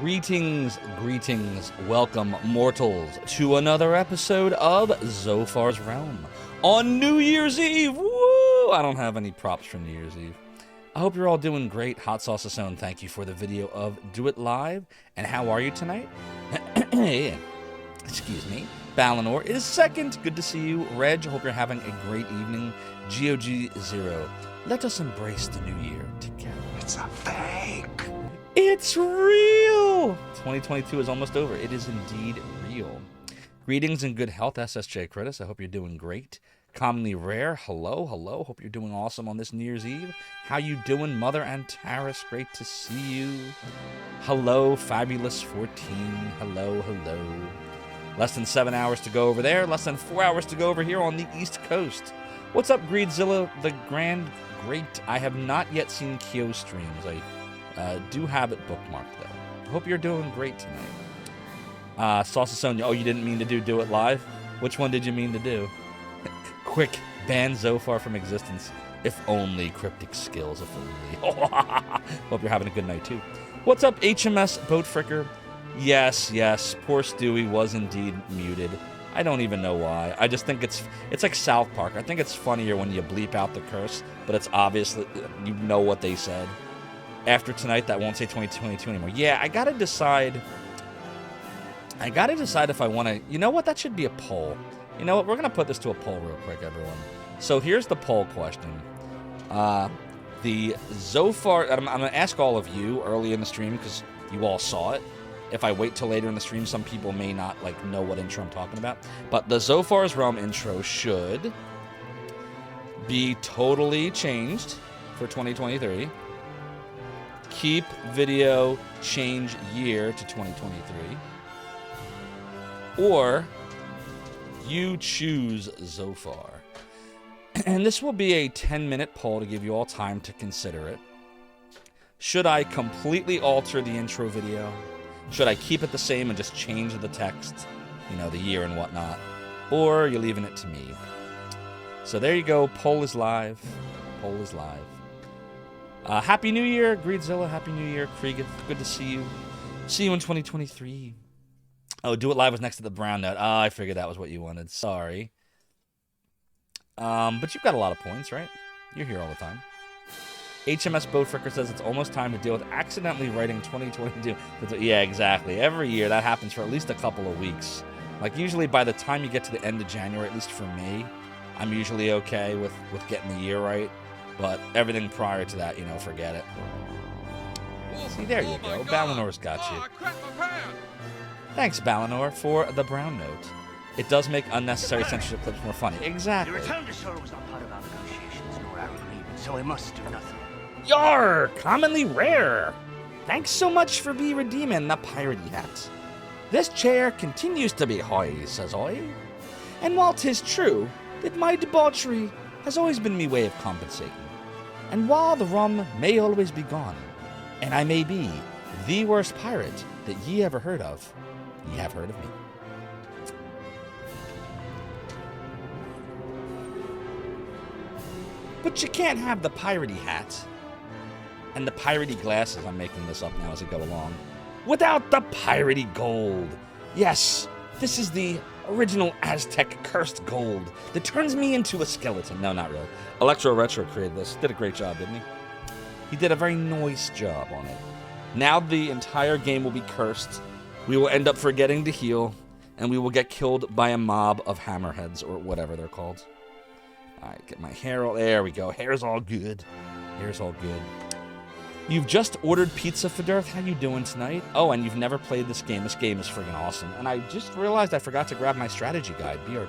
Greetings, greetings, welcome mortals to another episode of Zophar's Realm on New Year's Eve. Woo! I don't have any props for New Year's Eve. I hope you're all doing great. Hot Sauce Asone, thank you for the video of Do It Live. And how are you tonight? Excuse me. Balinor is second. Good to see you. Reg, hope you're having a great evening. GOG0. Let us embrace the new year together. It's a fake. It's real! 2022 is almost over. It is indeed real. Greetings and good health, SSJ Critis. I hope you're doing great. Commonly Rare, hello, hello. Hope you're doing awesome on this New Year's Eve. How you doing, Mother Antares? Great to see you. Hello, Fabulous 14. Hello, hello. Less than 7 hours to go over there. Less than 4 hours to go over here on the East Coast. What's up, Greedzilla the Grand Great? I have not yet seen Kyo streams. I do have it bookmarked, though. Hope you're doing great tonight. Sauce Sonia, oh, you didn't mean to do it live? Which one did you mean to do? Quick, ban Zophar from existence. If only cryptic skills, if only. Hope you're having a good night, too. What's up, HMS Boatfricker? Yes, yes, poor Stewie was indeed muted. I don't even know why. I just think it's like South Park. I think it's funnier when you bleep out the curse, but it's obviously, you know what they said. After tonight, that won't say 2022 anymore. Yeah, I gotta decide if I want to... You know what? That should be a poll. You know what? We're gonna put this to a poll real quick, everyone. So here's the poll question. The Zophar... I'm gonna ask all of you early in the stream, because you all saw it. If I wait till later in the stream, some people may not know what intro I'm talking about. But the Zophar's Realm intro should be totally changed for 2023. Keep video, change year to 2023. Or you choose Zophar. And this will be a 10-minute poll to give you all time to consider it. Should I completely alter the intro video? Should I keep it the same and just change the text, you know, the year and whatnot? Or you're leaving it to me? So there you go. Poll is live. Poll is live. Happy New Year, Greedzilla. Happy New Year, Krieg. Good to see you. See you in 2023. Oh, Do It Live was next to the brown note. Oh, I figured that was what you wanted. Sorry. But you've got a lot of points, right? You're here all the time. HMS Boatfricker says it's almost time to deal with accidentally writing 2022. Yeah, exactly. Every year that happens for at least a couple of weeks. Like usually by the time you get to the end of January, at least for me, I'm usually okay with getting the year right. But everything prior to that, you know, forget it. See, there you go. Balinor's got you. Thanks, Balinor, for the brown note. It does make unnecessary censorship clips more funny. Exactly. The return to Sora was not part of our negotiations nor our agreement, so I must do nothing. Yar! Commonly Rare! Thanks so much for redeeming the piratey hat. This chair continues to be high, says I. And while 'tis true that my debauchery has always been me way of compensating, and while the rum may always be gone, and I may be the worst pirate that ye ever heard of, ye have heard of me. But you can't have the piratey hat and the piratey glasses, I'm making this up now as I go along, without the piratey gold. Yes, this is the original Aztec cursed gold that turns me into a skeleton. No, not really. Electro Retro created this. Did a great job, didn't he? He did a very nice job on it. Now the entire game will be cursed. We will end up forgetting to heal, and we will get killed by a mob of hammerheads, or whatever they're called. Alright, get my hair all... There we go. Hair's all good. Hair's all good. You've just ordered pizza for Dirth. How you doing tonight? Oh, and you've never played this game. This game is friggin' awesome. And I just realized I forgot to grab my strategy guide, BRB.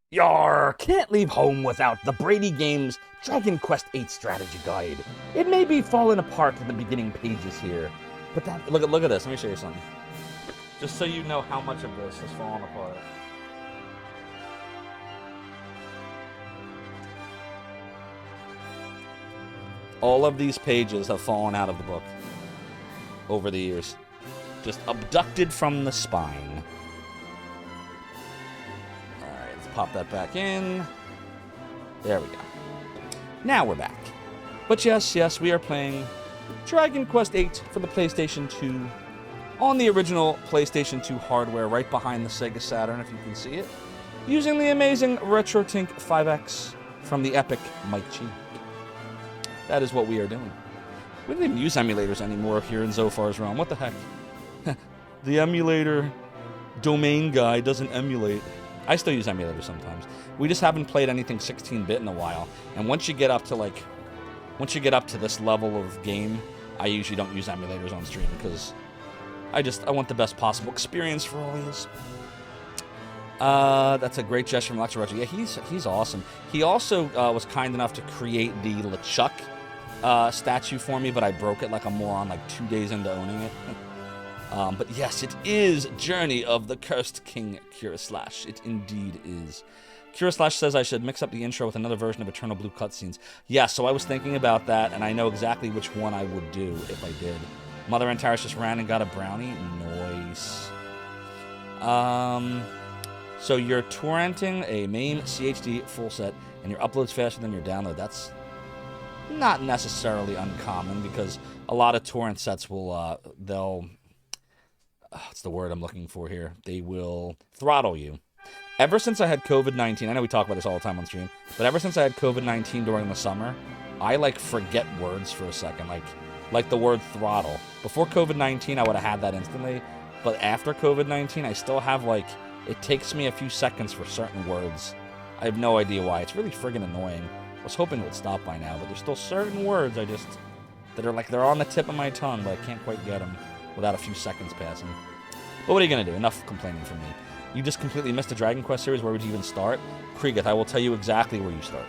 Yar! Can't leave home without the Brady Games Dragon Quest VIII strategy guide. It may be falling apart at the beginning pages here, but that look at this. Let me show you something. Just so you know how much of this has fallen apart. All of these pages have fallen out of the book over the years. Just abducted from the spine. pop that back in. There we go. Now we're back. But yes, we are playing Dragon Quest VIII for the PlayStation 2 on the original PlayStation 2 hardware right behind the Sega Saturn, if you can see it, using the amazing RetroTink 5X from the epic Mike G. That is what we are doing. We don't even use emulators anymore here in Zophar's realm. What the heck? The emulator domain guy doesn't emulate. I still use emulators sometimes. We just haven't played anything 16-bit in a while. And once you get up to this level of game, I usually don't use emulators on stream because I want the best possible experience for all these. That's a great gesture from Lecture Roger. Yeah, he's awesome. He also was kind enough to create the LeChuck statue for me, but I broke it like a moron like 2 days into owning it. But yes, it is Journey of the Cursed King Kiraslash. It indeed is. Kiraslash says I should mix up the intro with another version of Eternal Blue cutscenes. Yeah, so I was thinking about that, and I know exactly which one I would do if I did. Mother Antares just ran and got a brownie. Nice. So you're torrenting a MAME CHD full set, and your upload's faster than your download. That's not necessarily uncommon, because a lot of torrent sets will, what's the word I'm looking for here? They will throttle you. Ever since I had COVID-19, I know we talk about this all the time on stream, but ever since I had COVID-19 during the summer, I, forget words for a second, like the word throttle. Before COVID-19, I would have had that instantly, but after COVID-19, I still have, it takes me a few seconds for certain words. I have no idea why. It's really friggin' annoying. I was hoping it would stop by now, but there's still certain words that are they're on the tip of my tongue, but I can't quite get them without a few seconds passing. But what are you gonna do? Enough complaining from me. You just completely missed the Dragon Quest series. Where would you even start? Kriegeth, I will tell you exactly where you start.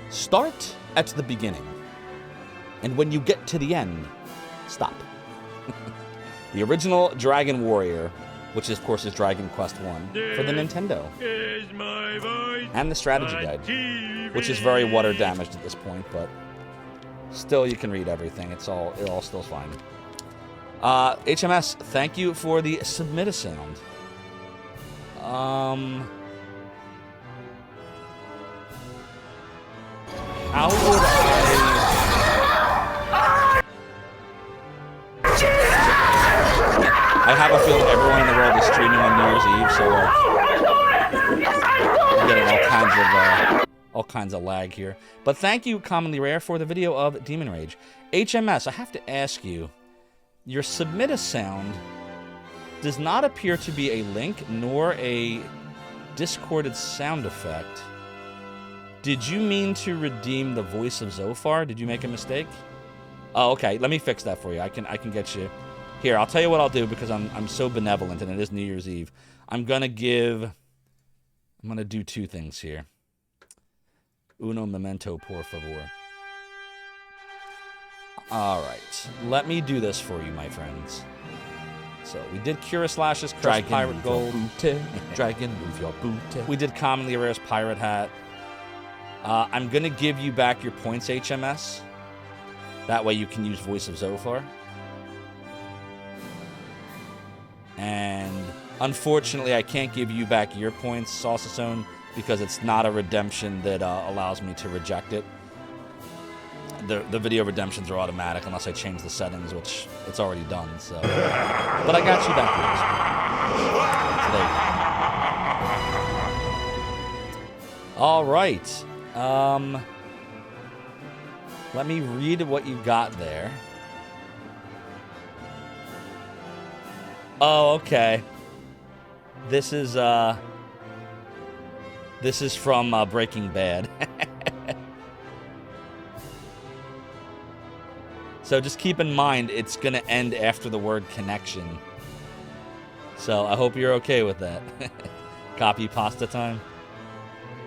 Start at the beginning. And when you get to the end, stop. The original Dragon Warrior, which of course is Dragon Quest I, for the Nintendo. And the strategy guide, which is very water damaged at this point, but still you can read everything. It all still fine. HMS, thank you for the submit a sound. How would I have a feeling everyone in the world is streaming on New Year's Eve, so I'm getting all kinds of lag here. But thank you, Commonly Rare, for the video of Demon Rage. HMS, I have to ask you, your submit a sound does not appear to be a link nor a discorded sound effect. Did you mean to redeem the voice of Zophar? Did you make a mistake? Oh, okay. Let me fix that for you. I can get you. Here, I'll tell you what I'll do because I'm so benevolent and it is New Year's Eve. I'm gonna do two things here. Uno momento, por favor. Alright. Let me do this for you, my friends. So, we did Kiraslash's Dragon Pirate Gold. Dragon, move your booty. We did Commonly Rare's Pirate Hat. I'm gonna give you back your points, HMS. That way you can use Voice of Zophar. And unfortunately, I can't give you back your points, Saucezone, because it's not a redemption that allows me to reject it. The video redemptions are automatic unless I change the settings, which it's already done. So, but I got you back. So there you go. All right. Let me read what you got there. Oh, okay. This is from Breaking Bad. So just keep in mind, it's gonna end after the word connection. So I hope you're okay with that. Copy pasta time.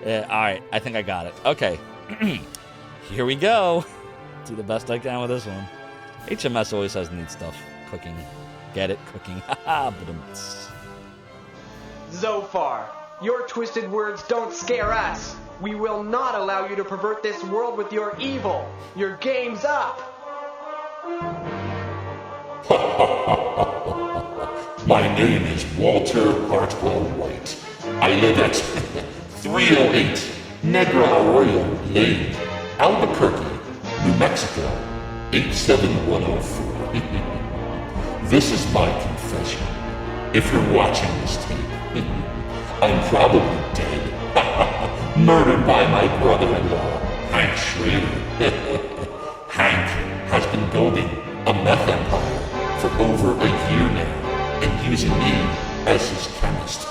Alright, I think I got it. Okay. Here we go. Do the best I can with this one. HMS always has neat stuff. Cooking. Get it? Cooking. Haha. Zophar, your twisted words don't scare us. We will not allow you to pervert this world with your evil. Your game's up. My name is Walter Hartwell White. I live at 308 Negra Arroyo Lane, Albuquerque, New Mexico, 87104. This is my confession. If you're watching this tape, I'm probably dead. Murdered by my brother-in-law, Hank Schrader. Hank has been building a meth empire for over a year now, and using me as his chemist.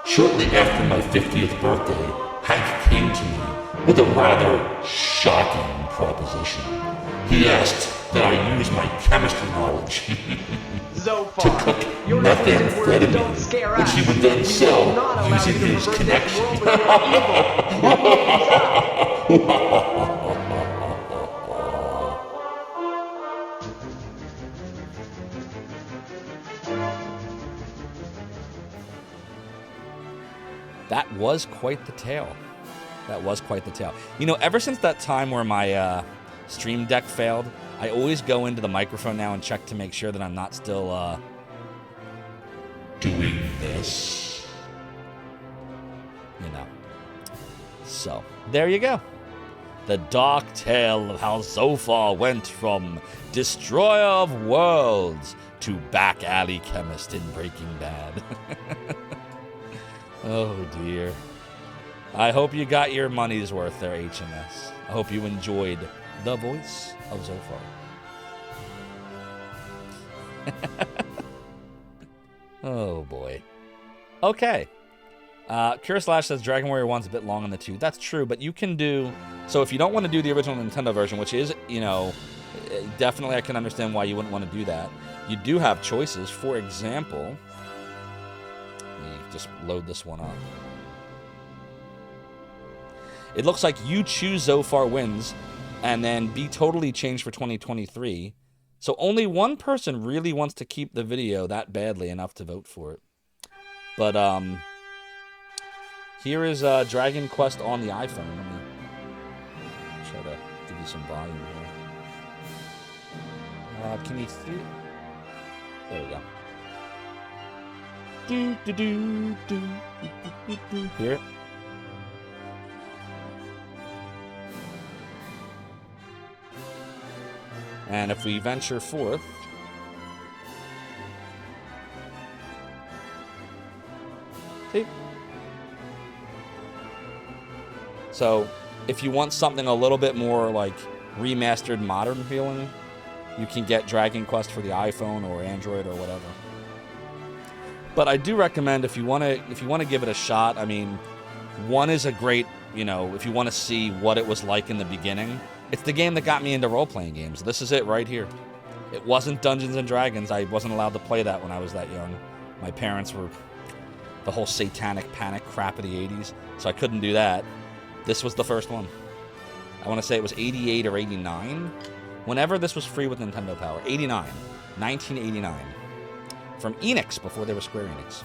Shortly after my 50th birthday, Hank came to me with a rather shocking proposition. He asked that I use my chemistry knowledge Zophar, to cook your twisted words don't methamphetamine, scare which us. he would then We sell will not allow using you to his pervert this connection. world with your evil. That was quite the tale. That was quite the tale. You know, ever since that time where my stream deck failed, I always go into the microphone now and check to make sure that I'm not still Doing this. you know. So, there you go. The dark tale of how Zophar went from destroyer of worlds to back alley chemist in Breaking Bad. Oh dear. I hope you got your money's worth there, HMS. I hope you enjoyed the voice of Zophar. Oh boy. Okay. Slash says Dragon Warrior 1's a bit long in the tooth. That's true, but you can do... So if you don't want to do the original Nintendo version, which is, you know, definitely I can understand why you wouldn't want to do that. You do have choices. For example... Let me just load this one up. It looks like you choose Zophar wins, and then be totally changed for 2023. So only one person really wants to keep the video that badly enough to vote for it. But, here is Dragon Quest on the iPhone. Let me try to give you some volume here. Can you see it? There we go. Do, do, do, do, do, do, do. Hear it? And if we venture forth, see? So, if you want something a little bit more like remastered modern feeling, you can get Dragon Quest for the iPhone or Android or whatever. But I do recommend if you want to give it a shot, I mean, 1 is a great, you know, if you want to see what it was like in the beginning. It's the game that got me into role-playing games. This is it right here. It wasn't Dungeons and Dragons. I wasn't allowed to play that when I was that young. My parents were the whole satanic panic crap of the 80s, so I couldn't do that. This was the first one. I want to say it was 88 or 89. Whenever this was free with Nintendo Power. 89. 1989. From Enix, before they were Square Enix.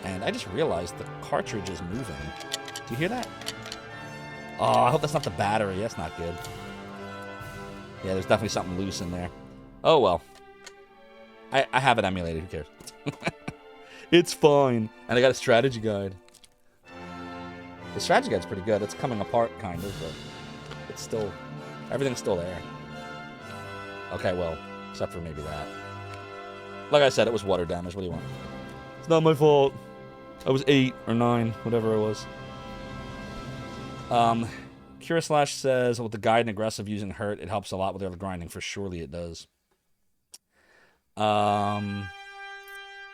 And I just realized the cartridge is moving. Do you hear that? Oh, I hope that's not the battery. That's not good. Yeah, there's definitely something loose in there. Oh, well. I have it emulated. Who cares? It's fine. And I got a strategy guide. The strategy guide's pretty good. It's coming apart, kind of, but it's still... Everything's still there. Okay, well, except for maybe that. Like I said, it was water damage. What do you want? It's not my fault. I was 8 or 9, whatever it was. Slash says, with the guide and aggressive using hurt, it helps a lot with their grinding. For surely it does.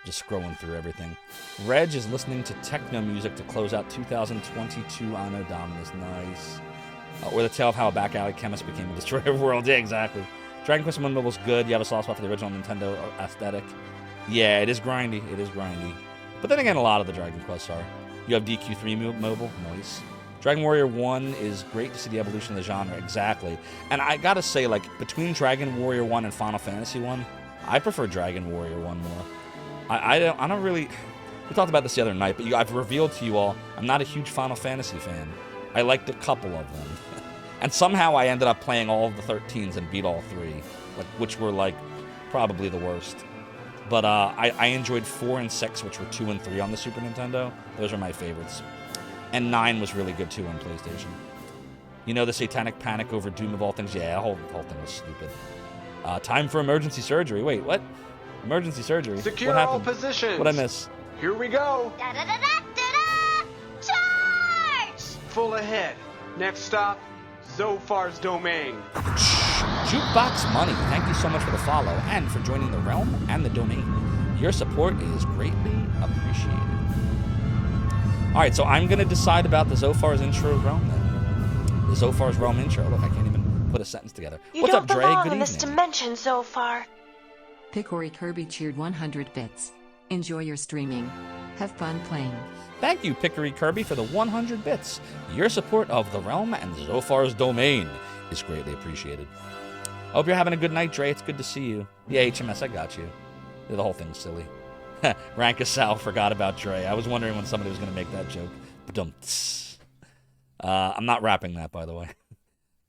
Just scrolling through everything. Reg is listening to techno music to close out 2022 Anno Dominus. Nice. Or the tale of how a back alley chemist became a destroyer of worlds. Yeah, exactly. Dragon Quest 1 Mobile's good. You have a soft spot for the original Nintendo aesthetic. Yeah, it is grindy. It is grindy. But then again, a lot of the Dragon Quests are. You have DQ3 Mobile. Nice. Dragon Warrior 1 is great to see the evolution of the genre. Exactly. And I gotta say, like, between Dragon Warrior 1 and Final Fantasy 1, I prefer Dragon Warrior 1 more. I don't really... We talked about this the other night, but I've revealed to you all, I'm not a huge Final Fantasy fan. I liked a couple of them. And somehow I ended up playing all of the 13s and beat all 3. which were like probably the worst. But I enjoyed 4 and 6, which were 2 and 3 on the Super Nintendo. Those are my favorites. And 9 was really good too on PlayStation. You know the Satanic Panic over Doom of all things? Yeah, the whole thing was stupid. Time for emergency surgery. Wait, what? Emergency surgery? Secure what all happened? positions. What'd I miss? Here we go. Da-da-da-da-da-da! Charge! Full ahead. Next stop, Zophar's domain. Jukebox Money, thank you so much for the follow and for joining the realm and the domain. Your support is greatly appreciated. Alright, so I'm going to decide about the Zophar's intro realm then. The Zophar's realm intro. Look, I can't even put a sentence together. You What's don't up, Dre? belong Good in this evening. dimension, Zophar. Pickory Kirby cheered 100 bits. Enjoy your streaming. Have fun playing. Thank you, Pickory Kirby, for the 100 bits. Your support of the realm and Zophar's domain is greatly appreciated. I hope you're having a good night, Dre. It's good to see you. Yeah, HMS, I got you. The whole thing's silly. Rankasal forgot about Dre. I was wondering when somebody was going to make that joke. I'm not rapping that, by the way.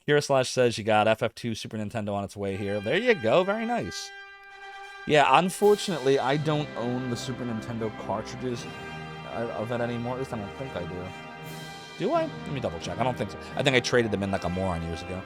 Kira Slash says you got FF2 Super Nintendo on its way here. There you go. Very nice. Yeah, unfortunately, I don't own the Super Nintendo cartridges of it anymore. At least I don't think I do. Do I? Let me double check. I don't think so. I think I traded them in like a moron years ago.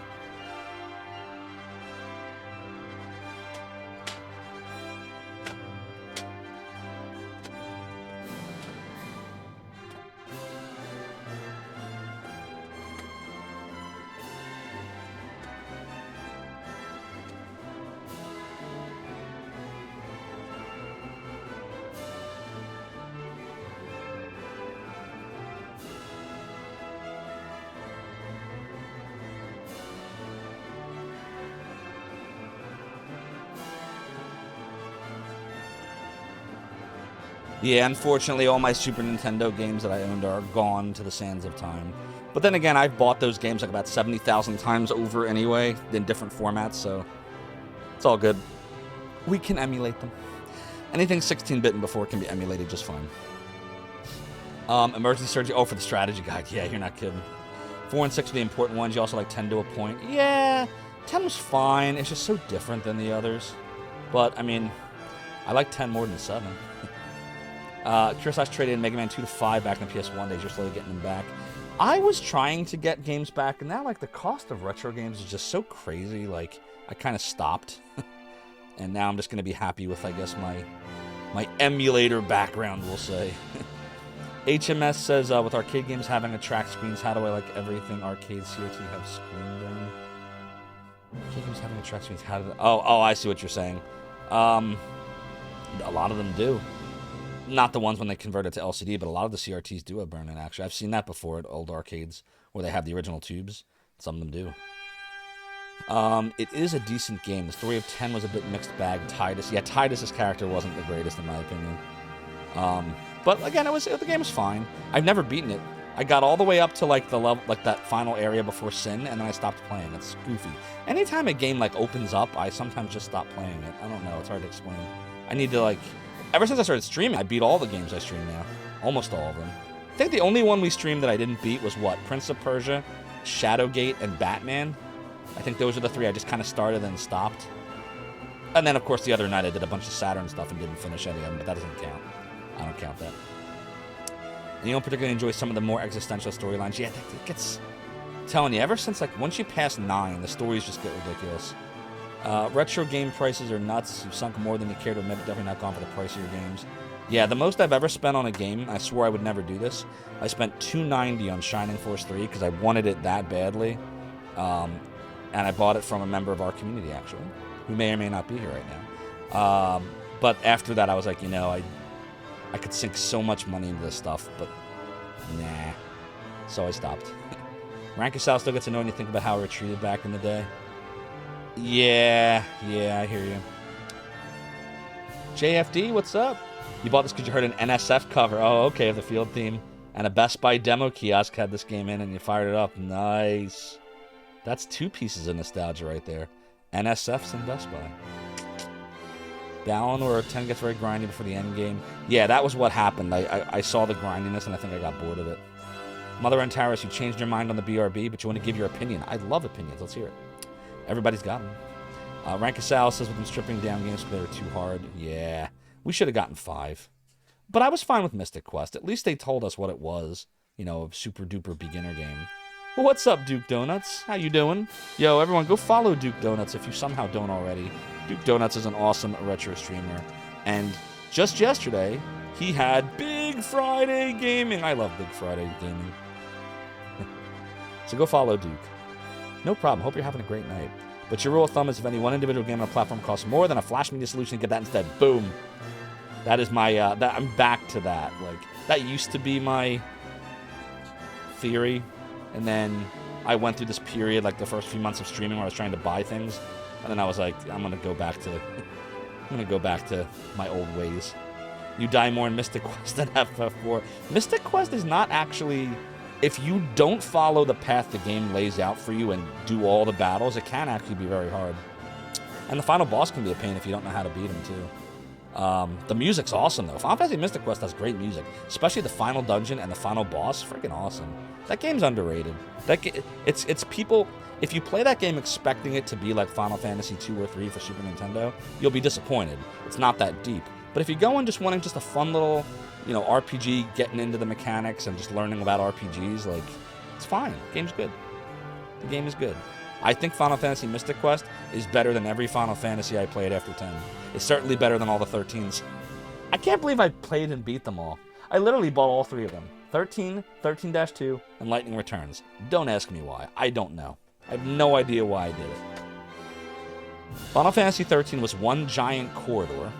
Yeah, unfortunately, all my Super Nintendo games that I owned are gone to the sands of time. But then again, I've bought those games like about 70,000 times over anyway, in different formats, so it's all good. We can emulate them. Anything 16-bit and before can be emulated just fine. Emergency surgery. Oh, for the strategy guide. Yeah, you're not kidding. 4 and 6 are the important ones. You also like 10 to a point. Yeah, 10 was fine. It's just so different than the others. But, I mean, I like 10 more than 7. Curious traded in Mega Man 2 to 5 back in the PS1 days. You're slowly getting them back. I was trying to get games back, and now, like, the cost of retro games is just so crazy. Like, I kind of stopped. And now I'm just going to be happy with, I guess, my emulator background, we'll say. HMS says, with arcade games having attract screens, how do I like everything arcade CRT have screen burn? Arcade games having attract screens, how do they... Oh, I see what you're saying. A lot of them do. Not the ones when they convert it to LCD, but a lot of the CRTs do have burn-in, actually. I've seen that before at old arcades where they have the original tubes. Some of them do. It is a decent game. The story of 10 was a bit mixed bag. Tidus's character wasn't the greatest in my opinion. But again, the game was fine. I've never beaten it. I got all the way up to like the level, like that final area before Sin, and then I stopped playing. It's goofy. Anytime a game like opens up, I sometimes just stop playing it. I don't know. It's hard to explain. I need to like. Ever since I started streaming, I beat all the games I stream now. Almost all of them. I think the only one we streamed that I didn't beat was what? Prince of Persia, Shadowgate, and Batman. I think those are the 3 I just kind of started and stopped. And then, of course, the other night I did a bunch of Saturn stuff and didn't finish any of them, but that doesn't count. I don't count that. And you don't particularly enjoy some of the more existential storylines. Yeah, it gets... I'm telling you, ever since, like, once you pass 9, the stories just get ridiculous. Retro game prices are nuts. You've sunk more than you care to admit. Definitely not gone for the price of your games. Yeah, the most I've ever spent on a game, I swore I would never do this. I spent $290 on Shining Force 3 because I wanted it that badly. And I bought it from a member of our community, actually, who may or may not be here right now. But after that, I was like, you know, I could sink so much money into this stuff, but nah. So I stopped. Rankasal still gets annoyed when you think about how we were treated back in the day. Yeah, I hear you. JFD, what's up? You bought this because you heard an NSF cover. Oh, okay, of the field theme. And a Best Buy demo kiosk had this game in, and you fired it up. Nice. That's 2 pieces of nostalgia right there. NSFs and Best Buy. Down where 10 gets very grindy before the end game. Yeah, that was what happened. I saw the grindiness, and I think I got bored of it. Mother and Taris, you changed your mind on the BRB, but you want to give your opinion. I love opinions. Let's hear it. Everybody's got them. Rankasal says with them stripping down games because they were too hard. Yeah, we should have gotten 5. But I was fine with Mystic Quest. At least they told us what it was. You know, a super duper beginner game. Well, what's up, Duke Donuts? How you doing? Yo, everyone, go follow Duke Donuts if you somehow don't already. Duke Donuts is an awesome retro streamer. And just yesterday, he had Big Friday Gaming. I love Big Friday Gaming. So go follow Duke. No problem. Hope you're having a great night. But your rule of thumb is if any one individual game on a platform costs more than a Flash Media solution, get that instead. Boom. That is my, I'm back to that. Like, that used to be my theory. And then I went through this period, like the first few months of streaming, where I was trying to buy things. And then I was like, I'm going to go back to my old ways. You die more in Mystic Quest than FF4. Mystic Quest is not actually... If you don't follow the path the game lays out for you and do all the battles, it can actually be very hard. And the final boss can be a pain if you don't know how to beat him, too. The music's awesome, though. Final Fantasy Mystic Quest has great music. Especially the final dungeon and the final boss. Freaking awesome. That game's underrated. It's people... If you play that game expecting it to be like Final Fantasy 2 or 3 for Super Nintendo, you'll be disappointed. It's not that deep. But if you go in just wanting just a fun little... RPG, getting into the mechanics and just learning about RPGs, like, it's fine. The game's good. The game is good. I think Final Fantasy Mystic Quest is better than every Final Fantasy I played after 10. It's certainly better than all the 13s. I can't believe I played and beat them all. I literally bought all 3 of them. 13, 13-2, and Lightning Returns. Don't ask me why. I don't know. I have no idea why I did it. Final Fantasy 13 was one giant corridor.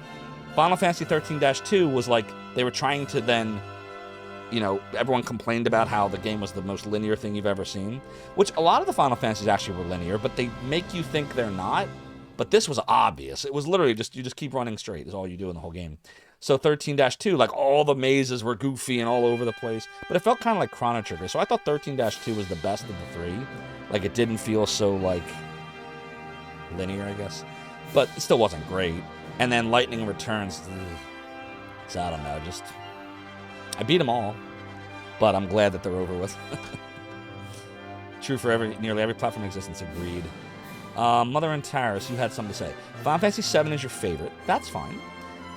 Final Fantasy 13-2 was like, they were trying to then, everyone complained about how the game was the most linear thing you've ever seen, which a lot of the Final Fantasies actually were linear, but they make you think they're not. But this was obvious. It was literally you just keep running straight is all you do in the whole game. So 13-2, like all the mazes were goofy and all over the place, but it felt kind of like Chrono Trigger. So I thought 13-2 was the best of the 3. Like it didn't feel so like linear, I guess, but it still wasn't great. And then Lightning Returns, so I don't know, I beat them all, but I'm glad that they're over with. True for nearly every platform in existence, agreed. Mother and Taris, you had something to say. Final Fantasy VII is your favorite, that's fine,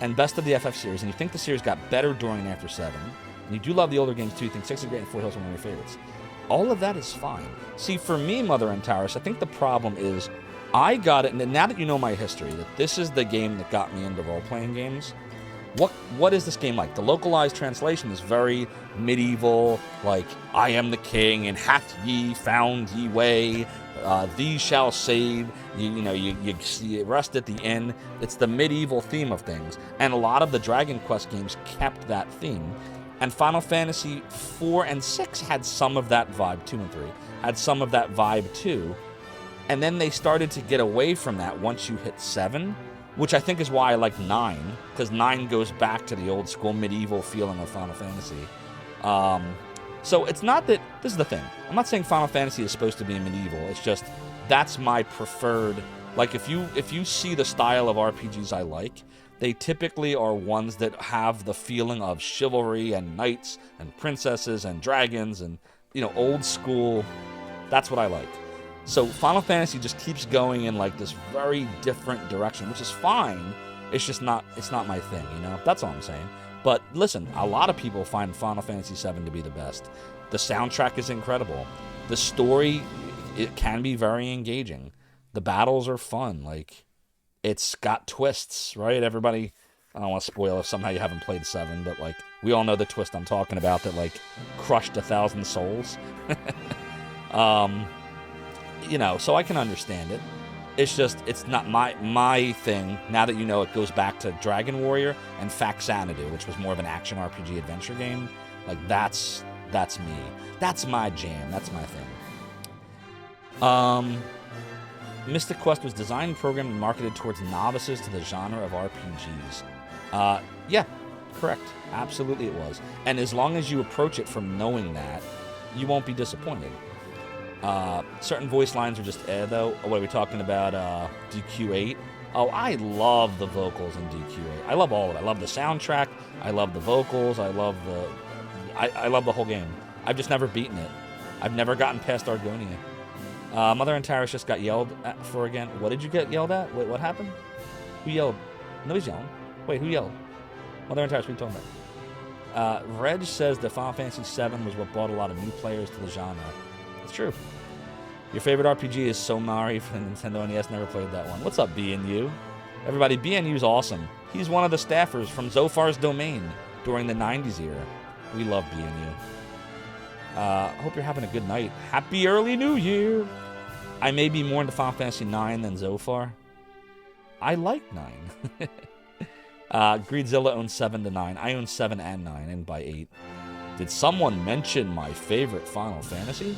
and best of the FF series, and you think the series got better during and after 7, and you do love the older games too, you think 6 is great and 4 Hills are one of your favorites. All of that is fine. See, for me, Mother and Taris, I think the problem is, I got it, and now that you know my history, that this is the game that got me into role-playing games. What is this game like? The localized translation is very medieval, like, I am the king, and hath ye found ye way, thee shall save, you rest at the end. It's the medieval theme of things, and a lot of the Dragon Quest games kept that theme. And Final Fantasy 4 and 6 had some of that vibe, 2 and 3, had some of that vibe too. And then they started to get away from that once you hit 7, which I think is why I like 9, because 9 goes back to the old school medieval feeling of Final Fantasy. So it's not that, this is the thing, I'm not saying Final Fantasy is supposed to be medieval, it's just, that's my preferred, like if you see the style of RPGs I like, they typically are ones that have the feeling of chivalry and knights and princesses and dragons and, old school, that's what I like. So Final Fantasy just keeps going in like this very different direction, which is fine. It's just not my thing, That's all I'm saying. But listen, a lot of people find Final Fantasy VII to be the best. The soundtrack is incredible. The story, it can be very engaging. The battles are fun. Like, it's got twists, right? Everybody, I don't want to spoil if somehow you haven't played 7, but like, we all know the twist I'm talking about that like crushed 1,000 souls. So I can understand it. It's just, it's not my thing. Now that it goes back to Dragon Warrior and Faxanadu, which was more of an action RPG adventure game. Like, that's me. That's my jam. That's my thing. Mystic Quest was designed, programmed, and marketed towards novices to the genre of RPGs. Yeah, correct. Absolutely it was. And as long as you approach it from knowing that, you won't be disappointed. Certain voice lines are just though. What are we talking about? DQ8? Oh, I love the vocals in DQ8. I love all of it. I love the soundtrack. I love the vocals. I love the whole game. I've just never beaten it. I've never gotten past Argonia. Mother and Tyrus just got yelled at for again. What did you get yelled at? Wait, what happened? Who yelled? Nobody's yelling. Wait, who yelled? Mother and Tyrus, what are you talking about? Reg says that Final Fantasy VII was what brought a lot of new players to the genre. It's true. Your favorite RPG is Somari for the Nintendo NES. Never played that one. What's up, BNU? Everybody, BNU's awesome. He's one of the staffers from Zophar's Domain during the 90s era. We love BNU. Hope you're having a good night. Happy early New Year! I may be more into Final Fantasy IX than Zophar. I like 9. Greedzilla owns 7 to 9. I own 7 and 9, and by 8. Did someone mention my favorite Final Fantasy?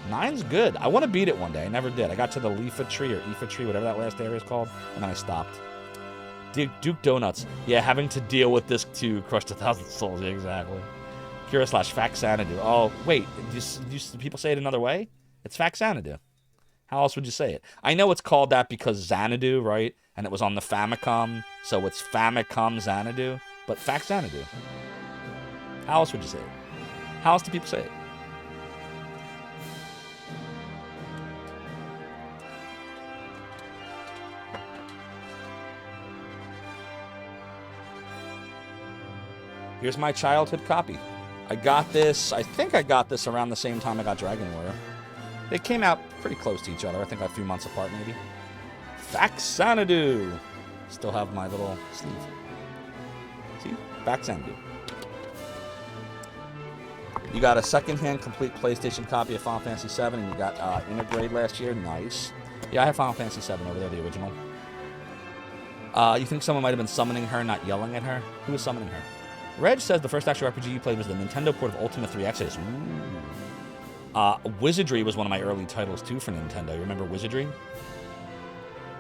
9's good. I want to beat it one day. I never did. I got to the Leafa Tree or Aoife Tree, whatever that last area is called, and then I stopped. Duke Donuts. Yeah, having to deal with this to Crushed 1,000 Souls. Yeah, exactly. Kira / Faxanadu. Oh, wait. Do people say it another way? It's Faxanadu. How else would you say it? I know it's called that because Xanadu, right? And it was on the Famicom, so it's Famicom Xanadu. But Faxanadu. How else would you say it? How else do people say it? Here's my childhood copy. I got this, I think I got this around the same time I got Dragon Warrior. They came out pretty close to each other. I think a few months apart, maybe. Faxanadu. Still have my little sleeve. See? Faxanadu. You got a second-hand complete PlayStation copy of Final Fantasy VII, and you got Intergrade last year. Nice. Yeah, I have Final Fantasy VII over there, the original. You think someone might have been summoning her, not yelling at her? Who was summoning her? Reg says the first action RPG you played was the Nintendo port of Ultima 3 Exodus. Wizardry was one of my early titles, too, for Nintendo. You remember Wizardry?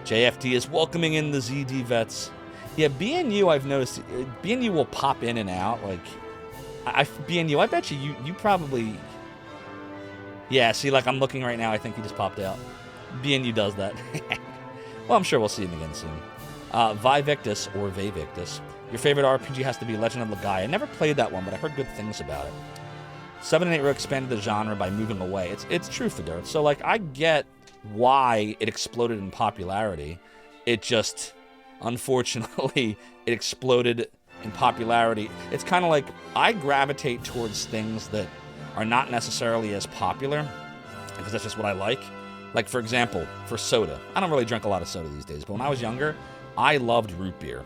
JFD is welcoming in the ZD vets. Yeah, BNU, I've noticed, BNU will pop in and out. Like, BNU, I bet you probably... Yeah, see, like, I'm looking right now. I think he just popped out. BNU does that. Well, I'm sure we'll see him again soon. Vivictus, or Vavictus. Your favorite RPG has to be Legend of Legaia. I never played that one, but I heard good things about it. 7 and 8 really expanded the genre by moving away. It's true for Dirt. So, like, I get why it exploded in popularity. It just, unfortunately, it exploded in popularity. It's kind of like I gravitate towards things that are not necessarily as popular, because that's just what I like. Like, for example, for soda. I don't really drink a lot of soda these days, but when I was younger, I loved root beer.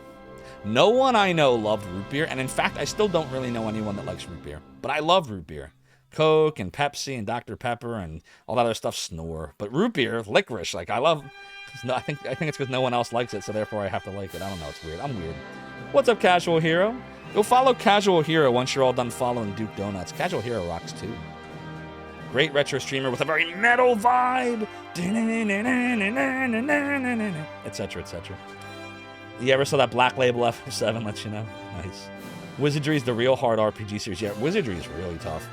No one I know loved root beer, and in fact, I still don't really know anyone that likes root beer. But I love root beer. Coke and Pepsi and Dr. Pepper and all that other stuff snore. But root beer, licorice, like I love... I think it's because no one else likes it, so therefore I have to like it. I don't know, it's weird. I'm weird. What's up, Casual Hero? Go follow Casual Hero once you're all done following Duke Donuts. Casual Hero rocks too. Great retro streamer with a very metal vibe. Etc., etc. You ever saw that Black Label F7? Let you know. Nice. Wizardry is the real hard RPG series. Yeah, Wizardry is really tough.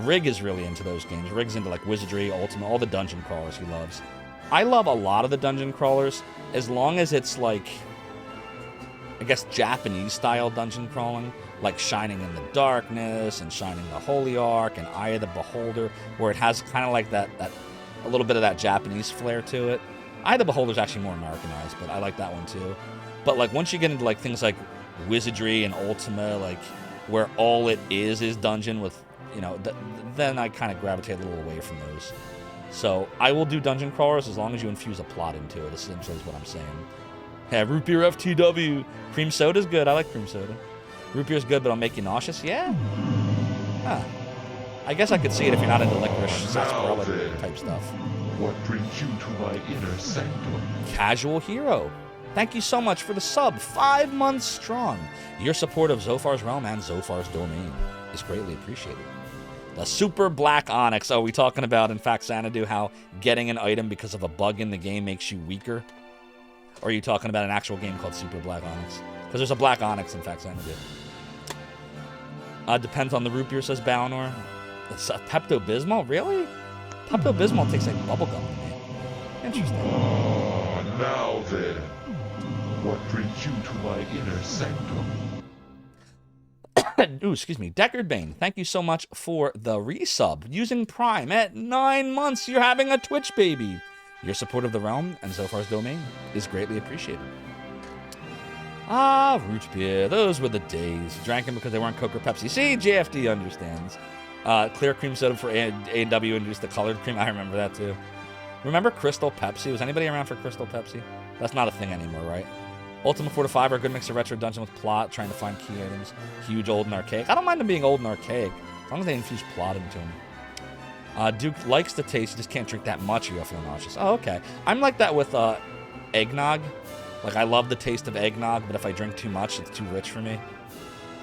Rig is really into those games. Rig's into like Wizardry, Ultima, all the dungeon crawlers he loves. I love a lot of the dungeon crawlers as long as it's like, I guess, Japanese style dungeon crawling, like Shining in the Darkness and Shining the Holy Ark and Eye of the Beholder, where it has kind of like that a little bit of that Japanese flair to it. Eye of the Beholder is actually more Americanized, but I like that one too. But like once you get into like things like Wizardry and Ultima, like where all it is dungeon with, you know, then I kind of gravitate a little away from those. So I will do dungeon crawlers as long as you infuse a plot into it, essentially is what I'm saying. Yeah, root beer FTW. Cream soda's good. I like cream soda. Root beer's good, but it'll make you nauseous. Yeah. Huh. I guess I could see it if you're not into licorice, sarsaparilla type stuff. What brings you to my inner sanctum? Casual Hero. Thank you so much for the sub. 5 months strong. Your support of Zophar's Realm and Zophar's Domain is greatly appreciated. The Super Black Onyx. Oh, we talking about, in fact, Xanadu, how getting an item because of a bug in the game makes you weaker? Or are you talking about an actual game called Super Black Onyx? Because there's a Black Onyx, in fact, Xanadu. Depends on the root beer, says Balnor. It's a Pepto-Bismol? Really? Pepto-Bismol tastes like bubblegum to me. Interesting. Now then, what brings you to my inner sanctum? Ooh, excuse me. Deckard Bane, thank you so much for the resub. Using Prime at 9 months, you're having a Twitch baby. Your support of the realm and Zophar's domain is greatly appreciated. Ah, root beer. Those were the days. Drank them because they weren't Coke or Pepsi. See, JFD understands. Clear cream soda for A&W and just the colored cream. I remember that too. Remember Crystal Pepsi? Was anybody around for Crystal Pepsi? That's not a thing anymore, right? Ultima 4 to 5 are a good mix of retro dungeon with plot, trying to find key items. Huge, old, and archaic. I don't mind them being old and archaic, as long as they infuse plot into them. Duke likes the taste, you just can't drink that much or you'll feel nauseous. Oh, okay. I'm like that with eggnog. Like, I love the taste of eggnog, but if I drink too much, it's too rich for me.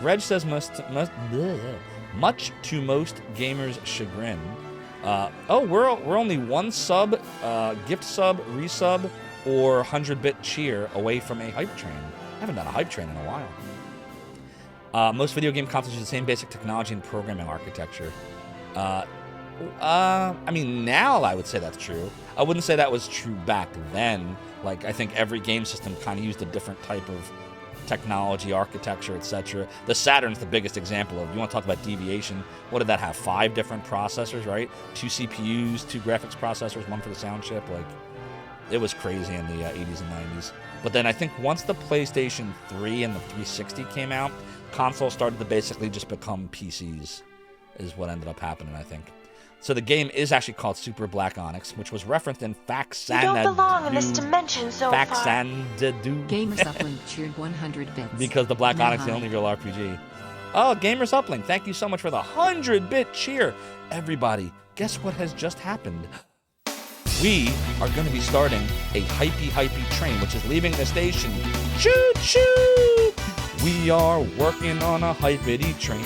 Reg says much to most gamers' chagrin. We're only one sub, gift sub, resub, or 100-bit cheer away from a hype train. I haven't done a hype train in a while. Most video game consoles use the same basic technology and programming architecture. I mean, now I would say that's true. I wouldn't say that was true back then. Like, I think every game system kind of used a different type of technology, architecture, etc. The Saturn's the biggest example of, you want to talk about deviation, what did that have? 5 different processors, right? 2 CPUs, 2 graphics processors, 1 for the sound chip. Like, it was crazy in the 80s and 90s. But then I think once the PlayStation 3 and the 360 came out, consoles started to basically just become PCs, is what ended up happening, I think. So the game is actually called Super Black Onyx, which was referenced in Faxanadu. You don't belong in this dimension, Zophar. Faxanadu. Gamers Uplink cheered 100 bits. Because the Black Now Onyx is the hi. only real RPG. Oh, Gamers Uplink, thank you so much for the 100-bit cheer. Everybody, guess what has just happened? We are going to be starting a hypey train, which is leaving the station. Choo choo! We are working on a hypety train.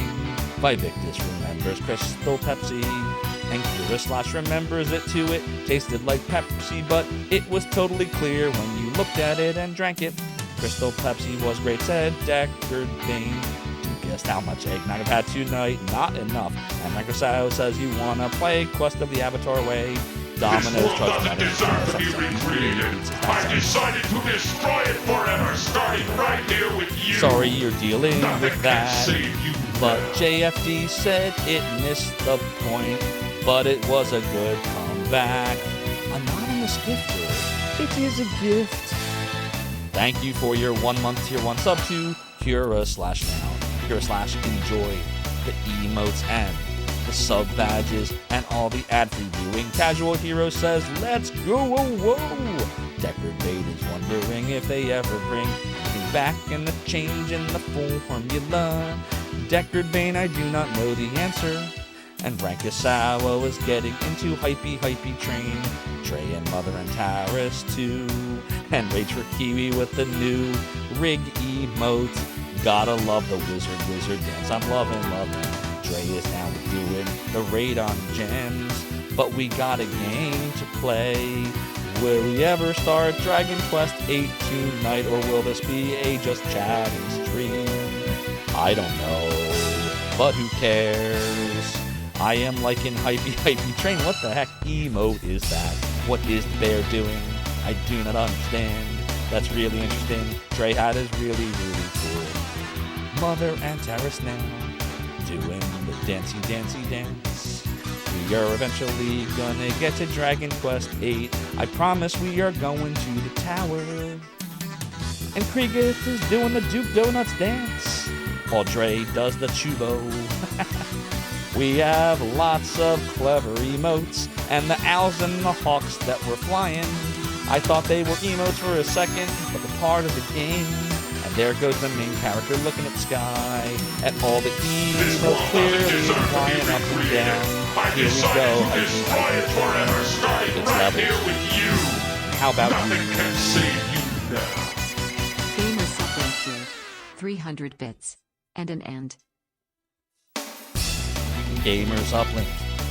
Victus remembers Crystal Pepsi. And Kira / remembers it too. It tasted like Pepsi, but it was totally clear when you looked at it and drank it. Crystal Pepsi was great, said Deckard Bane. You guessed how much eggnog I've had tonight? Not enough. And Microsoft says you wanna play Quest of the Avatar Way. Domino's This world doesn't deserve to be recreated. I decided to destroy it forever, starting right here with you. Sorry you're dealing Nothing with can that. save you. But JFD said it missed the point. But it was a good comeback. Anonymous gifter. It is a gift. Thank you for your 1 month tier 1 sub to Cura /now. Cura / enjoy the emotes and the sub badges and all the ad-free viewing. Casual Hero says, let's go, whoa, whoa. Deckard Bane is wondering if they ever bring anything back in the change in the formula. Deckard Bane, I do not know the answer. And Rankasawa is getting into hypey train. Trey and Mother and Taris too. And Rage for Kiwi with the new rig emote. Gotta love the wizard dance. I'm loving. Dre is now doing the raid on gems. But we got a game to play. Will we ever start Dragon Quest 8 tonight? Or will this be a just chatting stream? I don't know. But who cares? I am liking hypey train. What the heck emote is that? What is the bear doing? I do not understand. That's really interesting. Dre Hat is really cool. Mother and Taris now doing the dancey dance. We are eventually gonna get to Dragon Quest 8. I promise we are going to the tower. And Kriegith is doing the Duke Donuts dance. While Dre does the chubo. We have lots of clever emotes, and the owls and the hawks that were flying. I thought they were emotes for a second, but they're part of the game. And there goes the main character looking at the sky, at all the emotes clearly flying up and down. Here we go, Destroy it forever, starting It's right levels. here with you. How about Nothing you? can save you now. Gamers Uplink cheered 300 bits. And an end. Gamers Uplink,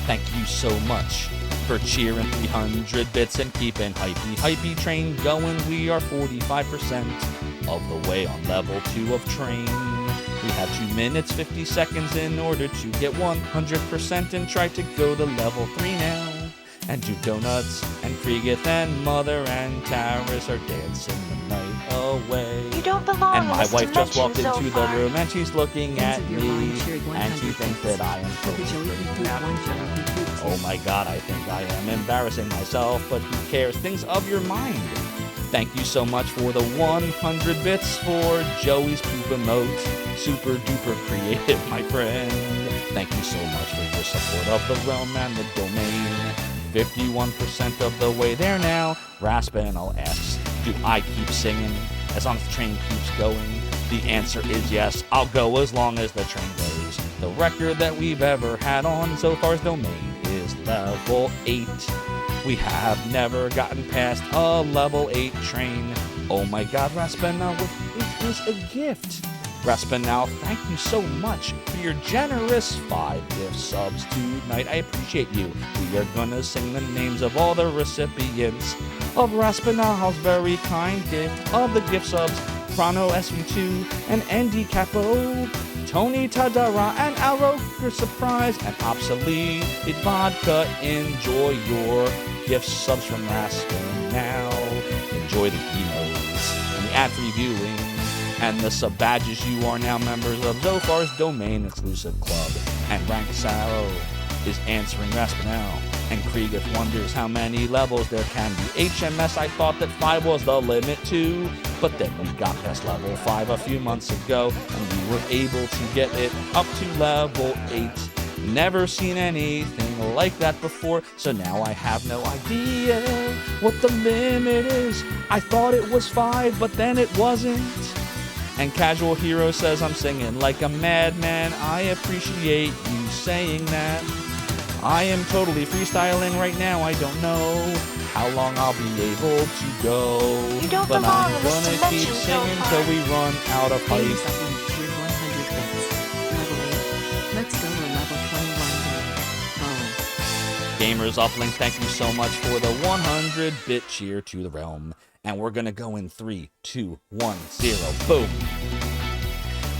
thank you so much for cheering 300 bits and keeping hypey train going. We are 45% of the way on level 2 of train. We have 2 minutes 50 seconds in order to get 100% and try to go to level 3 now. and do donuts, and Kriegith and Mother and Taris are dancing the night away. You don't belong And in my this wife just walked dimension, into the Zophar. room, and she's looking at Friends of your me, line cheered and she 100 thinks bits. that I am Happy totally Joey crazy. Repeat 1 Oh my god, I think I am embarrassing myself, but who cares? Things of your mind. Thank you so much for the 100 bits for Joey's poop emote. Super duper creative, my friend. Thank you so much for your support of the realm and the domain. 51% of the way there now. Raspinal asks, do I keep singing as long as the train keeps going? The answer is yes, I'll go as long as the train goes. The record that we've ever had on Zophar's domain is level 8. We have never gotten past a level 8 train. Oh my god, Raspinal, it is a gift. Raspinal, thank you so much for your generous 5 gift subs tonight. I appreciate you. We are gonna sing the names of all the recipients of Raspinal's very kind gift of the gift subs. Chrono SV2 and Andy Capo, Tony Tadara and Alroker Surprise and Obsolete Vodka. Enjoy your gift subs from Raspinal. Enjoy the emotes and the ad-free viewing and the sub badges. You are now members of Zophar's domain exclusive club. And Rank Saro is answering Raspinal. And Kriegith wonders how many levels there can be. HMS, I thought that 5 was the limit too, but then we got past level 5 a few months ago, and we were able to get it up to level 8. Never seen anything like that before, so now I have no idea what the limit is. I thought it was 5, but then it wasn't. And Casual Hero says I'm singing like a madman. I appreciate you saying that. I am totally freestyling right now. I don't know how long I'll be able to go. You don't but belong I'm in this gonna keep dimension, singing Zophar. till we run out of Gamers hype. up link cheered 100 bits. Level 8. Let's go to level 21 then. Oh. Gamers Uplink, thank you so much for the 100-bit cheer to the realm. And we're gonna go in 3, 2, 1, 0, boom.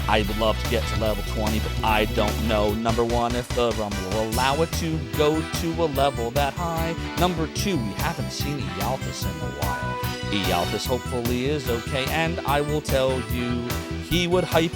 I would love to get to level 20, but I don't know. Number 1, if the realm will allow it to go to a level that high. Number 2, we haven't seen Ealthus in a while. Ealthus hopefully is okay, and I will tell you, he would hype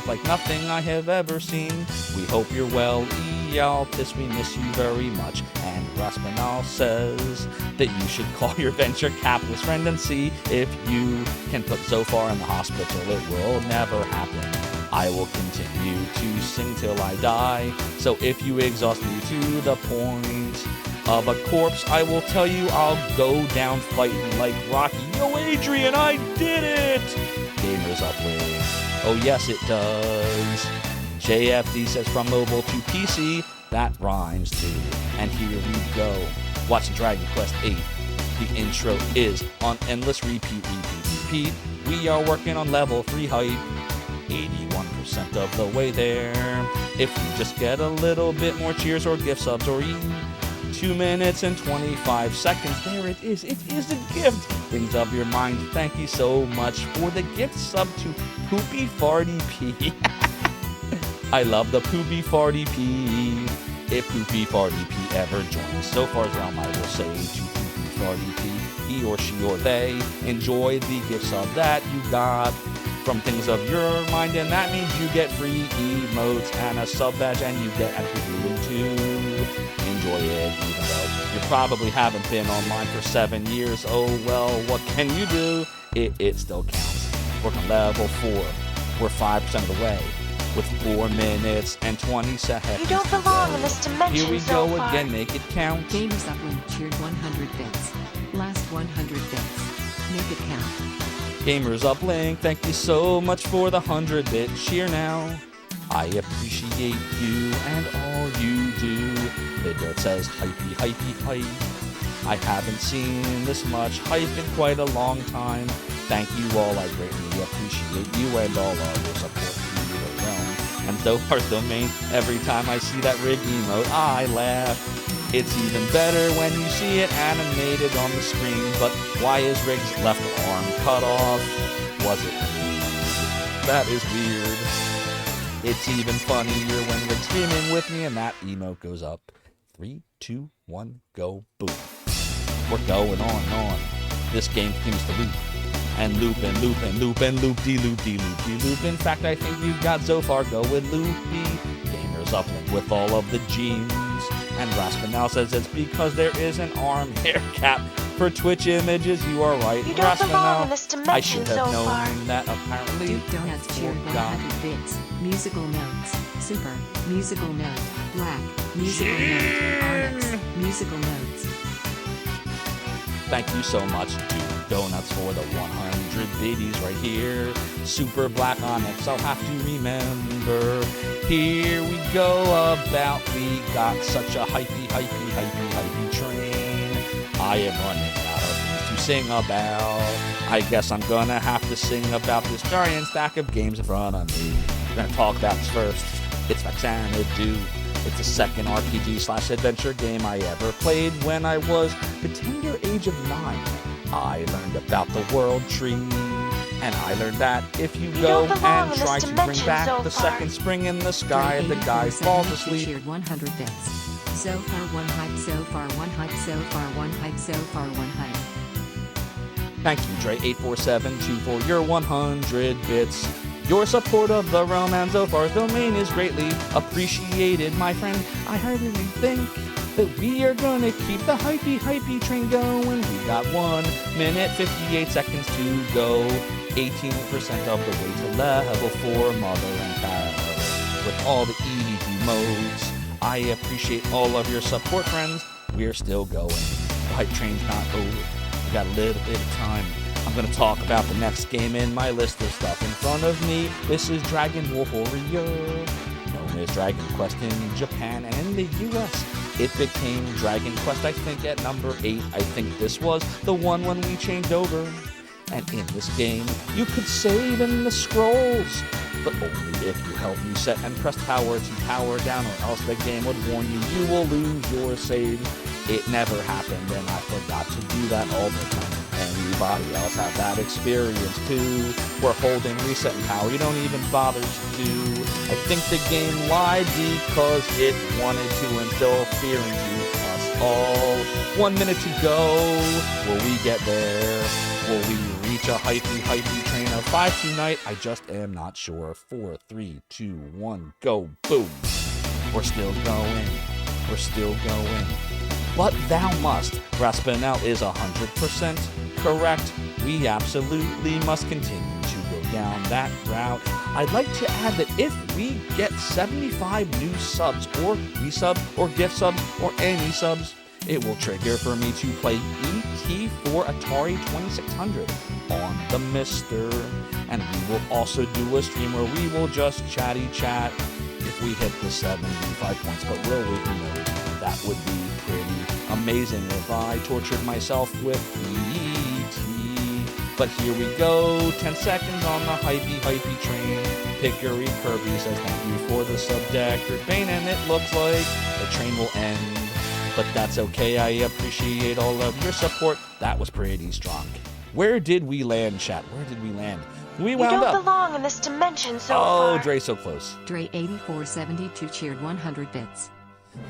like nothing I have ever seen. We hope you're well, Ealthus, we miss you very much. And Raspinal says that you should call your venture capitalist friend and see if you can put Zophar in the hospital. It will never happen. I will continue to sing till I die. So if you exhaust me to the point of a corpse, I will tell you I'll go down fighting like Rocky. Yo, Adrian, I did it! Gamers Uplink. Oh yes, it does. JFD says from mobile to PC. That rhymes too. And here we go. Watching Dragon Quest VIII. The intro is on endless repeat. We are working on level 3 hype. 81% of the way there. If we just get a little bit more cheers or gift subs or even 2 minutes and 25 seconds. There it is. It is a gift. Things of your mind. Thank you so much for the gift sub to Poopy Farty P. I love the Poopy Farty P. If Poopy Farty P ever joins Zophar's realm, I will say to Poopy Farty P, he or she or they, enjoy the gift sub that you got from Things of Your Mind, and that means you get free emotes and a sub badge, and you get a viewing too. Enjoy it, even though you probably haven't been online for 7 years. Oh well, what can you do? It still counts. Working level 4. We're 5% of the way, with 4 minutes and 20 seconds. You don't belong in this dimension, Here we go Zophar. again, make it count. Gamers up link cheered 100 bits. Last 100 bits. Make it count. Gamers Uplink, thank you so much for the 100-bit cheer now. I appreciate you and all you do. It says hype. I haven't seen this much hype in quite a long time. Thank you all, I greatly appreciate you and all of your support to the realm. And Zophar's domain, every time I see that rig emote, I laugh. It's even better when you see it animated on the screen. But why is Rig's left arm cut off? Was it me? That is weird. It's even funnier when Rig's streaming with me and that emote goes up. 3, 2, 1, go, boom. We're going on and on. This game continues to loop. And loop and loop and loop and loop-de-loop-de-loop-de-loop. In fact, I think you've got Zophar going loopy. Gamers uplink with all of the genes. And Raspinal says it's because there is an arm hair cap for Twitch images. You are right, You don't belong in Raspinal. this I dimension, should have Zophar. known that apparently. Duke Donuts cheered Forgot. 100 bits. Musical notes. Super. Musical note. Black. Musical note. Onyx. Musical notes. Thank you so much, Duke Donuts, for the 100 biddies right here. Super Black Onyx, I'll have to remember. Here we go about we got such a hypey train. I am running out of things to sing about. I guess I'm gonna have to sing about this giant stack of games in front of me. We're gonna talk about this first. It's Xanadu. It's the second RPG/adventure game I ever played when I was the tender age of 9. I learned about the world tree, and I learned that if you go don't belong and in this try to bring dimension, back the Zophar. second spring in the sky, the guy falls asleep. Cheered 100 bits. Zophar 1 hype. Zophar 1 hype. Zophar 1 hype. Zophar 1 hype. Thank you, Dre84724, for your 100 bits. Your support of the realm and Zophar's domain is greatly appreciated, my friend. I hardly think that we are gonna keep the hypey train going. We got 1 minute 58 seconds to go. 18% of the way to level 4, mother and child. With all the easy modes, I appreciate all of your support, friends. We're still going. The hype train's not over. We got a little bit of time. I'm going to talk about the next game in my list of stuff in front of me. This is Dragon Warrior, known as Dragon Quest in Japan and the US. It became Dragon Quest, I think, at number 8. I think this was the one when we changed over. And in this game, you could save in the scrolls, but only if you held reset and pressed power to power down, or else the game would warn you you will lose your save. It never happened, and I forgot to do that all the time. Anybody else have that experience too? We're holding reset and power you don't even bother to do. I think the game lied because it wanted to instill fear into us all. 1 minute to go. Will we get there? Will we reach a hypey train of 5 tonight? I just am not sure. 4, 3, 2, 1, go, boom. We're still going. We're still going. But thou must. Raspinal is 100% correct. We absolutely must continue to go down that route. I'd like to add that if we get 75 new subs, or resub, or gift subs, or any subs, it will trigger for me to play ET for Atari 2600 on the Mister. And we will also do a stream where we will just chatty chat if we hit the 75 points. But will we? No, that would be pretty amazing if I tortured myself with ET. But here we go, 10 seconds on the hypey train. Pickery Kirby says thank you for the sub-Deckard Bane, and it looks like the train will end. But that's okay, I appreciate all of your support. That was pretty strong. Where did we land, chat? Where did we land? We You wound don't up. belong in this dimension, so Oh, far. Dre, so close. Dre8472 cheered 100 bits.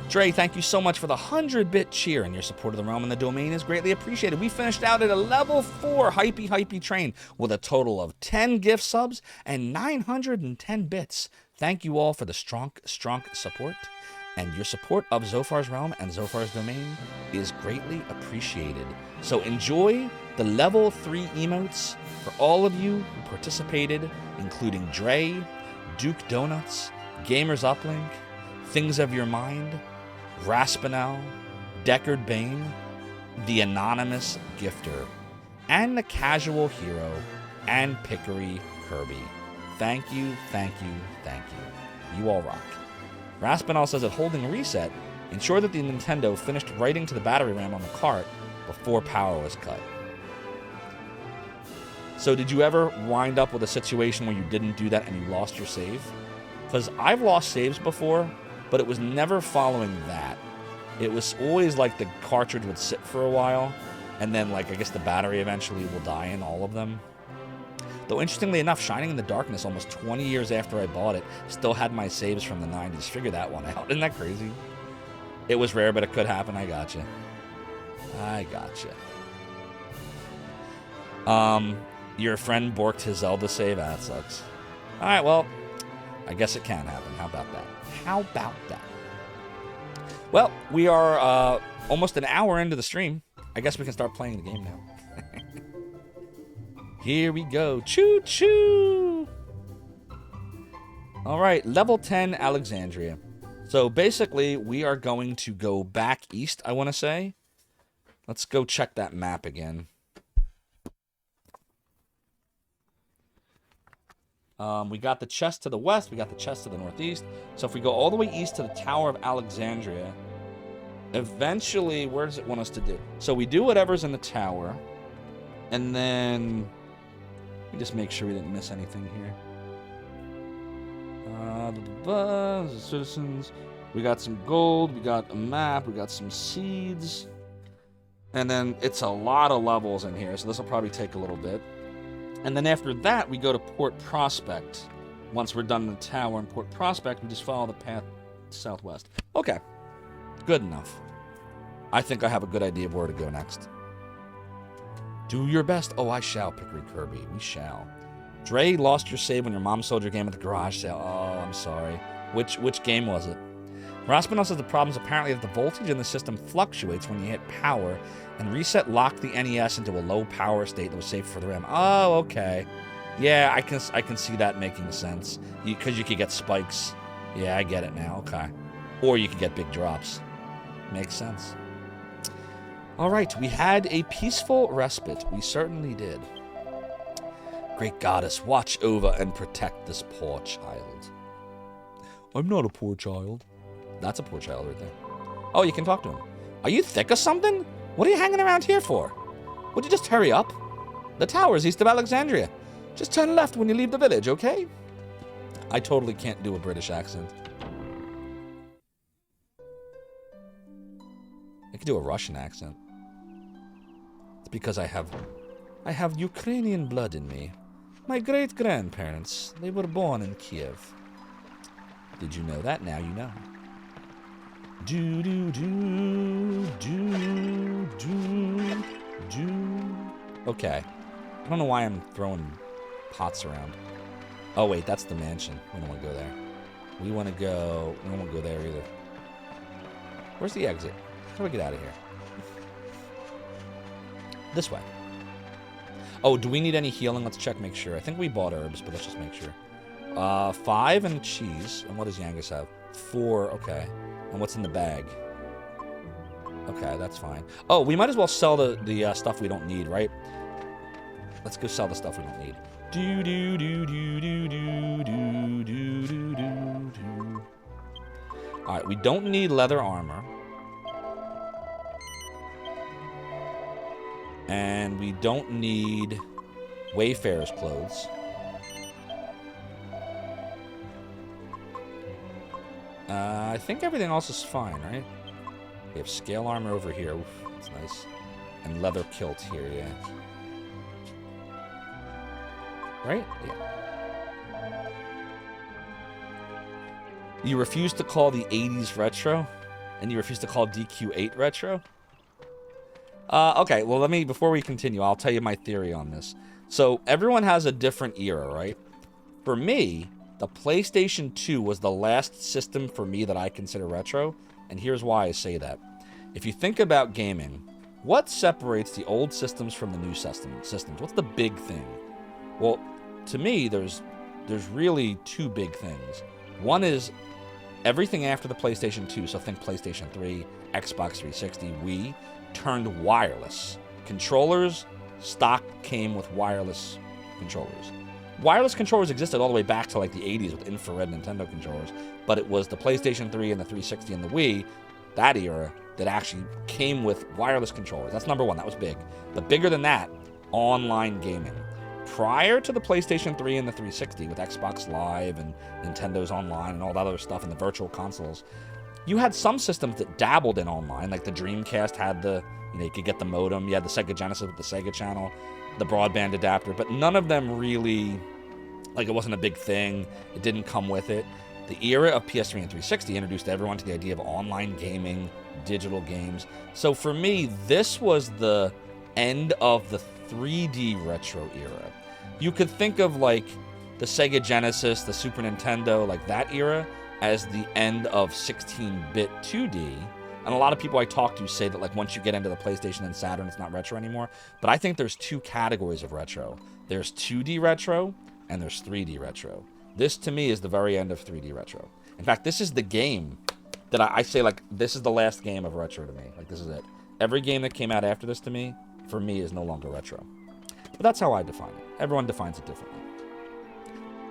Dre, thank you so much for the 100-bit cheer, and your support of the realm and the domain is greatly appreciated. We finished out at a level 4 hypey train with a total of 10 gift subs and 910 bits. Thank you all for the strong support, and your support of Zophar's realm and Zophar's domain is greatly appreciated. So enjoy the level 3 emotes for all of you who participated, including Dre, Duke Donuts, Gamers Uplink, Things of Your Mind, Raspinal, Deckard Bane, the Anonymous Gifter, and the Casual Hero, and Pickery Kirby. Thank you, thank you, thank you. You all rock. Raspinal says that holding reset ensured that the Nintendo finished writing to the battery RAM on the cart before power was cut. So did you ever wind up with a situation where you didn't do that and you lost your save? Because I've lost saves before, but it was never following that. It was always like the cartridge would sit for a while, and then like I guess the battery eventually will die in all of them. Though interestingly enough, Shining in the Darkness, almost 20 years after I bought it, still had my saves from the 90s. Figure that one out. Isn't that crazy? It was rare, but it could happen. I gotcha. Your friend borked his Zelda save. That sucks. All right, well, I guess it can happen. How about that? Well, we are almost an hour into the stream. I guess we can start playing the game now. Here we go. Choo choo. All right, level 10 Alexandria. So basically, we are going to go back east, I want to say. Let's go check that map again. We got the chest to the west. We got the chest to the northeast. So if we go all the way east to the Tower of Alexandria, eventually, where does it want us to do? So we do whatever's in the tower. And then we just make sure we didn't miss anything here. Citizens. We got some gold. We got a map. We got some seeds. And then it's a lot of levels in here. So this will probably take a little bit. And then after that, we go to Port Prospect. Once we're done in the tower in Port Prospect, we just follow the path southwest. Okay. Good enough. I think I have a good idea of where to go next. Do your best. Oh, I shall, Pickery Kirby. We shall. Dre lost your save when your mom sold your game at the garage sale. Oh, I'm sorry. Which game was it? Raspinel says the problem is apparently that the voltage in the system fluctuates when you hit power, and reset locked the NES into a low power state that was safe for the RAM. Oh, okay. Yeah, I can see that making sense. Because you could get spikes. Yeah, I get it now. Okay. Or you could get big drops. Makes sense. All right, we had a peaceful respite. We certainly did. Great goddess, watch over and protect this poor child. I'm not a poor child. That's a poor child right there. Oh, you can talk to him. Are you thick or something? What are you hanging around here for? Would you just hurry up? The tower's east of Alexandria. Just turn left when you leave the village, okay? I totally can't do a British accent. I can do a Russian accent. It's because I have Ukrainian blood in me. My great-grandparents, they were born in Kiev. Did you know that? Now you know. Do do do do do do. Okay. I don't know why I'm throwing pots around. Oh wait, that's the mansion. We don't want to go there. We don't want to go there either. Where's the exit? How do we get out of here? This way. Oh, do we need any healing? Let's check, make sure. I think we bought herbs, but let's just make sure. 5 and cheese. And what does Yangus have? 4, okay. And what's in the bag? Okay, that's fine. Oh, we might as well sell the stuff we don't need, right? Let's go sell the stuff we don't need. Do do do do do do do do do do do. All right, we don't need leather armor. And we don't need Wayfarer's clothes. I think everything else is fine, right? We have scale armor over here. Oof, that's nice. And leather kilt here, yeah. Right? Yeah. You refuse to call the 80s retro? And you refuse to call DQ8 retro? Okay, well, before we continue, I'll tell you my theory on this. So, everyone has a different era, right? For me, the PlayStation 2 was the last system for me that I consider retro, and here's why I say that. If you think about gaming, what separates the old systems from the new systems? What's the big thing? Well, to me, there's really 2 big things. One is everything after the PlayStation 2, so think PlayStation 3, Xbox 360, Wii, turned wireless. Controllers, stock came with wireless controllers. Wireless controllers existed all the way back to like the 80s with infrared Nintendo controllers, but it was the PlayStation 3 and the 360 and the Wii, that era, that actually came with wireless controllers. That's number one. That was big. But bigger than that, online gaming. Prior to the PlayStation 3 and the 360 with Xbox Live and Nintendo's Online and all that other stuff and the virtual consoles, you had some systems that dabbled in online, like the Dreamcast had you could get the modem, you had the Sega Genesis with the Sega Channel, the broadband adapter, but none of them really, it wasn't a big thing, it didn't come with it. The era of PS3 and 360 introduced everyone to the idea of online gaming, digital games. So for me, this was the end of the 3D retro era. You could think of like the Sega Genesis, the Super Nintendo, like that era as the end of 16-bit 2D. And a lot of people I talk to say that like once you get into the PlayStation and Saturn, it's not retro anymore. But I think there's two categories of retro. There's 2D retro and there's 3D retro. This to me is the very end of 3D retro. In fact, this is the game that I say like this is the last game of retro to me. Like this is it. Every game that came out after this to me, for me, is no longer retro. But that's how I define it. Everyone defines it differently.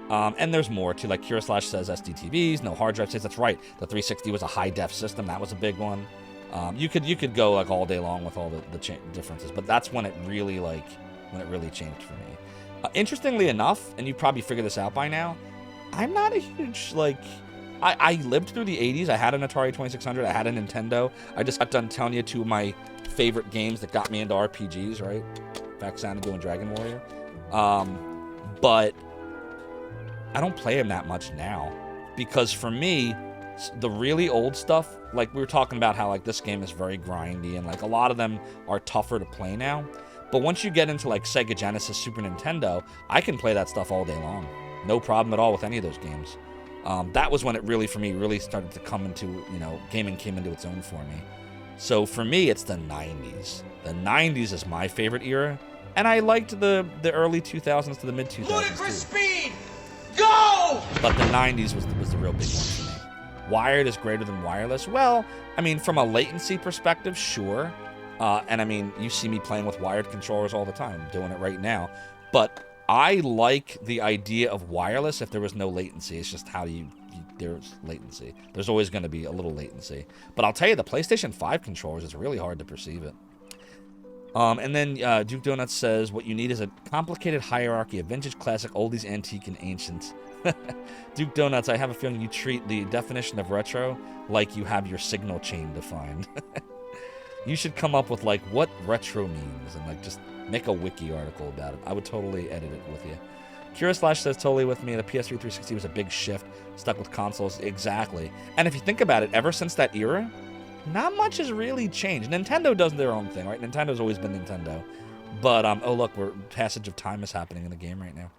And there's more too. Like Kira Slash says SDTVs, no hard drive states. That's right. The 360 was a high def system. That was a big one. You could go like all day long with all the differences, but that's when it really changed for me. Interestingly enough, and you probably figured this out by now, I'm not a huge like. I lived through the 80s. I had an Atari 2600. I had a Nintendo. I just got done telling you two of my favorite games that got me into RPGs, right? Back Xanadu and Dragon Warrior. But I don't play them that much now because for me, the really old stuff, like we were talking about how like this game is very grindy and like a lot of them are tougher to play now. But once you get into like Sega Genesis, Super Nintendo, I can play that stuff all day long. No problem at all with any of those games. That was when it really, for me, really started to come into, gaming came into its own for me. So for me, it's the 90s. The 90s is my favorite era. And I liked the early 2000s to the mid 2000s Ludicrous too. speed! Go! But the 90s was the real big one for me. Wired is greater than wireless. Well, I mean, from a latency perspective, sure. And I mean, you see me playing with wired controllers all the time. I'm doing it right now. But I like the idea of wireless if there was no latency. It's just how there's latency. There's always going to be a little latency. But I'll tell you, the PlayStation 5 controllers, it's really hard to perceive it. And then Duke Donuts says, what you need is a complicated hierarchy of vintage, classic, oldies, antique, and ancient. Duke Donuts, I have a feeling you treat the definition of retro like you have your signal chain defined. You should come up with, like, what retro means and, like, just make a wiki article about it. I would totally edit it with you. Kira Slash says, totally with me. The PS3 360 was a big shift. Stuck with consoles. Exactly. And if you think about it, ever since that era, not much has really changed. Nintendo does their own thing, right? Nintendo's always been Nintendo. But, oh, look, passage of time is happening in the game right now.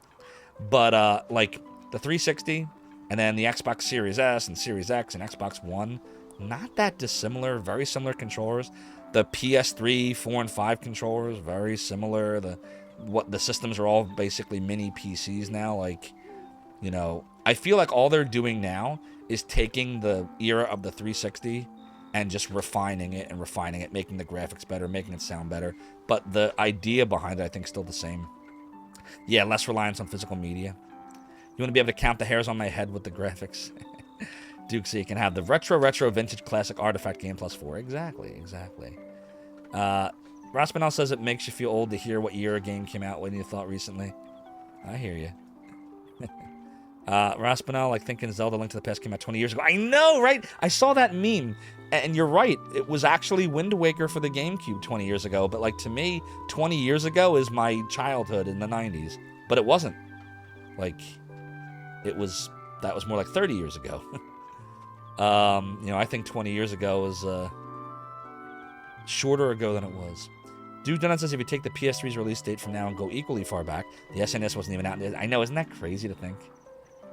But, like, the 360 and then the Xbox Series S and Series X and Xbox One, not that dissimilar. Very similar controllers. The PS3, 4, and 5 controllers, very similar. The systems are all basically mini PCs now. Like, I feel like all they're doing now is taking the era of the 360 and just refining it, making the graphics better, making it sound better. But the idea behind it, I think, is still the same. Yeah, less reliance on physical media. You want to be able to count the hairs on my head with the graphics. Duke, so you can have the retro, vintage, classic, artifact game plus 4. Exactly. Raspinell says it makes you feel old to hear what year a game came out, what you thought recently. I hear you. Raspinell, like thinking Zelda Link to the Past came out 20 years ago. I know, right? I saw that meme. And you're right. It was actually Wind Waker for the GameCube 20 years ago. But like to me, 20 years ago is my childhood in the 90s. But it wasn't. Like, that was more like 30 years ago. I think 20 years ago was shorter ago than it was. Dude Donut says if you take the PS3's release date from now and go equally far back, the SNES wasn't even out. I know, isn't that crazy to think?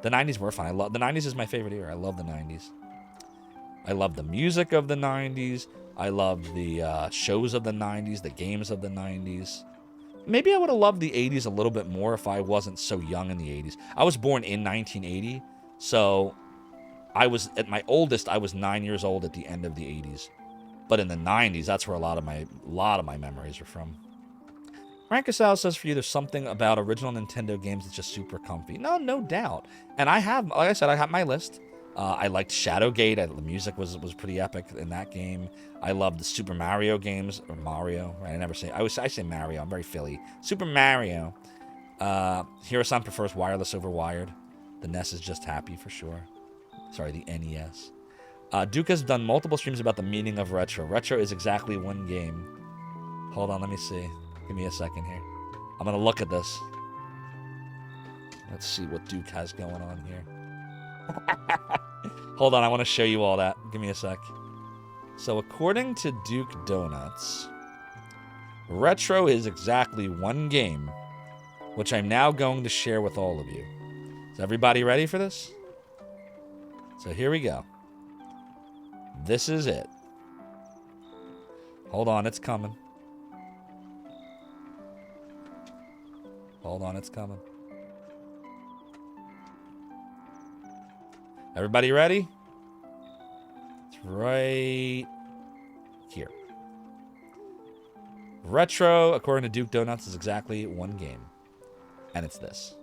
The 90s were fun. The 90s is my favorite era. I love the 90s. I love the music of the 90s. I love the shows of the 90s, the games of the 90s. Maybe I would have loved the 80s a little bit more if I wasn't so young in the 80s. I was born in 1980, so I was, at my oldest, I was 9 years old at the end of the 80s. But in the 90s, that's where a lot of my memories are from. Francasal says for you, there's something about original Nintendo games that's just super comfy. No doubt. And I have, like I said, I have my list. I liked Shadowgate. The music was pretty epic in that game. I loved the Super Mario games, or Mario. Right? I say Mario. I'm very Philly. Super Mario. Hiro-san prefers wireless over wired. The NES is just happy for sure. Sorry, the NES. Duke has done multiple streams about the meaning of retro. Retro is exactly one game. Hold on, let me see. Give me a second here. I'm going to look at this. Let's see what Duke has going on here. Hold on, I want to show you all that. Give me a sec. So according to Duke Donuts, Retro is exactly one game, which I'm now going to share with all of you. Is everybody ready for this? So here we go. This is it. Hold on, it's coming. Hold on, it's coming. Everybody ready? It's right here. Retro, according to Duke Donuts, is exactly one game. And it's this.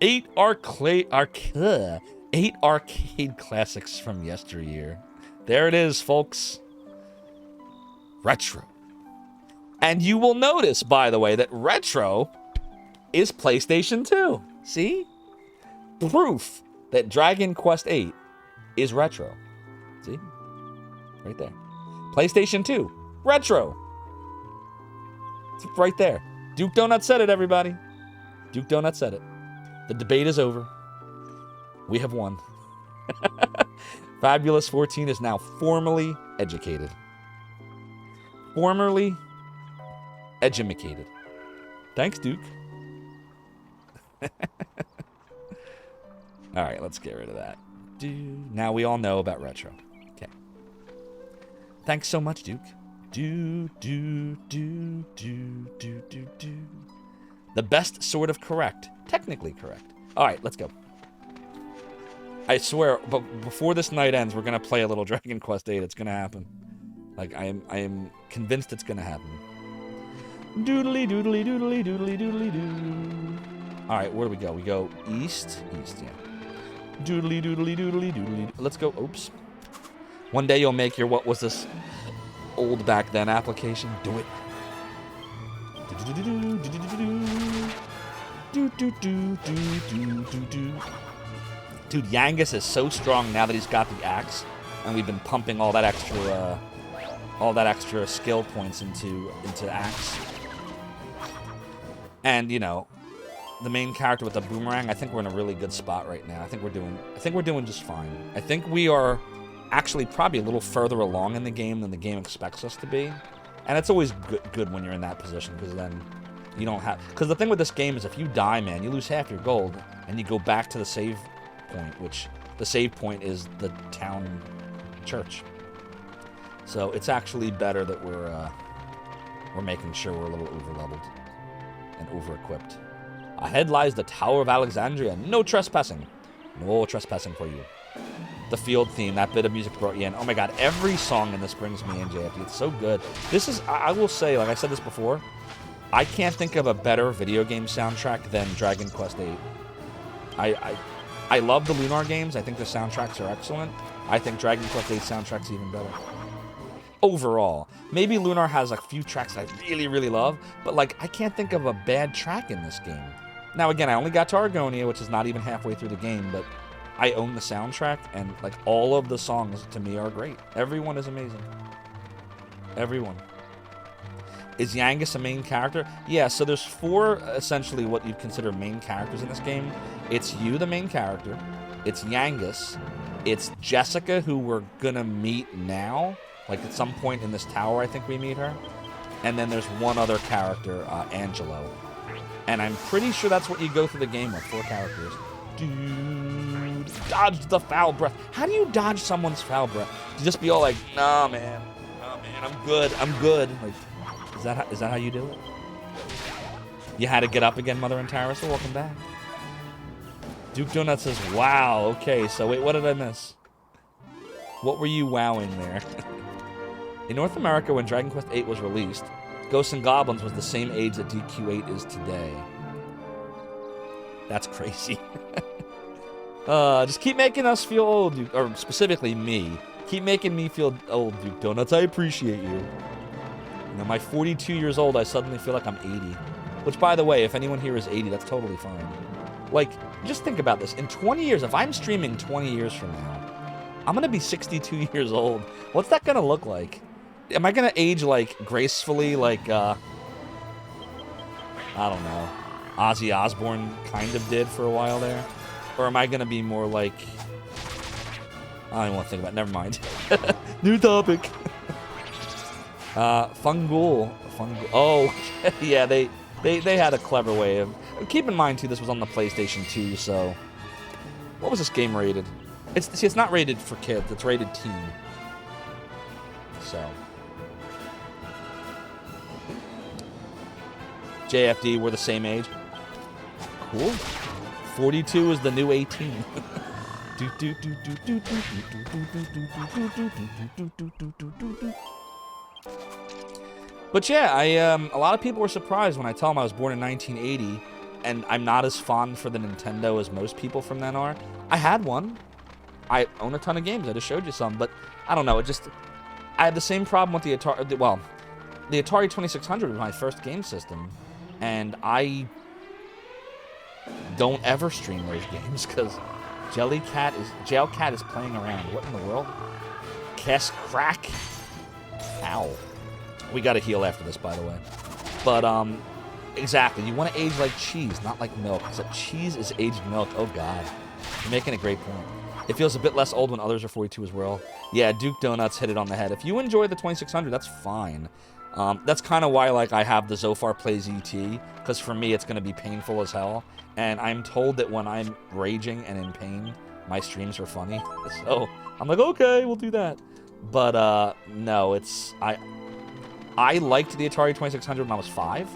8 arcade classics from yesteryear. There it is, folks. Retro. And you will notice, by the way, that Retro is PlayStation 2. See? Proof that Dragon Quest VIII is Retro. See? Right there. PlayStation 2. Retro. It's right there. Duke Donut said it, everybody. Duke Donut said it. The debate is over. We have won. Fabulous 14 is now formally educated. Formerly edumacated. Thanks, Duke. All right, let's get rid of that. Now we all know about Retro. Okay. Thanks so much, Duke. The best sort of correct. Technically correct. All right, let's go. I swear, but before this night ends, we're going to play a little Dragon Quest VIII. It's going to happen. Like, I am convinced it's going to happen. Doodly, doodly, doodly, doodly, doodly, doo. All right, where do we go? We go east. East, yeah. Doodly, doodly, doodly, doodly. Let's go. Oops. One day you'll make your what was this old back then application. Do it. Dude, Yangus is so strong now that he's got the axe, and we've been pumping all that extra skill points into axe. And you know, the main character with the boomerang, I think we're in a really good spot right now. I think we're doing just fine. I think we are actually probably a little further along in the game than the game expects us to be. And it's always good when you're in that position, because then you don't have... Because the thing with this game is if you die, man, you lose half your gold, and you go back to the save point, which the save point is the town church. So it's actually better that we're making sure we're a little over-leveled and over-equipped. Ahead lies the Tower of Alexandria. No trespassing. No trespassing for you. The field theme, that bit of music brought you in. Oh my god, every song in this brings me in, JFD. It's so good. This is, I will say, like I said this before, I can't think of a better video game soundtrack than Dragon Quest VIII. I love the Lunar games. I think the soundtracks are excellent. I think Dragon Quest VIII soundtrack's even better. Overall. Maybe Lunar has a few tracks I really, really love, but like, I can't think of a bad track in this game. Now again, I only got to Argonia, which is not even halfway through the game, but I own the soundtrack, and like all of the songs to me are great. Everyone is amazing. Everyone. Is Yangus a main character? Yeah, so there's 4 essentially what you'd consider main characters in this game. It's you, the main character. It's Yangus. It's Jessica, who we're gonna meet now. Like at some point in this tower, I think we meet her. And then there's one other character, Angelo. And I'm pretty sure that's what you go through the game with, 4 characters. Dude, dodge the foul breath. How do you dodge someone's foul breath? You just be all like, nah, man, I'm good. Like, is that how you do it? You had to get up again, Mother and Tara, so welcome back. Duke Donut says, wow, okay, so wait, what did I miss? What were you wowing there? In North America, when Dragon Quest VIII was released, Ghosts and Goblins was the same age that DQ8 is today. That's crazy. Just keep making us feel old, Duke, or specifically me. Keep making me feel old, Duke Donuts. I appreciate you. You know, my 42 years old, I suddenly feel like I'm 80. Which, by the way, if anyone here is 80, that's totally fine. Like, just think about this. In 20 years, if I'm streaming 20 years from now, I'm going to be 62 years old. What's that going to look like? Am I going to age, like, gracefully, like, I don't know. Ozzy Osbourne kind of did for a while there? Or am I going to be more like... I don't even want to think about it. Never mind. New topic. Fungal. Oh, yeah, they had a clever way of... Keep in mind, too, this was on the PlayStation 2, so... What was this game rated? It's not rated for kids. It's rated teen. So... JFD, we're the same age. Cool. 42 is the new 18. But yeah, a lot of people were surprised when I tell them I was born in 1980, and I'm not as fond for the Nintendo as most people from then are. I had one. I own a ton of games. I just showed you some, but I don't know. I had the same problem with the Atari. Well, the Atari 2600 was my first game system, and I don't ever stream those games because Jailcat is playing around. What in the world? Kess crack. Ow. We got to heal after this, by the way. But exactly. You want to age like cheese, not like milk. Because cheese is aged milk. Oh God, you're making a great point. It feels a bit less old when others are 42 as well. Yeah, Duke Donuts hit it on the head. If you enjoy the 2600, that's fine. That's kind of why I have the Zophar Plays ET, because for me it's going to be painful as hell, and I'm told that when I'm raging and in pain, my streams are funny, so I'm like, okay, we'll do that. But no, I liked the Atari 2600 when I was 5,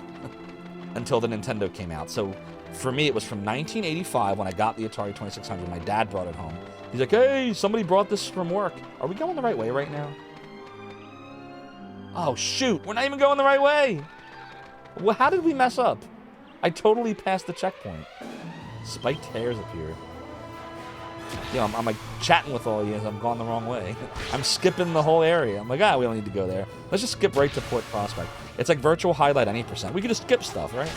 until the Nintendo came out. So for me, it was from 1985 when I got the Atari 2600. My dad brought it home. He's like, hey, somebody brought this from work. Are we going the right way right now? Oh, shoot. We're not even going the right way. Well, how did we mess up? I totally passed the checkpoint. Spiked hairs appeared. Yeah, I'm like chatting with all you as I'm going the wrong way. I'm skipping the whole area. I'm like, we don't need to go there. Let's just skip right to Port Prospect. It's like virtual highlight any percent. We could just skip stuff, right?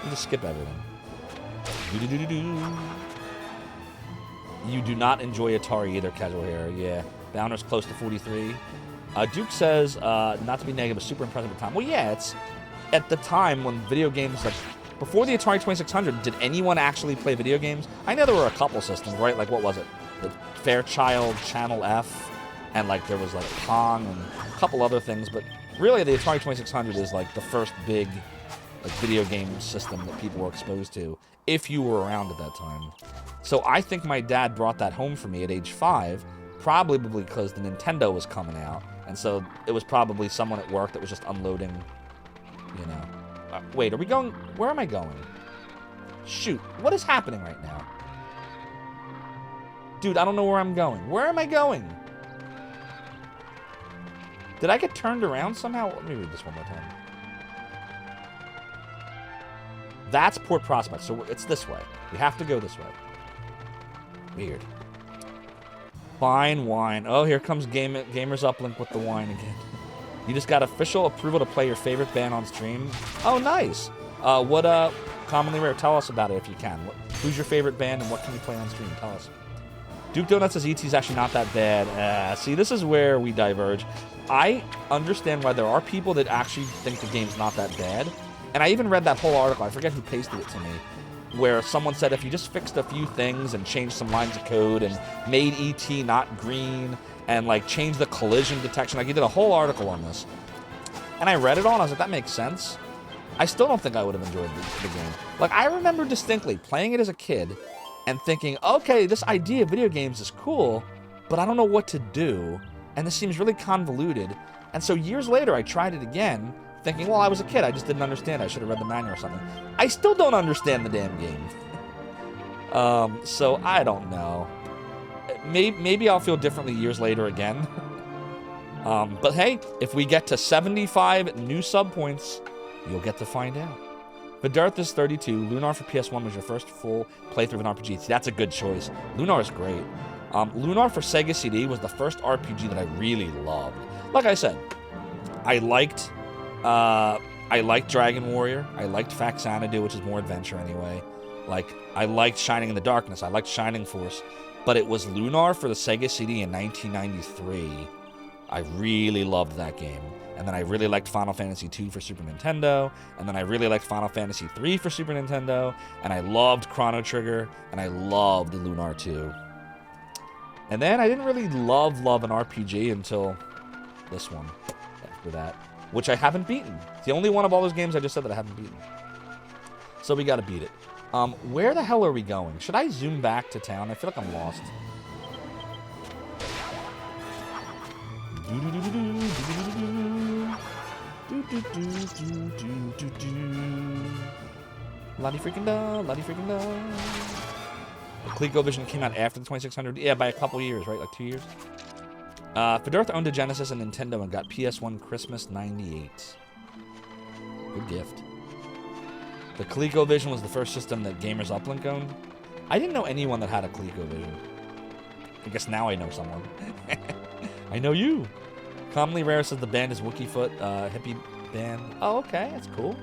We just skip everything. You do not enjoy Atari either, Casual Hair. Yeah. Bounder's close to 43. Duke says, not to be negative, but super impressive at the time. Well, yeah, it's at the time when video games, like, before the Atari 2600, did anyone actually play video games? I know there were a couple systems, right? Like, what was it? The Fairchild Channel F, and, like, there was, like, Pong and a couple other things, but really the Atari 2600 is, like, the first big, like, video game system that people were exposed to, if you were around at that time. So I think my dad brought that home for me at age 5, probably because the Nintendo was coming out. And so it was probably someone at work that was just unloading, you know. Wait, are we going? Where am I going? Shoot, what is happening right now? Dude, I don't know where I'm going. Where am I going? Did I get turned around somehow? Let me read this one more time. That's Port Prospect, so it's this way. We have to go this way. Weird. Fine wine. Oh, here comes Gamers Uplink with the wine again. You just got official approval to play your favorite band on stream. Oh, nice. Commonly Rare, tell us about it if you can. Who's your favorite band and what can you play on stream? Tell us. Duke Donuts says ET's actually not that bad. See, this is where we diverge. I understand why there are people that actually think the game's not that bad. And I even read that whole article. I forget who pasted it to me, where someone said if you just fixed a few things and changed some lines of code and made ET not green and like changed the collision detection, like he did a whole article on this. And I read it all and I was like, that makes sense. I still don't think I would have enjoyed the game. Like, I remember distinctly playing it as a kid and thinking, okay, this idea of video games is cool, but I don't know what to do. And this seems really convoluted. And so years later, I tried it again, thinking, well, I was a kid. I just didn't understand. I should have read the manual or something. I still don't understand the damn game. So I don't know. Maybe I'll feel differently years later again. But hey, if we get to 75 new sub points, you'll get to find out. Vidarth is 32. Lunar for PS1 was your first full playthrough of an RPG. See, that's a good choice. Lunar is great. Lunar for Sega CD was the first RPG that I really loved. Like I said, I liked Dragon Warrior. I liked Faxanadu, which is more adventure anyway. Like, I liked Shining in the Darkness. I liked Shining Force. But it was Lunar for the Sega CD in 1993. I really loved that game. And then I really liked Final Fantasy II for Super Nintendo. And then I really liked Final Fantasy III for Super Nintendo. And I loved Chrono Trigger. And I loved Lunar 2. And then I didn't really love an RPG until this one after that, which I haven't beaten. It's the only one of all those games I just said that I haven't beaten. So we got to beat it. Where the hell are we going? Should I zoom back to town? I feel like I'm lost. Lottie freaking da, lottie freaking da. The ColecoVision came out after the 2600. Yeah, by a couple years, right? Like 2 years. Fedorth owned a Genesis and Nintendo and got PS1 Christmas '98. Good gift. The ColecoVision was the first system that Gamers Uplink owned. I didn't know anyone that had a ColecoVision. I guess now I know someone. I know you. Commonly Rare says the band is Wookiefoot, hippie band. Oh, okay, that's cool.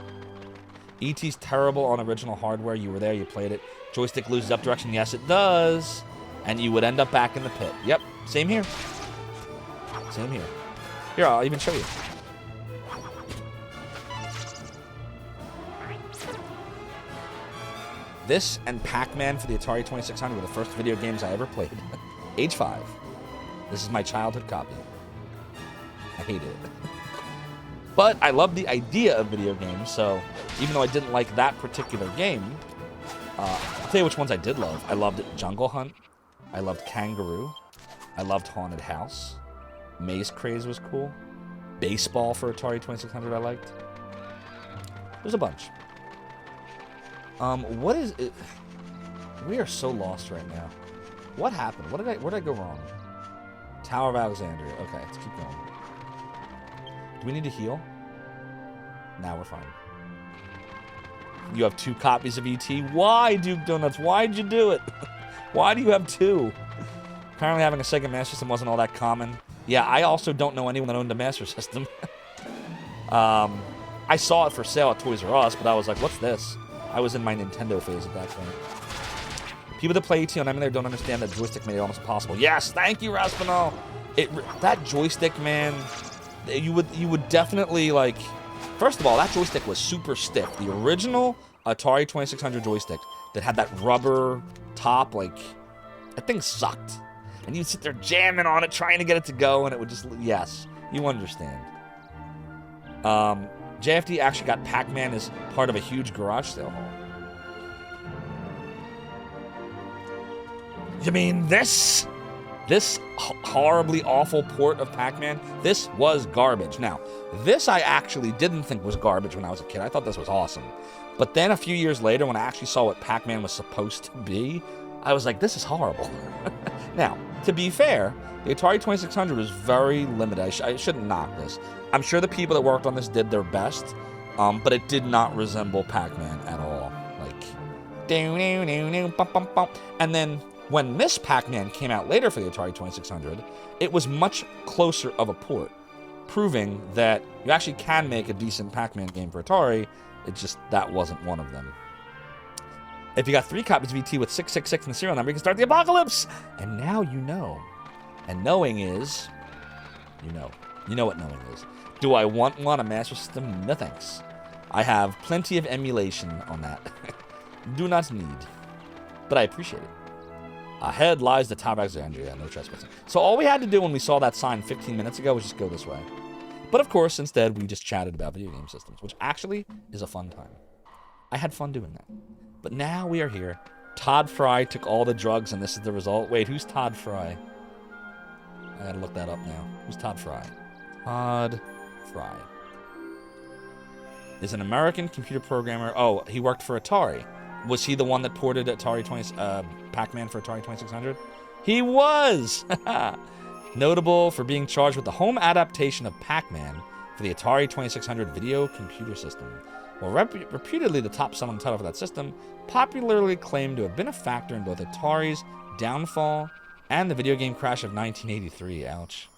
E.T.'s terrible on original hardware. You were there, you played it. Joystick loses up direction. Yes, it does. And you would end up back in the pit. Yep, same here. Same here. Here, I'll even show you. This and Pac-Man for the Atari 2600 were the first video games I ever played. Age 5. This is my childhood copy. I hated it. But I love the idea of video games, so even though I didn't like that particular game, I'll tell you which ones I did love. I loved Jungle Hunt. I loved Kangaroo. I loved Haunted House. Maze Craze was cool. Baseball for Atari 2600 I liked. There's a bunch. What is it? We are so lost right now. What happened? Where did I go wrong? Tower of Alexandria. Okay, let's keep going. Do we need to heal? Now we're fine. You have 2 copies of E.T. Why, Duke Donuts? Why'd you do it? Why do you have 2? Apparently having a Sega Master System wasn't all that common. Yeah, I also don't know anyone that owned a Master System. I saw it for sale at Toys R Us, but I was like, what's this? I was in my Nintendo phase at that point. People that play ET on emulator don't understand that joystick made it almost impossible. Yes, thank you, Raspinall. That joystick, man, you would definitely, like... First of all, that joystick was super stiff. The original Atari 2600 joystick that had that rubber top, like, that thing sucked. And you'd sit there jamming on it, trying to get it to go, and it would just... Yes, you understand. JFD actually got Pac-Man as part of a huge garage sale haul. You mean this? This horribly awful port of Pac-Man? This was garbage. Now, this I actually didn't think was garbage when I was a kid. I thought this was awesome. But then a few years later, when I actually saw what Pac-Man was supposed to be, I was like, this is horrible. Now, to be fair, the Atari 2600 was very limited. I shouldn't knock this. I'm sure the people that worked on this did their best, but it did not resemble Pac-Man at all. Like, and then when this Pac-Man came out later for the Atari 2600, it was much closer of a port, proving that you actually can make a decent Pac-Man game for Atari. It's just that wasn't one of them. If you got 3 copies of ET with 666 in the serial number, you can start the apocalypse. And now you know. And knowing is, you know. You know what knowing is. Do I want one, a Master System? No thanks. I have plenty of emulation on that. Do not need. But I appreciate it. Ahead lies the Tower of Alexandria, no trespassing. So all we had to do when we saw that sign 15 minutes ago was just go this way. But of course, instead, we just chatted about video game systems, which actually is a fun time. I had fun doing that. But now we are here. Todd Fry took all the drugs, and this is the result. Wait, who's Todd Fry? I gotta look that up now. Who's Todd Fry? Todd Fry is an American computer programmer. Oh, he worked for Atari. Was he the one that ported Pac-Man for Atari 2600? He was! Notable for being charged with the home adaptation of Pac-Man for the Atari 2600 video computer system. While reputedly the top-selling title for that system, popularly claimed to have been a factor in both Atari's downfall and the video game crash of 1983. Ouch.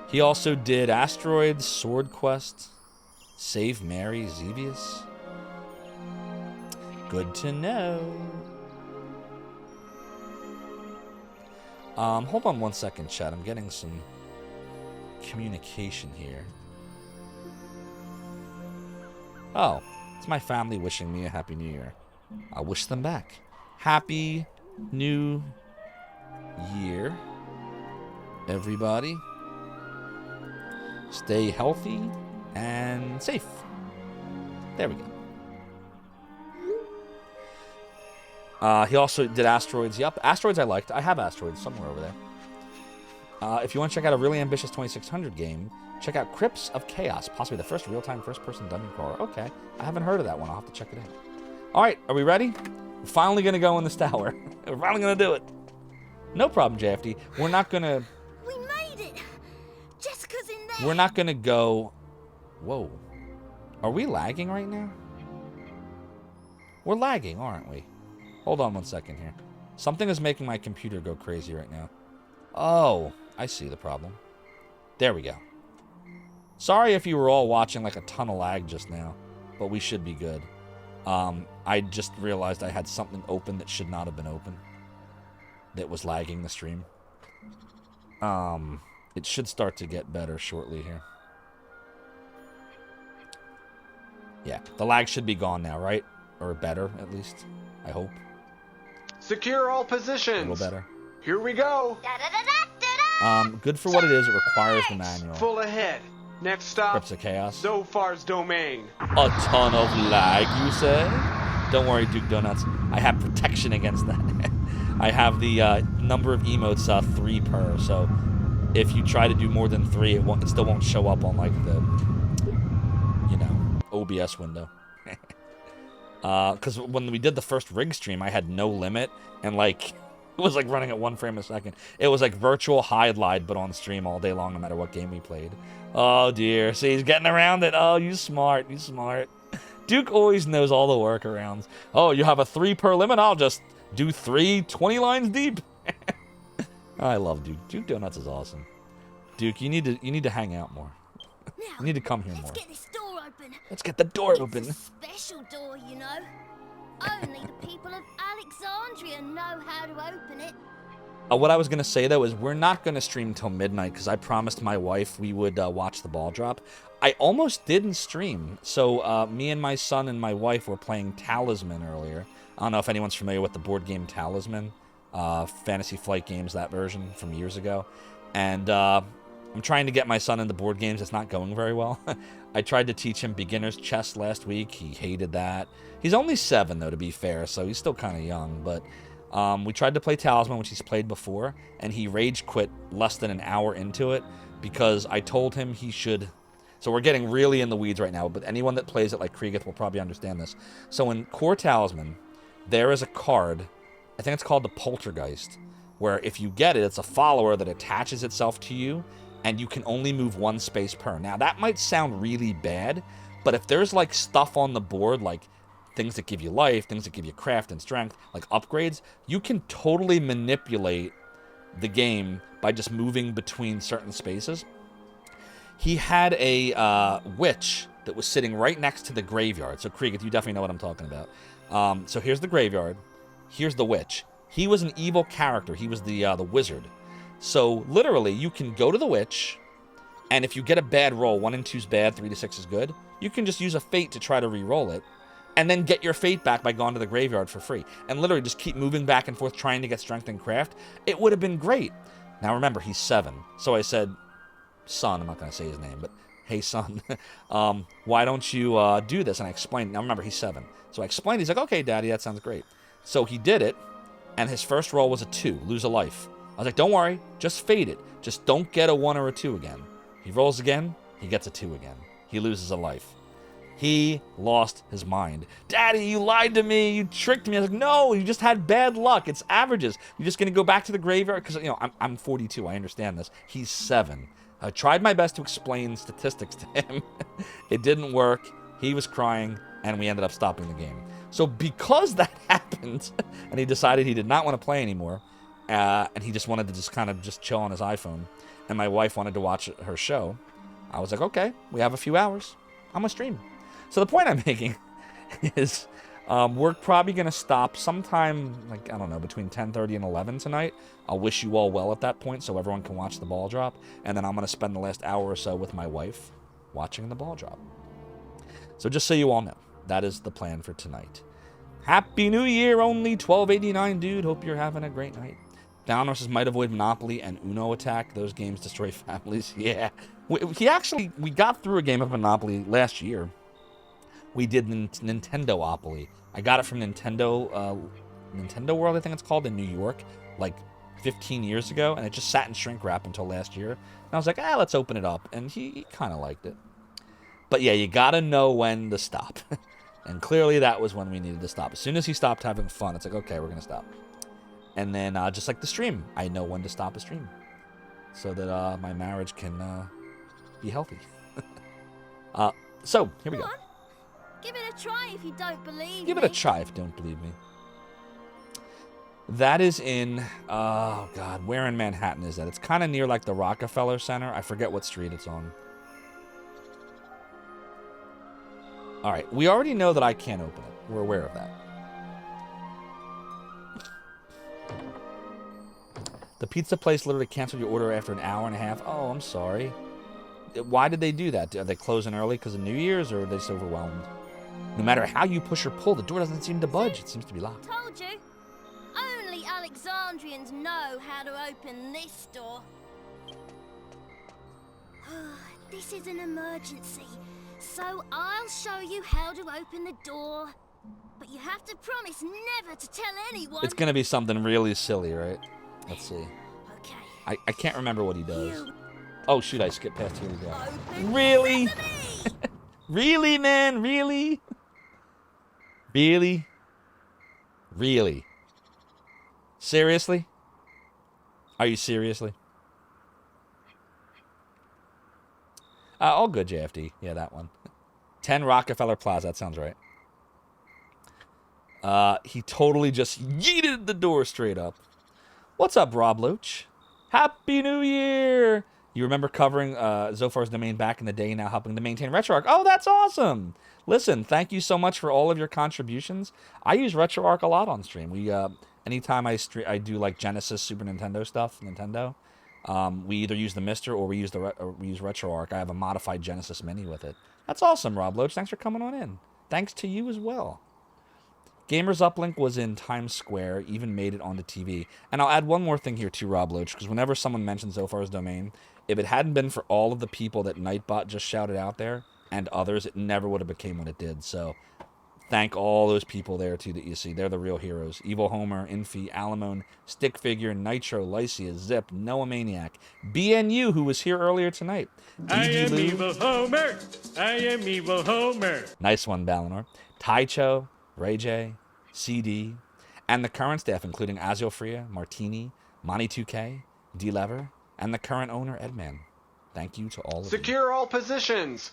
He also did Asteroids, Sword Quest, Save Mary, Xevious. Good to know. Hold on one second, chat. I'm getting some communication here. Oh, it's my family wishing me a Happy New Year. I'll wish them back. Happy New Year, everybody. Stay healthy and safe. There we go. He also did Asteroids. Yep, Asteroids I liked. I have Asteroids somewhere over there. If you want to check out a really ambitious 2600 game, check out Crypts of Chaos, possibly the first real-time first-person dungeon crawler. Okay, I haven't heard of that one. I'll have to check it out. All right, are we ready? We're finally going to go in this tower. We're finally going to do it. No problem, JFD. We're not going to... We made it! Jessica's in there! We're not going to go... Whoa. Are we lagging right now? We're lagging, aren't we? Hold on 1 second here. Something is making my computer go crazy right now. Oh, I see the problem. There we go. Sorry if you were all watching like a ton of lag just now, but we should be good. I just realized I had something open that should not have been open. That was lagging the stream. It should start to get better shortly here. Yeah, the lag should be gone now, right? Or better, at least. I hope. Secure all positions. A little better. Here we go. Good for what it is. It requires the manual. Full ahead. Next stop. Crypts of Chaos. Zophar's domain. A ton of lag, you say? Don't worry, Duke Donuts. I have protection against that. I have the number of emotes 3 per. So if you try to do more than 3, it still won't show up on like the, you know, OBS window. Because when we did the first rig stream, I had no limit, and like it was like running at 1 frame a second. It was like virtual highlight, but on stream all day long, no matter what game we played. Oh dear, see, he's getting around it. Oh, you smart, you smart. Duke always knows all the workarounds. Oh, you have a 3 per limit? I'll just do 3 20 lines deep. I love Duke. Duke Donuts is awesome. Duke, you need to hang out more. You need to come here more. Let's get this door open. Let's get the door open. It's a special door, you know. Only the people of Alexandria know how to open it. What I was going to say, though, is we're not going to stream till midnight because I promised my wife we would watch the ball drop. I almost didn't stream. So me and my son and my wife were playing Talisman earlier. I don't know if anyone's familiar with the board game Talisman. Fantasy Flight Games, that version from years ago. And I'm trying to get my son into board games. It's not going very well. I tried to teach him beginner's chess last week. He hated that. He's only 7, though, to be fair, so he's still kind of young. But we tried to play Talisman, which he's played before, and he rage quit less than an hour into it because I told him he should... So we're getting really in the weeds right now, but anyone that plays it like Kriegeth will probably understand this. So in Core Talisman, there is a card, I think it's called the Poltergeist, where if you get it, it's a follower that attaches itself to you, and you can only move 1 space per. Now, that might sound really bad, but if there's, like, stuff on the board, like things that give you life, things that give you craft and strength, like upgrades, you can totally manipulate the game by just moving between certain spaces. He had a witch that was sitting right next to the graveyard. So, Krieg, you definitely know what I'm talking about. So here's the graveyard. Here's the witch. He was an evil character. He was the wizard. So, literally, you can go to the witch, and if you get a bad roll, 1 and 2 is bad, 3 to 6 is good, you can just use a fate to try to re-roll it, and then get your fate back by going to the graveyard for free. And literally just keep moving back and forth trying to get strength and craft. It would have been great. Now, remember, he's 7. So I said, son, I'm not going to say his name, but, hey, son, why don't you do this? And I explained. Now, remember, he's 7. So I explained. He's like, okay, Daddy, that sounds great. So he did it, and his first roll was a 2, lose a life. I was like, don't worry, just fade it. Just don't get a 1 or a 2 again. He rolls again, he gets a 2 again. He loses a life. He lost his mind. Daddy, you lied to me. You tricked me. I was like, no, you just had bad luck. It's averages. You're just going to go back to the graveyard? Because, you know, I'm 42. I understand this. He's 7. I tried my best to explain statistics to him. It didn't work. He was crying, and we ended up stopping the game. So because that happened, and he decided he did not want to play anymore, and he just wanted to just kind of just chill on his iPhone, and my wife wanted to watch her show, I was like, okay, we have a few hours. I'm going to stream. So the point I'm making is We're probably going to stop sometime, like, I don't know, between 10:30 and 11 tonight. I'll wish you all well at that point so everyone can watch the ball drop. And then I'm going to spend the last hour or so with my wife watching the ball drop. So just so you all know, that is the plan for tonight. Happy New Year, only $12.89, dude. Hope you're having a great night. Down says might avoid Monopoly and Uno Attack. Those games destroy families. Yeah. We got through a game of Monopoly last year. We did Nintendo-opoly. I got it from Nintendo World, I think it's called, in New York, like 15 years ago, and it just sat in shrink wrap until last year. And I was like, let's open it up, and he kind of liked it. But yeah, you gotta know when to stop. And clearly that was when we needed to stop. As soon as he stopped having fun, it's like, okay, we're gonna stop. And then just like the stream, I know when to stop a stream, so that my marriage can be healthy. So here we go. Give it a try if you don't believe me. Give it a try if you don't believe me. That is in, oh God, where in Manhattan is that? It's kind of near like the Rockefeller Center. I forget what street it's on. All right, we already know that I can't open it. We're aware of that. The pizza place literally canceled your order after an hour and a half. Oh, I'm sorry. Why did they do that? Are they closing early because of New Year's, or are they so overwhelmed? No matter how you push or pull, the door doesn't seem to budge. It seems to be locked. Told you. Only Alexandrians know how to open this door. This is an emergency, so I'll show you how to open the door. But you have to promise never to tell anyone. It's going to be something really silly, right? Let's see. Okay. I can't remember what he does. Oh, shoot, I skipped past here we go. Open Really? sesame! Really, man? Really? Really? Really? Seriously? Are you seriously? All good, JFD. Yeah, that one. 10 Rockefeller Plaza. That sounds right. He totally just yeeted the door straight up. What's up, Rob Loach? Happy New Year! You remember covering Zophar's domain back in the day, now helping to maintain RetroArch. Oh, that's awesome! Listen, thank you so much for all of your contributions. I use RetroArch a lot on stream. We anytime I do like Genesis, Super Nintendo stuff, Nintendo. We either use the Mister or we use RetroArch. I have a modified Genesis Mini with it. That's awesome, Rob Loach. Thanks for coming on in. Thanks to you as well. Gamers Uplink was in Times Square, even made it onto TV. And I'll add one more thing here too, Rob Loach, because whenever someone mentions Zophar's domain, if it hadn't been for all of the people that Nightbot just shouted out there, and others, it never would have became what it did. So thank all those people there too that you see. They're the real heroes. Evil Homer, Infi, Alamone, Stick Figure, Nitro, Lycia, Zip, Noah Maniac, BNU, who was here earlier tonight. I am Evil Homer. I am Evil Homer. Nice one, Balinor. Taicho, Ray J, CD, and the current staff, including Azio Fria, Martini, Monty2K, D-Lever, and the current owner, Edman. Thank you to all of you. Secure all positions.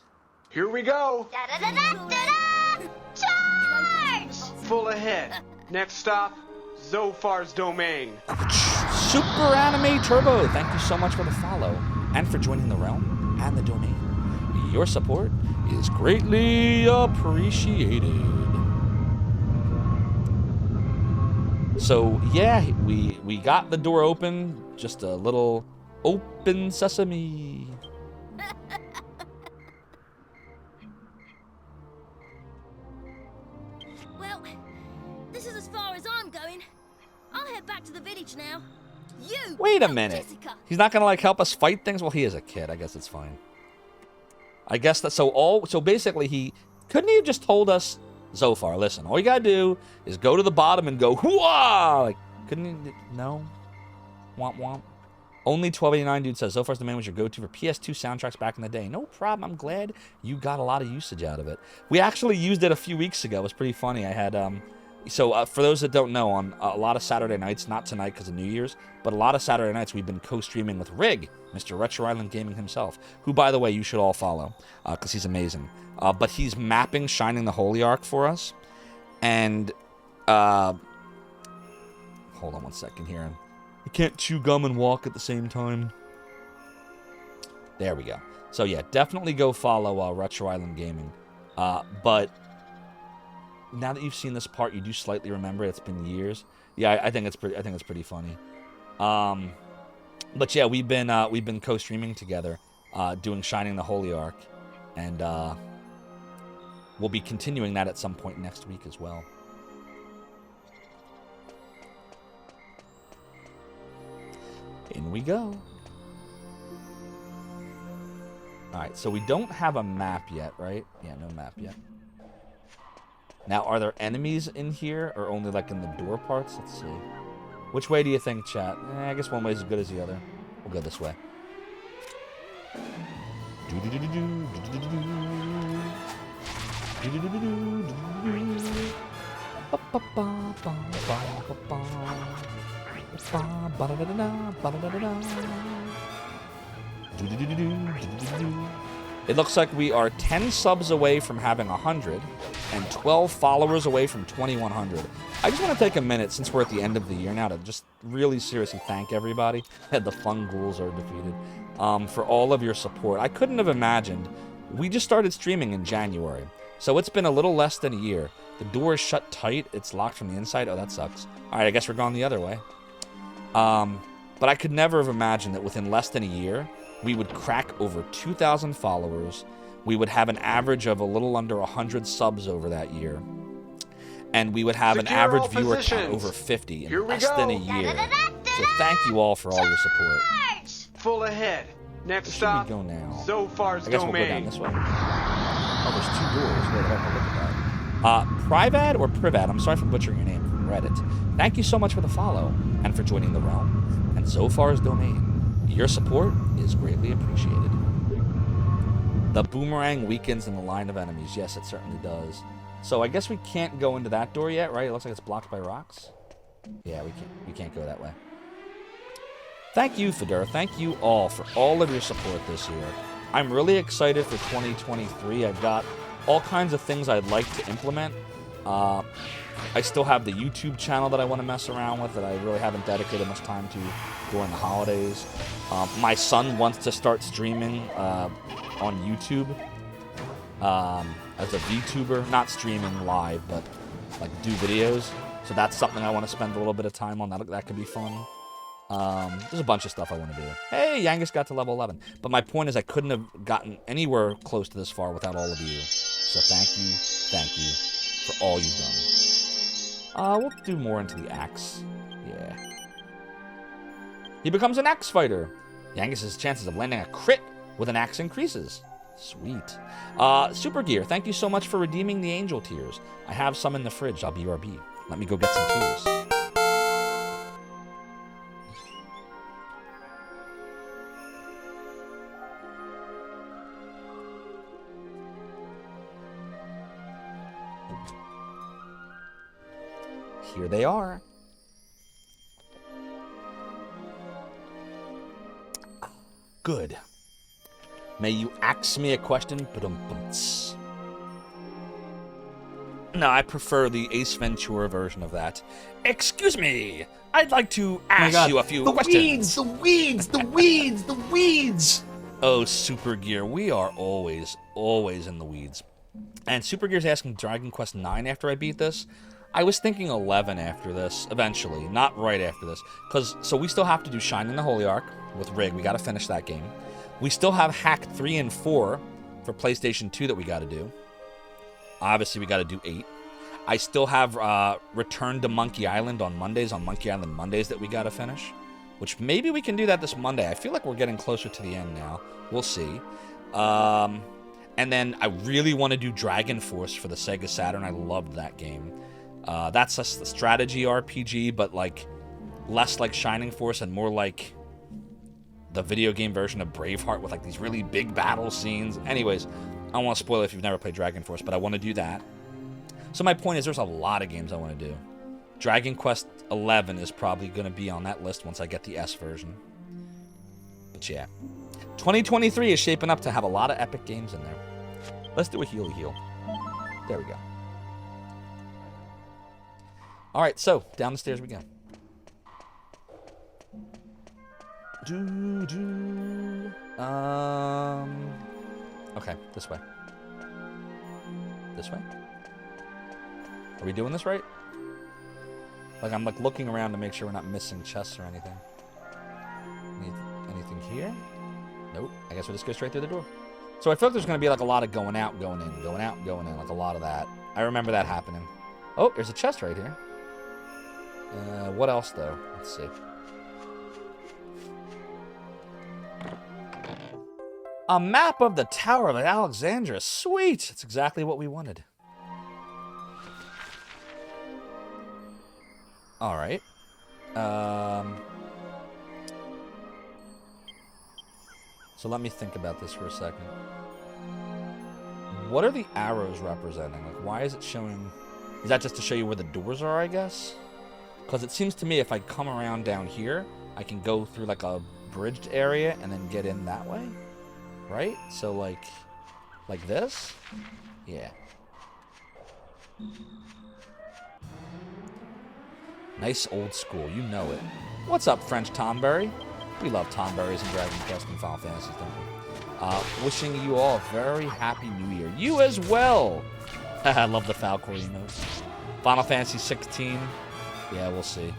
Here we go. Da-da-da-da-da-da! Charge! Full ahead. Next stop, Zophar's domain. Super Anime Turbo, thank you so much for the follow and for joining the realm and the domain. Your support is greatly appreciated. So yeah, we got the door open, just a little open sesame. Well, this is as far as I'm going. I'll head back to the village now. You Wait a help minute. Jessica. He's not gonna like help us fight things? Well, he is a kid. I guess it's fine. I guess that so basically he couldn't he have just told us, Zophar, listen, all you gotta do is go to the bottom and go hooah! Like, couldn't he? No. Womp womp. Only 1289 dude says Zophar's domain was your go-to for PS2 soundtracks back in the day. No problem. I'm glad you got a lot of usage out of it. We actually used it a few weeks ago. It was pretty funny. I had for those that don't know, on a lot of Saturday nights, not tonight because of New Year's, but a lot of Saturday nights we've been co-streaming with Rig, Mr. Retro Island Gaming himself, who, by the way, you should all follow because he's amazing. But he's mapping Shining the Holy Ark for us, and hold on one second here. I can't chew gum and walk at the same time. There we go. So yeah, definitely go follow Retro Island Gaming. But now that you've seen this part, you do slightly remember it. It's been years. Yeah, I think it's pretty funny. But yeah, we've been co-streaming together, doing Shining the Holy Ark, and we'll be continuing that at some point next week as well. In we go. Alright, so we don't have a map yet, right? Yeah, no map yet. Now, are there enemies in here, or only like in the door parts? Let's see. Which way do you think, chat? I guess one way is as good as the other. We'll go this way. It looks like we are 10 subs away from having 100 and 12 followers away from 2,100. I just want to take a minute, since we're at the end of the year now, to just really seriously thank everybody that the Fun Ghouls are defeated for all of your support. I couldn't have imagined. We just started streaming in January, so it's been a little less than a year. The door is shut tight. It's locked from the inside. Oh, that sucks. All right, I guess we're going the other way. But I could never have imagined that within less than a year, we would crack over 2,000 followers. We would have an average of a little under 100 subs over that year. And we would have an average viewer count over 50 in less than a year. So thank you all for all your support. Full ahead. Next stop, we go now? Zophar's I guess domain. we'll go down this way. Oh, there's 2 doors. Wait, I have to look at that. Privad or Privad? I'm sorry for butchering your name from Reddit. Thank you so much for the follow and for joining the realm and Zophar's domain. Your support is greatly appreciated. The boomerang weakens in the line of enemies. Yes, it certainly does. So I guess we can't go into that door yet, right? It looks like it's blocked by rocks. Yeah, we can't go that way. Thank you, Fedor. Thank you all for all of your support this year. I'm really excited for 2023. I've got all kinds of things I'd like to implement. I still have the YouTube channel that I want to mess around with that I really haven't dedicated much time to during the holidays. My son wants to start streaming on YouTube as a VTuber, not streaming live, but like do videos. So that's something I want to spend a little bit of time on. That could be fun. There's a bunch of stuff I want to do. Hey, Yangus got to level 11. But my point is I couldn't have gotten anywhere close to this far without all of you. So thank you for all you've done. We'll do more into the axe. Yeah. He becomes an axe fighter. Yangus's chances of landing a crit with an axe increases. Sweet. Super Gear, thank you so much for redeeming the angel tears. I have some in the fridge. I'll BRB. Let me go get some tears. Here they are. Good. May you ask me a question? No, I prefer the Ace Ventura version of that. Excuse me, I'd like to ask you a few questions. The weeds! Oh, Super Gear, we are always in the weeds. And Super Gear's asking Dragon Quest 9 after I beat this. I was thinking 11 after this, eventually, not right after this. So we still have to do Shining the Holy Ark with Rig. We got to finish that game. We still have Hack 3 and 4 for PlayStation 2 that we got to do. Obviously, we got to do 8. I still have Return to Monkey Island on Monkey Island Mondays that we got to finish. Which maybe we can do that this Monday. I feel like we're getting closer to the end now. We'll see. And then I really want to do Dragon Force for the Sega Saturn. I loved that game. That's a strategy RPG, but like less like Shining Force and more like the video game version of Braveheart with like these really big battle scenes. Anyways, I don't want to spoil it if you've never played Dragon Force, but I want to do that. So my point is there's a lot of games I want to do. Dragon Quest 11 is probably going to be on that list once I get the S version. But yeah. 2023 is shaping up to have a lot of epic games in there. Let's do a healy heal. There we go. All right, so down the stairs we go. Okay, this way. This way? Are we doing this right? Like, I'm like looking around to make sure we're not missing chests or anything. Anything here? Nope. I guess we'll just go straight through the door. So I feel like there's going to be like a lot of going out, going in, going out, going in. Like a lot of that. I remember that happening. Oh, there's a chest right here. What else, though? Let's see. A map of the Tower of Alexandria. Sweet! That's exactly what we wanted. All right. So let me think about this for a second. What are the arrows representing? Like, why is it showing... Is that just to show you where the doors are, I guess? Because it seems to me if I come around down here, I can go through, like, a bridged area and then get in that way. Right? So, like this? Yeah. Nice old school. You know it. What's up, French Tomberry? We love Tomberries and Dragon Quest and Final Fantasies, don't we? Wishing you all a very happy new year. You as well! I love the Falcor emotes. Final Fantasy 16. Yeah, we'll see.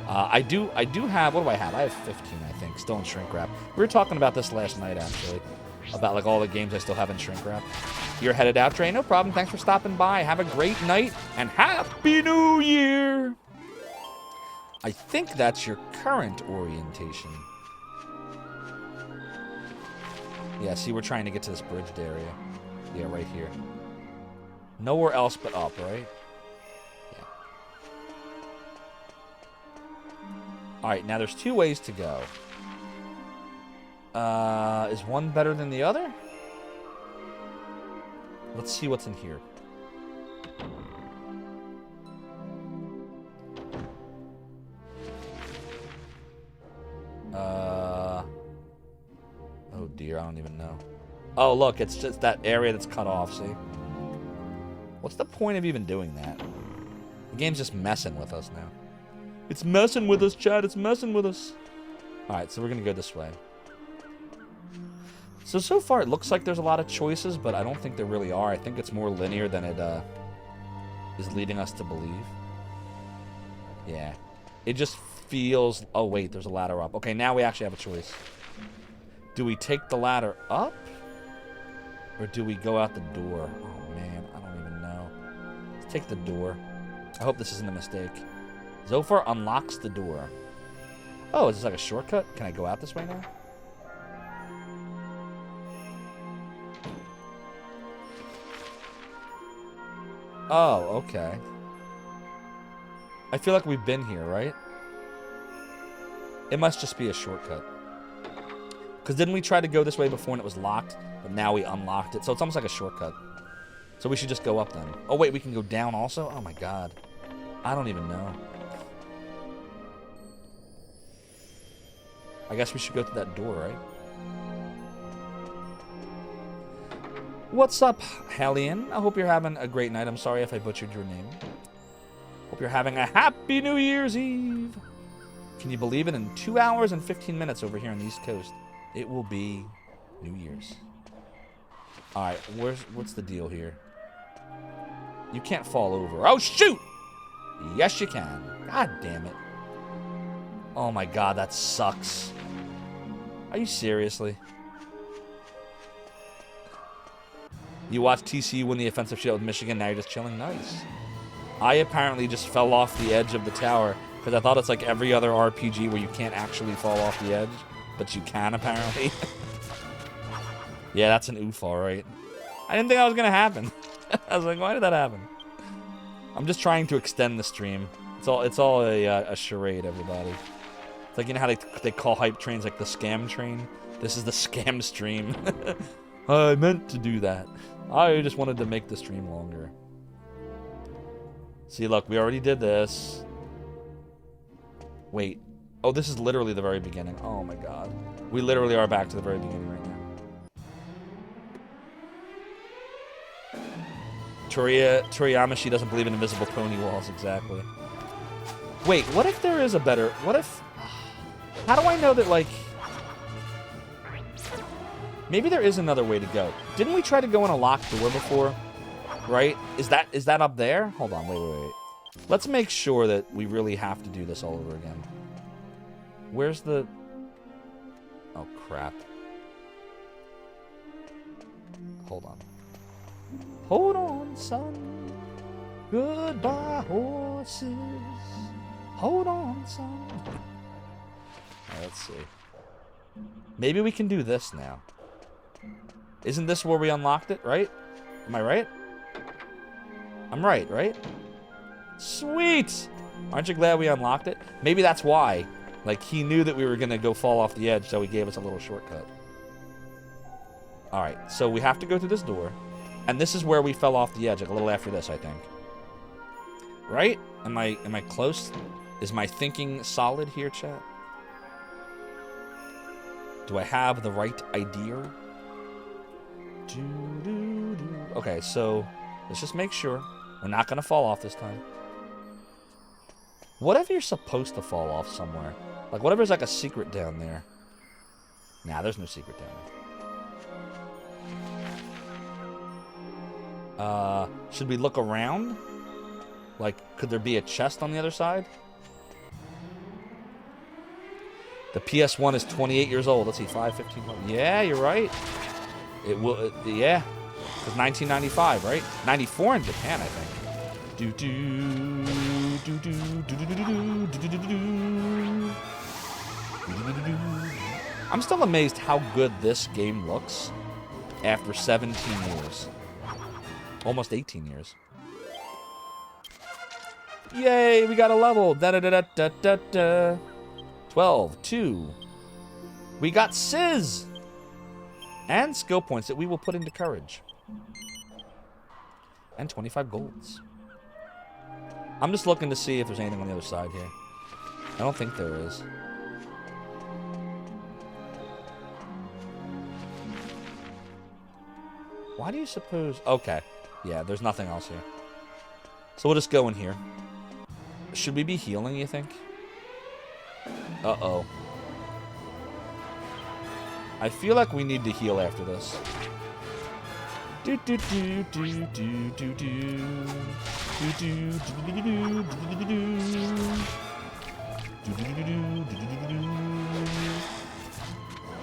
I do have... What do I have? I have 15, I think. Still in shrink wrap. We were talking about this last night, actually. About, like, all the games I still have in shrink wrap. You're headed out, Dre? No problem. Thanks for stopping by. Have a great night, and Happy New Year! I think that's your current orientation. Yeah, see, we're trying to get to this bridged area. Yeah, right here. Nowhere else but up, right? Yeah. Alright, now there's two ways to go. Is one better than the other? Let's see what's in here. Oh dear, I don't even know. Oh, look, it's just that area that's cut off, see? What's the point of even doing that? The game's just messing with us now. It's messing with us, Chad. It's messing with us. Alright, so we're going to go this way. So far it looks like there's a lot of choices, but I don't think there really are. I think it's more linear than it is leading us to believe. Yeah. It just feels... Oh, wait, there's a ladder up. Okay, now we actually have a choice. Do we take the ladder up? Or do we go out the door? Oh, man, I don't even know. Let's take the door. I hope this isn't a mistake. Zophar unlocks the door. Oh, is this like a shortcut? Can I go out this way now? Oh, okay. I feel like we've been here, right? It must just be a shortcut. Because didn't we try to go this way before and it was locked? But now we unlocked it. So it's almost like a shortcut. So we should just go up then. Oh, wait, we can go down also? Oh, my God. I don't even know. I guess we should go through that door, right? What's up, Hellion? I hope you're having a great night. I'm sorry if I butchered your name. Hope you're having a happy New Year's Eve. Can you believe it? In 2 hours and 15 minutes over here on the East Coast, it will be New Year's. Alright, what's the deal here? You can't fall over. Oh, shoot! Yes, you can. God damn it. Oh my God, that sucks. Are you seriously? You watched TCU win the offensive shootout with Michigan, now you're just chilling? Nice. I apparently just fell off the edge of the tower because I thought it's like every other RPG where you can't actually fall off the edge, but you can apparently. Yeah, that's an oof, all right. I didn't think that was going to happen. I was like, why did that happen? I'm just trying to extend the stream. It's all a charade, everybody. It's like, you know how they call hype trains like the scam train? This is the scam stream. I meant to do that. I just wanted to make the stream longer. See, look, we already did this. Wait. Oh, this is literally the very beginning. Oh, my God. We literally are back to the very beginning right now. Toriyama, she doesn't believe in invisible pony walls, exactly. Wait, what if there is a better... What if... How do I know that, like... Maybe there is another way to go. Didn't we try to go in a locked door before? Right? Is that up there? Hold on, wait. Let's make sure that we really have to do this all over again. Where's the... Oh, crap. Hold on. Hold on, son. Goodbye, horses. Hold on, son. Right, let's see. Maybe we can do this now. Isn't this where we unlocked it, right? Am I right? I'm right? Sweet! Aren't you glad we unlocked it? Maybe that's why. Like, he knew that we were going to go fall off the edge, so he gave us a little shortcut. Alright, so we have to go through this door. And this is where we fell off the edge, like a little after this, I think. Right? Am I close? Is my thinking solid here, chat? Do I have the right idea? Okay, so let's just make sure we're not going to fall off this time. What if you're supposed to fall off somewhere? Like, what if there's like a secret down there? Nah, there's no secret down there. Should we look around? Like, could there be a chest on the other side? The PS1 is 28 years old. Let's see, 5, 15... Yeah, you're right. It will... yeah. It's 1995, right? 94 in Japan, I think. I'm still amazed how good this game looks after 17 years. Almost 18 years. Yay, we got a level. Da-da-da-da-da-da. 12, 2. We got Sizz. And skill points that we will put into courage. And 25 golds. I'm just looking to see if there's anything on the other side here. I don't think there is. Why do you suppose... Okay. Yeah, there's nothing else here. So we'll just go in here. Should we be healing, you think? Uh-oh. I feel like we need to heal after this.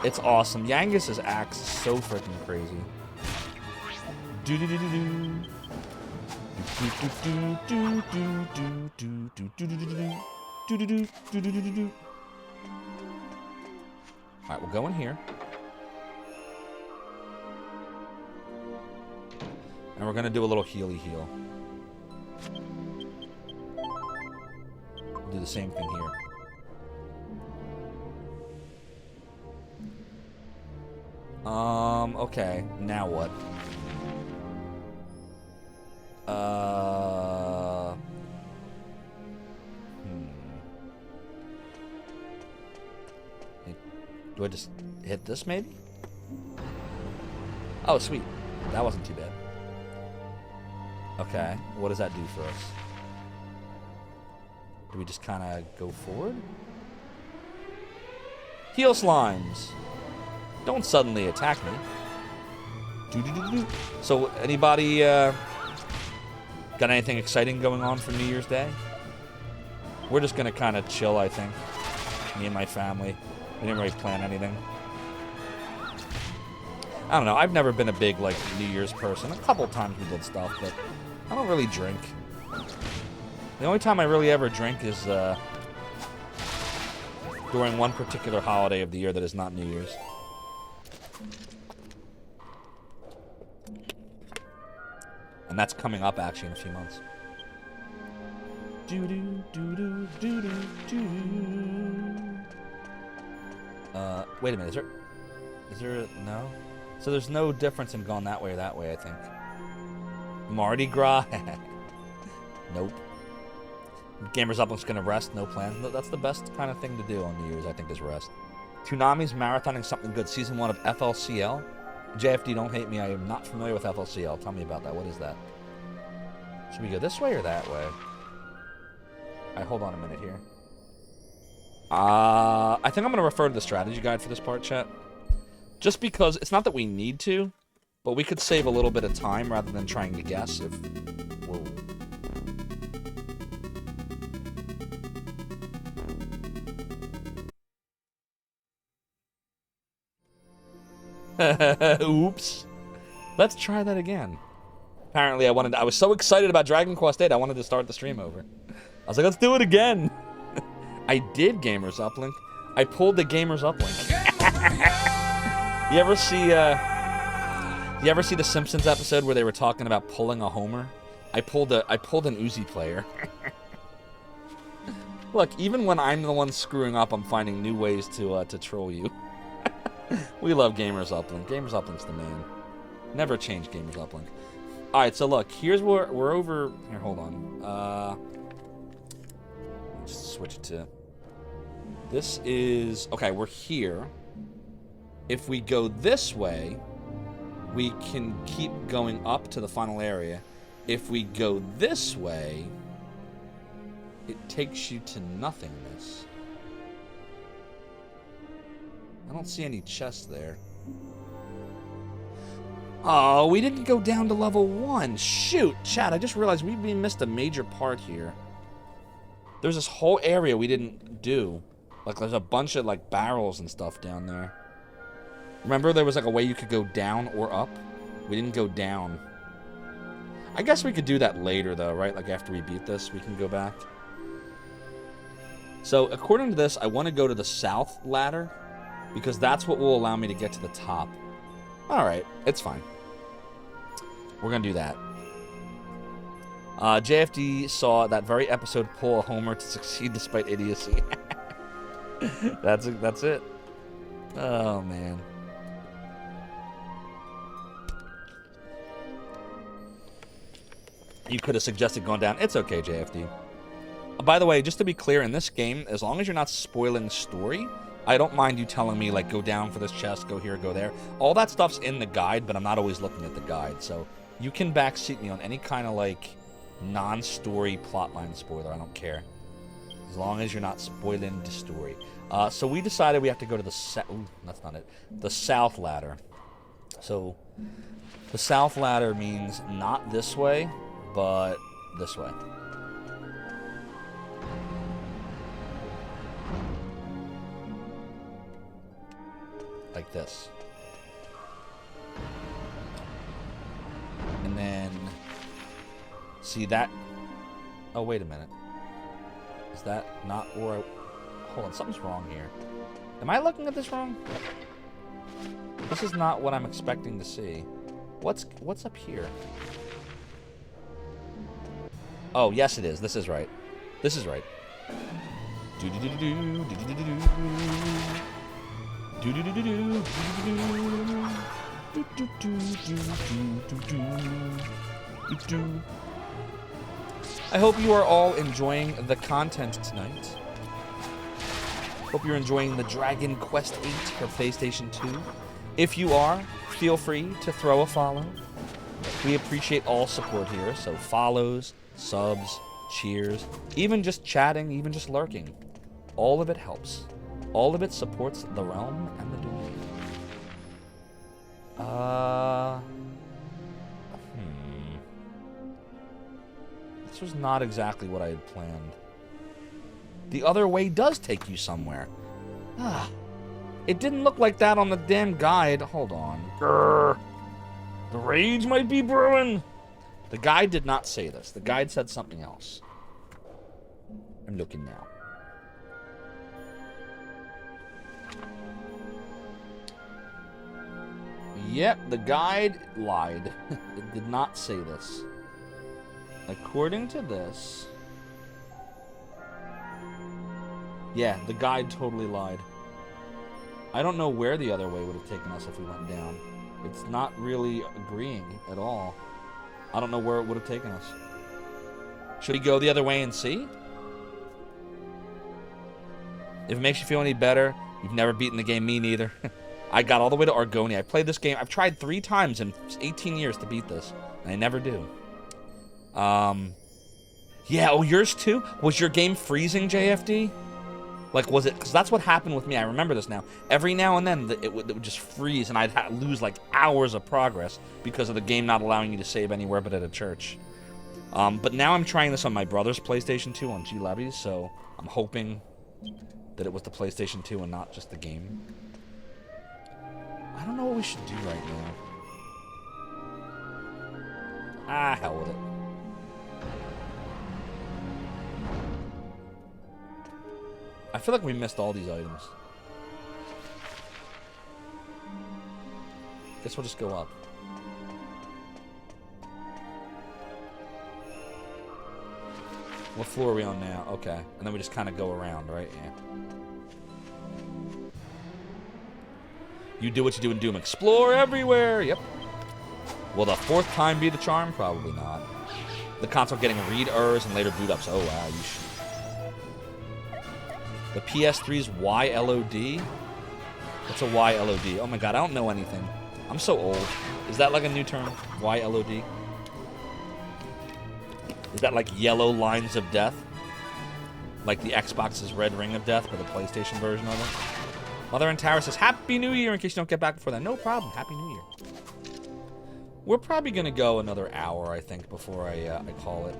It's awesome. Yangus's axe is so freaking crazy. Alright, we'll go in here. And we're going to do a little healy heal. We'll do the same thing here. Okay. Now what? Do I just hit this, maybe? Oh, sweet. That wasn't too bad. Okay, what does that do for us? Do we just kind of go forward? Heal slimes! Don't suddenly attack me. So, anybody got anything exciting going on for New Year's Day? We're just going to kind of chill, I think. Me and my family. We didn't really plan anything. I don't know. I've never been a big, like, New Year's person. A couple times we did stuff, but I don't really drink. The only time I really ever drink is during one particular holiday of the year that is not New Year's. And that's coming up, actually, in a few months. Wait a minute, is there, no? So there's no difference in going that way or that way, I think. Mardi Gras? Nope. Gamers Upland's gonna rest, no plan. That's the best kind of thing to do on New Year's, I think, is rest. Toonami's marathoning something good. Season 1 of FLCL. JFD, don't hate me, I am not familiar with FLCL. Tell me about that, what is that? Should we go this way or that way? Alright, hold on a minute here. I think I'm going to refer to the strategy guide for this part, chat. Just because, it's not that we need to, But we could save a little bit of time rather than trying to guess if we're... Oops. Let's try that again. Apparently I was so excited about Dragon Quest VIII, I wanted to start the stream over. I was like, let's do it again. I did Gamers Uplink. I pulled the Gamers Uplink. You ever see the Simpsons episode where they were talking about pulling a Homer? I pulled an Uzi player. Look, even when I'm the one screwing up, I'm finding new ways to troll you. We love Gamers Uplink. Gamers Uplink's the man. Never change Gamers Uplink. Alright, so look, here's where we're over. Here, hold on. Just switch it to. This is. Okay, we're here. If we go this way, we can keep going up to the final area. If we go this way, it takes you to nothingness. I don't see any chests there. Oh, we didn't go down to level 1. Shoot, chat, I just realized we missed a major part here. There's this whole area we didn't do. Like, there's a bunch of, like, barrels and stuff down there. Remember there was, like, a way you could go down or up? We didn't go down. I guess we could do that later, though, right? Like, after we beat this, we can go back. So, according to this, I want to go to the south ladder, because that's what will allow me to get to the top. Alright, it's fine. We're going to do that. JFD saw that very episode pull a Homer to succeed despite idiocy. That's it. Oh, man. You could have suggested going down. It's okay, JFD. By the way, just to be clear, in this game, as long as you're not spoiling story, I don't mind you telling me, like, go down for this chest, go here, go there. All that stuff's in the guide, but I'm not always looking at the guide, so you can backseat me on any kind of, like, non-story plotline spoiler. I don't care. As long as you're not spoiling the story. So we decided we have to go to the ooh, that's not it. The south ladder. So the south ladder means not this way, but this way. Like this. And then see that. Oh, wait a minute. Is that not where I... Hold on, something's wrong here. Am I looking at this wrong? This is not what I'm expecting to see. What's up here? Oh, yes it is. This is right. This is right. I hope you are all enjoying the content tonight. Hope you're enjoying the Dragon Quest VIII for PlayStation 2. If you are, feel free to throw a follow. We appreciate all support here, so follows, subs, cheers, even just chatting, even just lurking. All of it helps. All of it supports the realm and the domain. This was not exactly what I had planned. The other way does take you somewhere. It didn't look like that on the damn guide. Hold on. Grr. The rage might be brewing. The guide did not say this. The guide said something else. I'm looking now. Yep, the guide lied. It did not say this. According to this... Yeah, the guide totally lied. I don't know where the other way would have taken us if we went down. It's not really agreeing at all. I don't know where it would have taken us. Should we go the other way and see? If it makes you feel any better, you've never beaten the game, me neither. I got all the way to Argonia. I played this game. I've tried 3 times in 18 years to beat this. And I never do. Yeah, oh, yours too? Was your game freezing, JFD? Like, was it... Because that's what happened with me. I remember this now. Every now and then, it would just freeze, and I'd lose, like, hours of progress because of the game not allowing you to save anywhere but at a church. But now I'm trying this on my brother's PlayStation 2 on G-Levies, so I'm hoping that it was the PlayStation 2 and not just the game. I don't know what we should do right now. Ah, hell with it. I feel like we missed all these items. Guess we'll just go up. What floor are we on now? Okay. And then we just kind of go around, right? Yeah. You do what you do in Doom. Explore everywhere! Yep. Will the fourth time be the charm? Probably not. The console getting read errors and later boot ups. Oh, wow. You should. The PS3's YLOD? What's a YLOD? Oh my god, I don't know anything. I'm so old. Is that like a new term? YLOD? Is that like yellow lines of death? Like the Xbox's red ring of death, but the PlayStation version of it? Mother and Tara says, Happy New Year, in case you don't get back before that. No problem. Happy New Year. We're probably going to go another hour, I think, before I call it.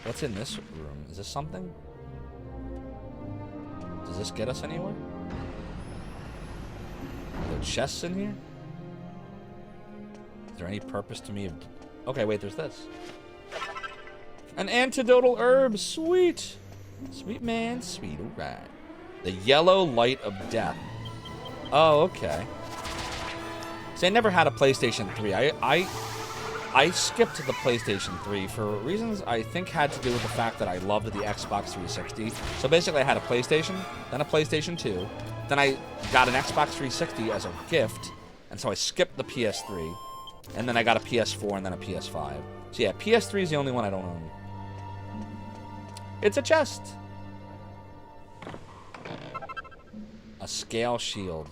What's in this room? Is this something? Does this get us anywhere? Are there chests in here? Is there any purpose to me? Okay, wait, there's this. An antidotal herb. Sweet. Sweet, man. Sweet. All right. The yellow light of death. Oh, okay. See, I never had a PlayStation 3. I skipped the PlayStation 3 for reasons I think had to do with the fact that I loved the Xbox 360. So basically I had a PlayStation, then a PlayStation 2, then I got an Xbox 360 as a gift, and so I skipped the PS3, and then I got a PS4 and then a PS5. So yeah, PS3 is the only one I don't own. It's a chest. A scale shield.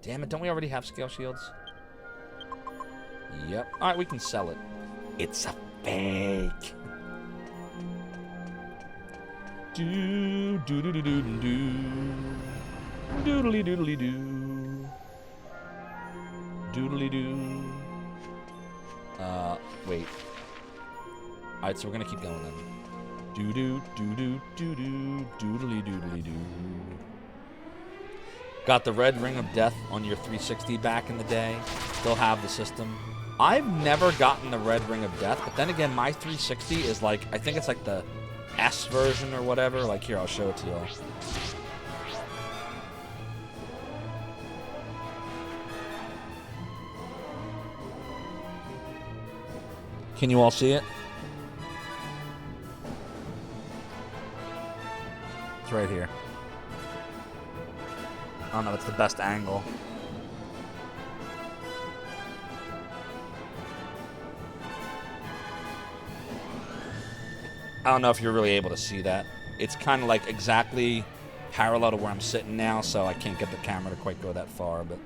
Damn it, don't we already have scale shields? Yep. Alright, we can sell it. It's a fake. Do do do do do do. Doodly doodly doo. Doodly doo. Wait. Alright, so we're gonna keep going then. Doo doo doo doo doo doo. Doodly doodly doo. Got the red ring of death on your 360 back in the day. Still have the system. I've never gotten the red ring of death, but then again, my 360 is like, I think it's like the S version or whatever. Like, here, I'll show it to you all. Can you all see it? It's right here. I don't know if it's the best angle. I don't know if you're really able to see that. It's kind of like exactly parallel to where I'm sitting now, so I can't get the camera to quite go that far, but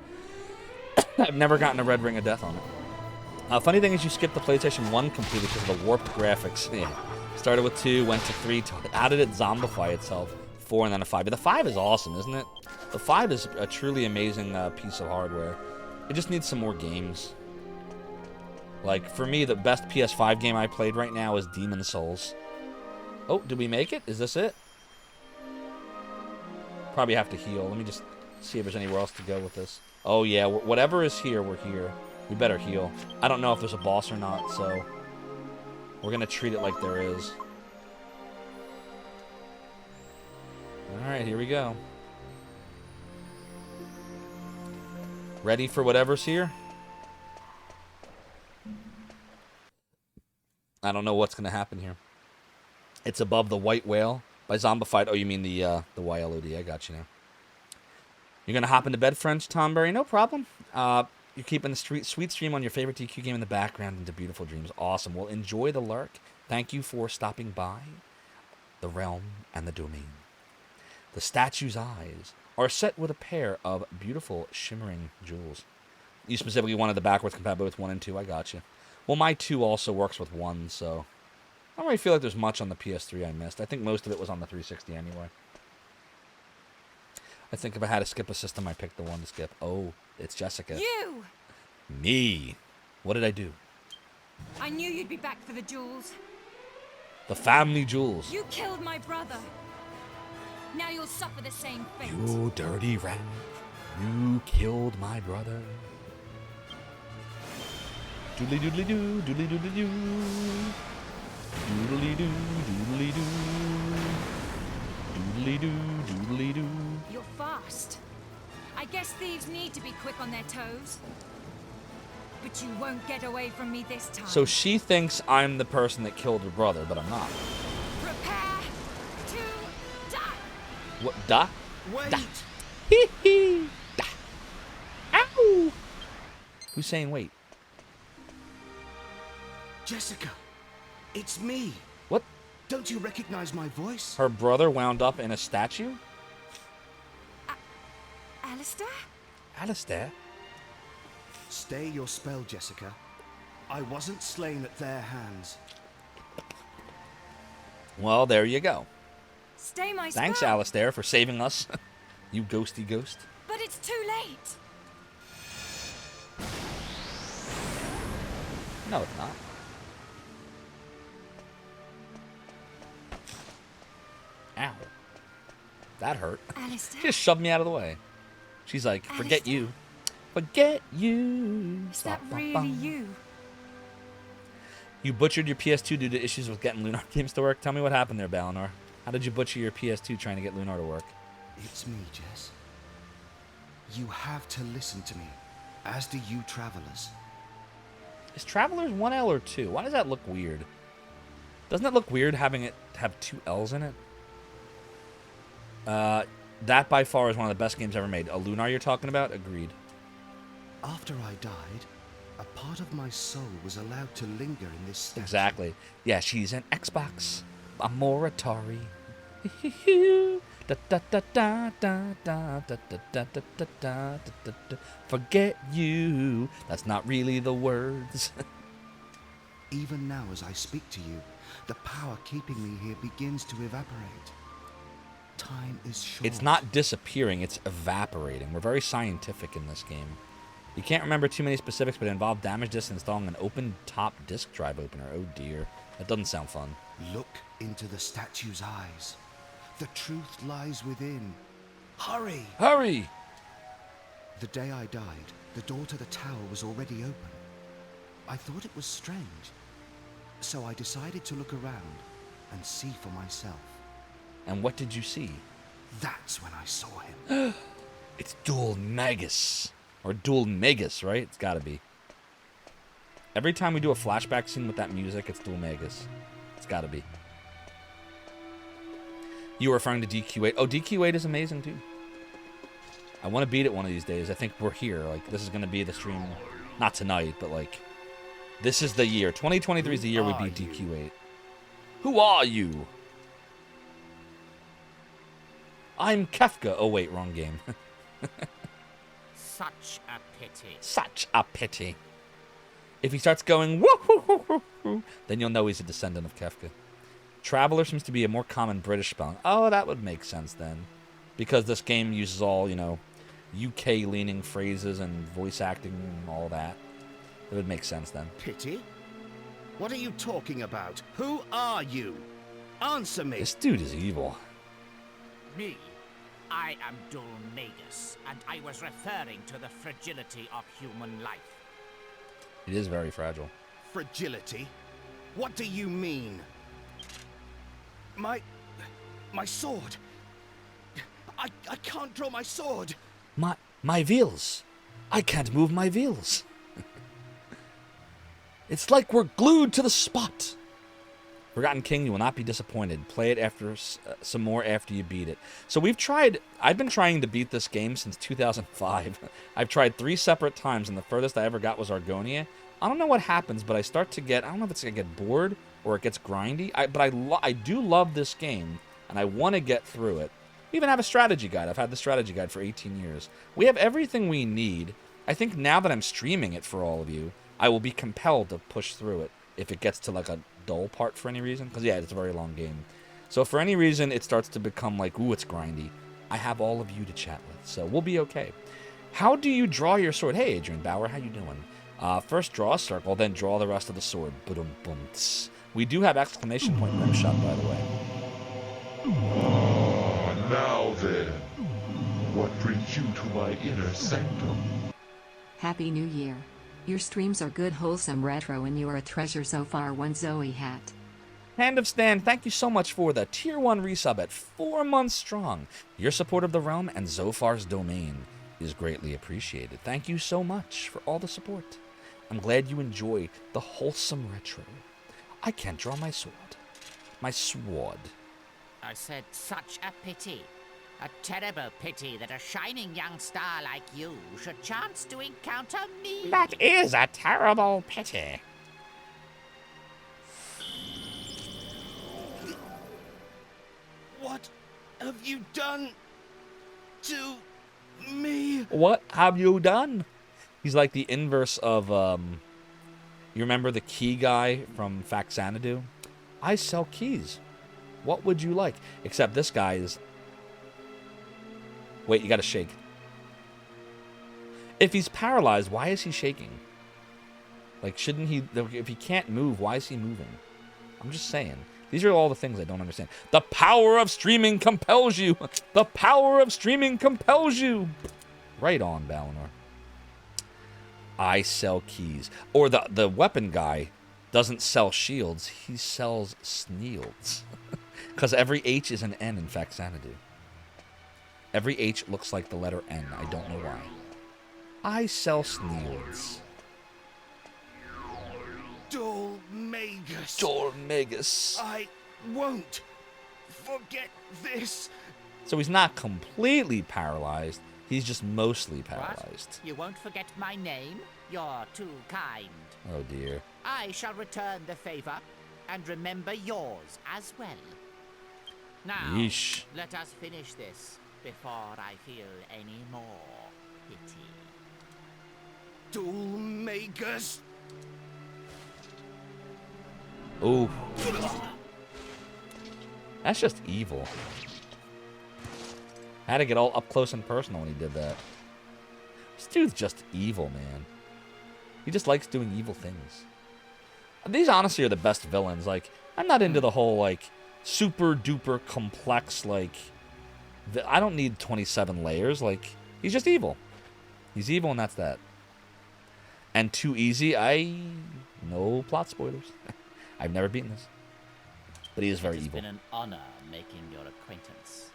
I've never gotten a red ring of death on it. Funny thing is you skipped the PlayStation 1 completely because of the warped graphics. Yeah. Started with 2, went to 3, how did it zombify itself? 4 and then a 5. But the 5 is awesome, isn't it? The 5 is a truly amazing piece of hardware. It just needs some more games. Like, for me, the best PS5 game I played right now is Demon's Souls. Oh, did we make it? Is this it? Probably have to heal. Let me just see if there's anywhere else to go with this. Oh, yeah. Whatever is here, we're here. We better heal. I don't know if there's a boss or not, so we're going to treat it like there is. Alright, here we go. Ready for whatever's here? I don't know what's going to happen here. It's above the White Whale by Zombified. Oh, you mean the YLOD. I got you now. You're going to hop into bed, French Tomberry? No problem. You're keeping the sweet stream on your favorite DQ game in the background into beautiful dreams. Awesome. Well, enjoy the lurk. Thank you for stopping by the realm and the domain. The statue's eyes are set with a pair of beautiful shimmering jewels. You specifically wanted the backwards compatibility with 1 and 2. I got you. Well, my 2 also works with 1, so I don't really feel like there's much on the PS3 I missed. I think most of it was on the 360 anyway. I think if I had to skip a system, I picked the one to skip. Oh, it's Jessica. You! Me. What did I do? I knew you'd be back for the jewels. The family jewels. You killed my brother. Now you'll suffer the same fate. You dirty rat. You killed my brother. Doodly doodly doo, doodly doodly doo. Doodly doo, doodly doo. Doodly doo, doodly doo. You're fast. I guess thieves need to be quick on their toes. But you won't get away from me this time. So she thinks I'm the person that killed her brother, but I'm not. Prepare to die. What? Da? Wait! Da. Hee hee. Da. Ow! Who's saying wait? Jessica, it's me. What? Don't you recognize my voice? Her brother wound up in a statue? Alistair? Alistair? Stay your spell, Jessica. I wasn't slain at their hands. Well, there you go. Stay my Thanks, spell. Alistair, for saving us. You ghosty ghost. But it's too late. No, it's not. Ow. That hurt. Alistair? Just shoved me out of the way. She's like, forget Alistair? you. Forget you. Is that Ba, ba, really ba. you? You butchered your PS2 due to issues with getting Lunar games to work. Tell me what happened there, Balinor. How did you butcher your PS2 trying to get Lunar to work? It's me, Jess. You have to listen to me, as do you travelers. Is Travelers 1L or 2? Why does that look weird? Doesn't it look weird having it have 2 L's in it? That by far is one of the best games ever made. A Lunar you're talking about? Agreed. After I died, a part of my soul was allowed to linger in this statue. Exactly. Yeah, she's an Xbox. I'm more Atari. Forget you. That's not really the words. Even now, as I speak to you, the power keeping me here begins to evaporate. Time is short. It's not disappearing, it's evaporating. We're very scientific in this game. You can't remember too many specifics, but it involved damage disc installing an open top disk drive opener. Oh dear. That doesn't sound fun. Look into the statue's eyes. The truth lies within. Hurry! Hurry! The day I died, the door to the tower was already open. I thought it was strange, so I decided to look around and see for myself. And what did you see? That's when I saw him. It's Dual Magus. Or Dual Magus, right? It's gotta be. Every time we do a flashback scene with that music, it's Dual Magus. It's gotta be. You were referring to DQ8. Oh, DQ8 is amazing too. I want to beat it one of these days. I think we're here. Like, this is going to be the stream. Not tonight, but like, this is the year. 2023 is the year we beat DQ8. Who are you? I'm Kefka. Oh, wait, wrong game. Such a pity. Such a pity. If he starts going, woo, woo, woo, woo, woo, then you'll know he's a descendant of Kefka. Traveler seems to be a more common British spelling. Oh, that would make sense then. Because this game uses all, you know, UK-leaning phrases and voice acting and all that. It would make sense then. Pity? What are you talking about? Who are you? Answer me. This dude is evil. Me? I am Dulmagus, and I was referring to the fragility of human life. It is very fragile. Fragility? What do you mean? My sword. I can't draw my sword. My wheels. I can't move my wheels. It's like we're glued to the spot. Forgotten King, you will not be disappointed. Play it after some more after you beat it. So I've been trying to beat this game since 2005. I've tried 3 separate times, and the furthest I ever got was Argonia. I don't know what happens, but I start to get, I don't know if it's going to get bored or it gets grindy, but I do love this game, and I want to get through it. We even have a strategy guide. I've had the strategy guide for 18 years. We have everything we need. I think now that I'm streaming it for all of you, I will be compelled to push through it if it gets to like a dull part for any reason. Because, yeah, it's a very long game. So for any reason it starts to become like, ooh, it's grindy, I have all of you to chat with, so we'll be okay. How do you draw your sword? Hey, Adrian Bauer, how you doing? First draw a circle, then draw the rest of the sword. Ba-dum-bum-ts. We do have exclamation point rim shot, by the way. Now then, what brings you to my inner sanctum? Happy New Year. Your streams are good, wholesome retro, and you are a treasure so far. One Zoe hat. Hand of Stan, thank you so much for the Tier 1 resub at 4 months strong. Your support of the realm and Zophar's domain is greatly appreciated. Thank you so much for all the support. I'm glad you enjoy the wholesome retro. I can't draw my sword. My sword. I said such a pity. A terrible pity that a shining young star like you should chance to encounter me. That is a terrible pity. What have you done to me? What have you done? He's like the inverse of, you remember the key guy from Faxanadu? I sell keys. What would you like? Except this guy is... Wait, you gotta shake. If he's paralyzed, why is he shaking? Like, shouldn't he... If he can't move, why is he moving? I'm just saying. These are all the things I don't understand. The power of streaming compels you. The power of streaming compels you. Right on, Balinor. I sell keys. Or the weapon guy doesn't sell shields. He sells sneelds. Because every H is an N in Faxanadu. Every H looks like the letter N. I don't know why. I sell sneelds. Dormagus. Dormagus. I won't forget this. So he's not completely paralyzed. He's just mostly paralyzed. What? You won't forget my name? You're too kind. Oh, dear. I shall return the favor and remember yours as well. Now, Yeesh. let us finish this before I feel any more pity. Dormagus. Ooh. That's just evil. Had to get all up close and personal when he did that. This dude's just evil, man. He just likes doing evil things. These honestly are the best villains. Like, I'm not into the whole, like, super duper complex, like... I don't need 27 layers. Like, he's just evil. He's evil and that's that. And too easy, no plot spoilers. I've never beaten this. But he is very evil. It's been an honor making your acquaintance.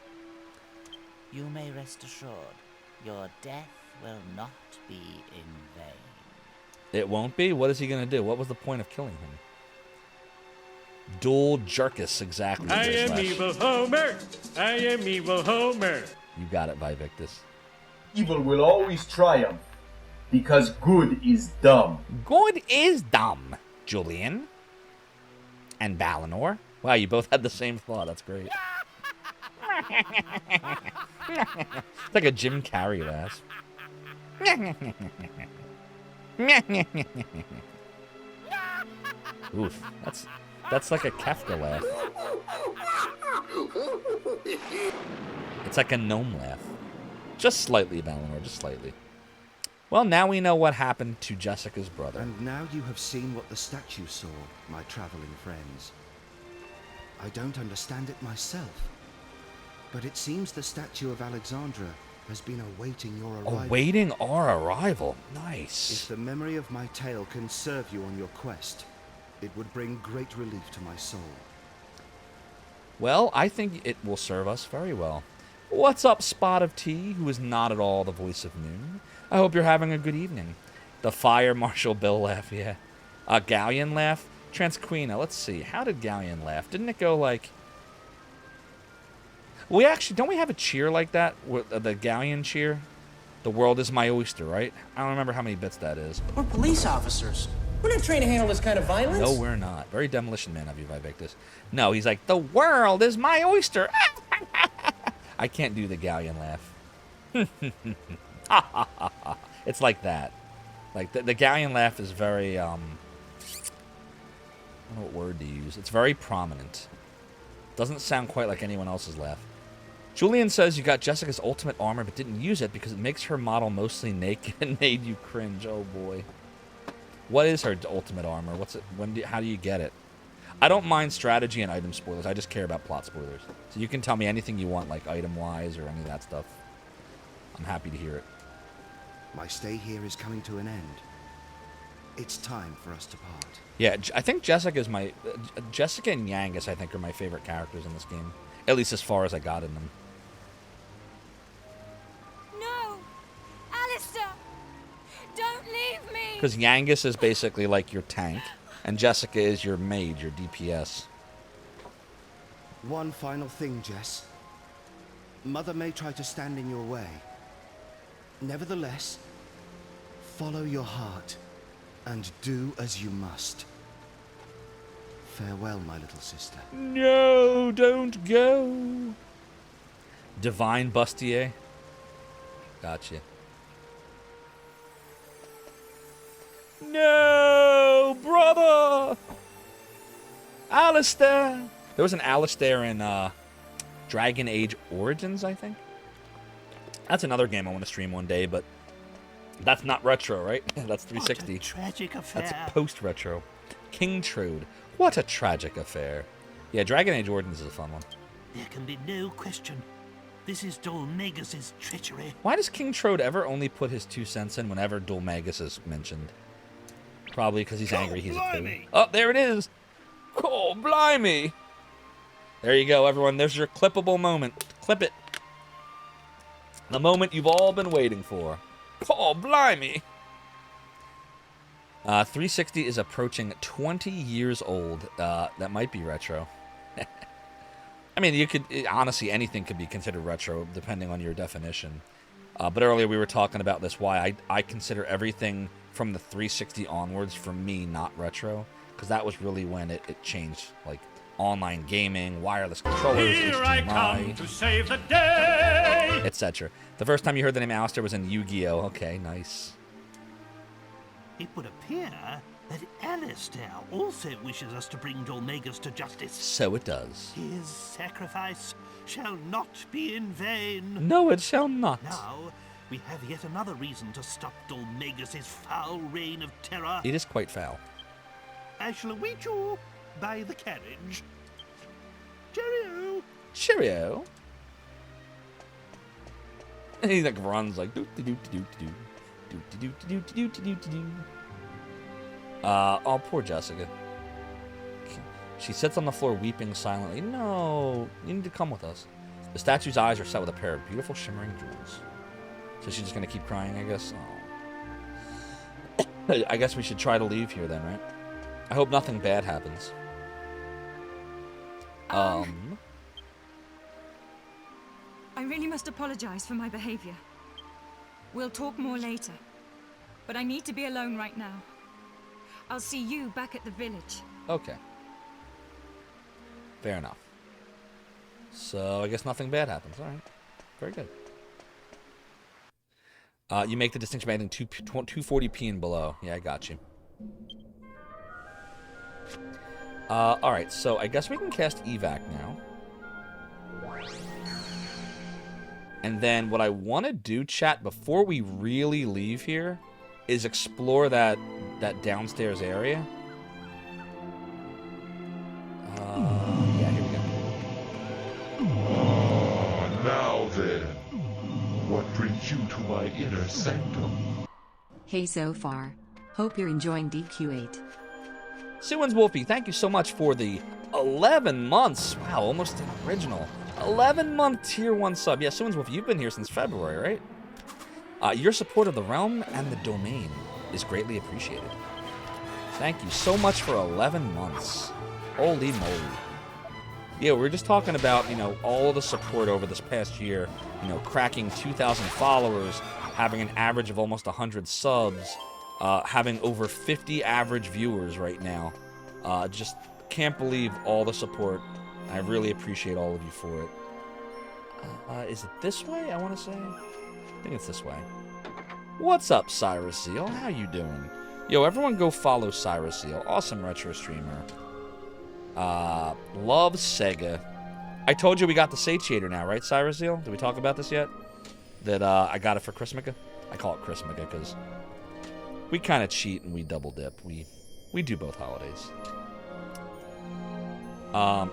You may rest assured, your death will not be in vain. It won't be? What is he going to do? What was the point of killing him? Dual Jerkus, exactly. I am Slash. evil Homer. I am evil Homer. You got it, Vivictus. Evil will always triumph, because good is dumb. Good is dumb, Julian. And Balinor. Wow, you both had the same thought. That's great. It's like a Jim Carrey laugh. Oof, that's like a Kafka laugh. It's like a gnome laugh. Just slightly, Balinor, just slightly. Well, now we know what happened to Jessica's brother. And now you have seen what the statue saw, my traveling friends. I don't understand it myself, but it seems the statue of Alexandra has been awaiting your arrival. Awaiting our arrival. If Nice. the memory of my tale can serve you on your quest, it would bring great relief to my soul. Well, I think it will serve us very well. What's up, Spot of Tea, who is not at all the voice of Noon? I hope you're having a good evening. The Fire Marshal Bill laugh, yeah. Galleon laugh? Transquina, let's see. How did Galleon laugh? Didn't it go like... We actually... Don't we have a cheer like that? The Galleon cheer? The world is my oyster, right? I don't remember how many bits that is. We're police officers. We're not trained to handle this kind of violence. No, we're not. Very Demolition Man of you, Vivictus. No, he's like, the world is my oyster. I can't do the Galleon laugh. It's like that. Like, the Galleon laugh is very, I don't know what word to use. It's very prominent. Doesn't sound quite like anyone else's laugh. Julian says you got Jessica's ultimate armor but didn't use it because it makes her model mostly naked and made you cringe. Oh boy. What is her ultimate armor? What's it? How do you get it? I don't mind strategy and item spoilers. I just care about plot spoilers. So you can tell me anything you want, like item-wise or any of that stuff. I'm happy to hear it. My stay here is coming to an end. It's time for us to part. Yeah, I think Jessica and Yangus, I think, are my favorite characters in this game. At least as far as I got in them. No! Alistair! Don't leave me! Because Yangus is basically like your tank, and Jessica is your mage, your DPS. One final thing, Jess. Mother may try to stand in your way. Nevertheless, follow your heart and do as you must. Farewell, my little sister. No, don't go. Divine Bustier. Gotcha. No, brother. Alistair. There was an Alistair in Dragon Age Origins, I think. That's another game I want to stream one day, but that's not retro, right? That's 360. What a tragic affair. That's post-retro. King Trode. What a tragic affair. Yeah, Dragon Age Origins is a fun one. There can be no question. This is Dulmagus' treachery. Why does King Trode ever only put his 2 cents in whenever Dulmagus is mentioned? Probably because he's angry he's a toad. Oh, there it is! Oh, blimey! There you go, everyone. There's your clippable moment. Clip it. The moment you've all been waiting for. Oh, blimey! 360 is approaching 20 years old. That might be retro. I mean, you could honestly, anything could be considered retro, depending on your definition. But earlier we were talking about this, why I consider everything from the 360 onwards, for me, not retro. Because that was really when it changed, like online gaming, wireless controllers, Here HDMI, I come to save the day, etc. The first time you heard the name Alistair was in Yu-Gi-Oh! Okay, nice. It would appear that Alistair also wishes us to bring Dulmagus to justice. So it does. His sacrifice shall not be in vain. No, it shall not. Now, we have yet another reason to stop Dulmagus' foul reign of terror. It is quite foul. I shall await you by the carriage. Cheerio! Cheerio! He like runs like doot doot doot doot doot doot doot doot doot. Oh, poor Jessica. She sits on the floor weeping silently. No, you need to come with us. The statue's eyes are set with a pair of beautiful shimmering jewels. So she's just gonna keep crying, I guess. Oh. I guess we should try to leave here then, right? I hope nothing bad happens. I really must apologize for my behavior. We'll talk more later. But I need to be alone right now. I'll see you back at the village. Okay. Fair enough. So, I guess nothing bad happens. Alright. Very good. You make the distinction by adding 240p and below. Yeah, I got you. Alright, so I guess we can cast evac now. And then what I want to do, chat, before we really leave here, is explore that downstairs area. Yeah, here we go. Now then, what brings you to my inner sanctum? Hey Zophar. Hope you're enjoying DQ8. Suins Wolfie, thank you so much for the 11 months. Wow, almost an original. 11-month tier 1 sub. Yeah, Suins Wolfie, you've been here since February, right? Your support of the realm and the domain is greatly appreciated. Thank you so much for 11 months. Holy moly. Yeah, we were just talking about, all the support over this past year, cracking 2,000 followers, having an average of almost 100 subs, having over 50 average viewers right now. Just can't believe all the support. I really appreciate all of you for it. Is it this way, I want to say? I think it's this way. What's up, Cyrus Seal? How you doing? Yo, everyone go follow Cyrus Seal. Awesome retro streamer. Loves Sega. I told you we got the satiator now, right, Cyrus Zeal? Did we talk about this yet? That I got it for Christmas. I call it Christmas because we kind of cheat and we double dip. We do both holidays.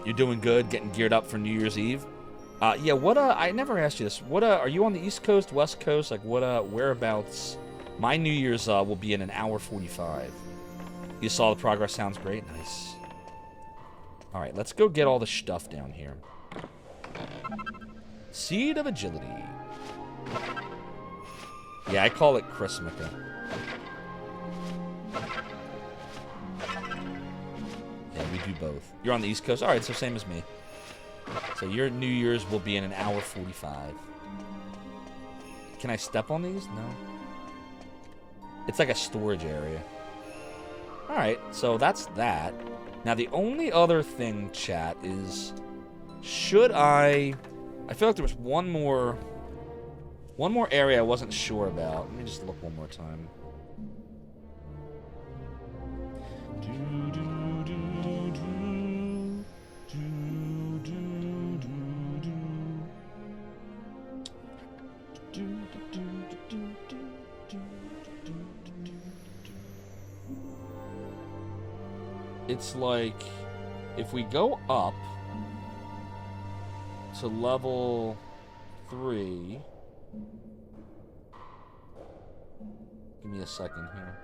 You're doing good, getting geared up for New Year's Eve. Yeah, what I never asked you this. What are you on the East Coast, West Coast? Like what whereabouts? My New Year's will be in an hour 45. You saw the progress, sounds great. Nice. All right, let's go get all the stuff down here. Seed of Agility. Yeah, I call it Chrismica. Yeah, we do both. You're on the East Coast? Alright, so same as me. So your New Year's will be in an hour 45. Can I step on these? No. It's like a storage area. Alright, so that's that. Now the only other thing, chat, is... Should I feel like there was one more area I wasn't sure about. Let me just look one more time. It's like if we go up to level 3. Give me a second here.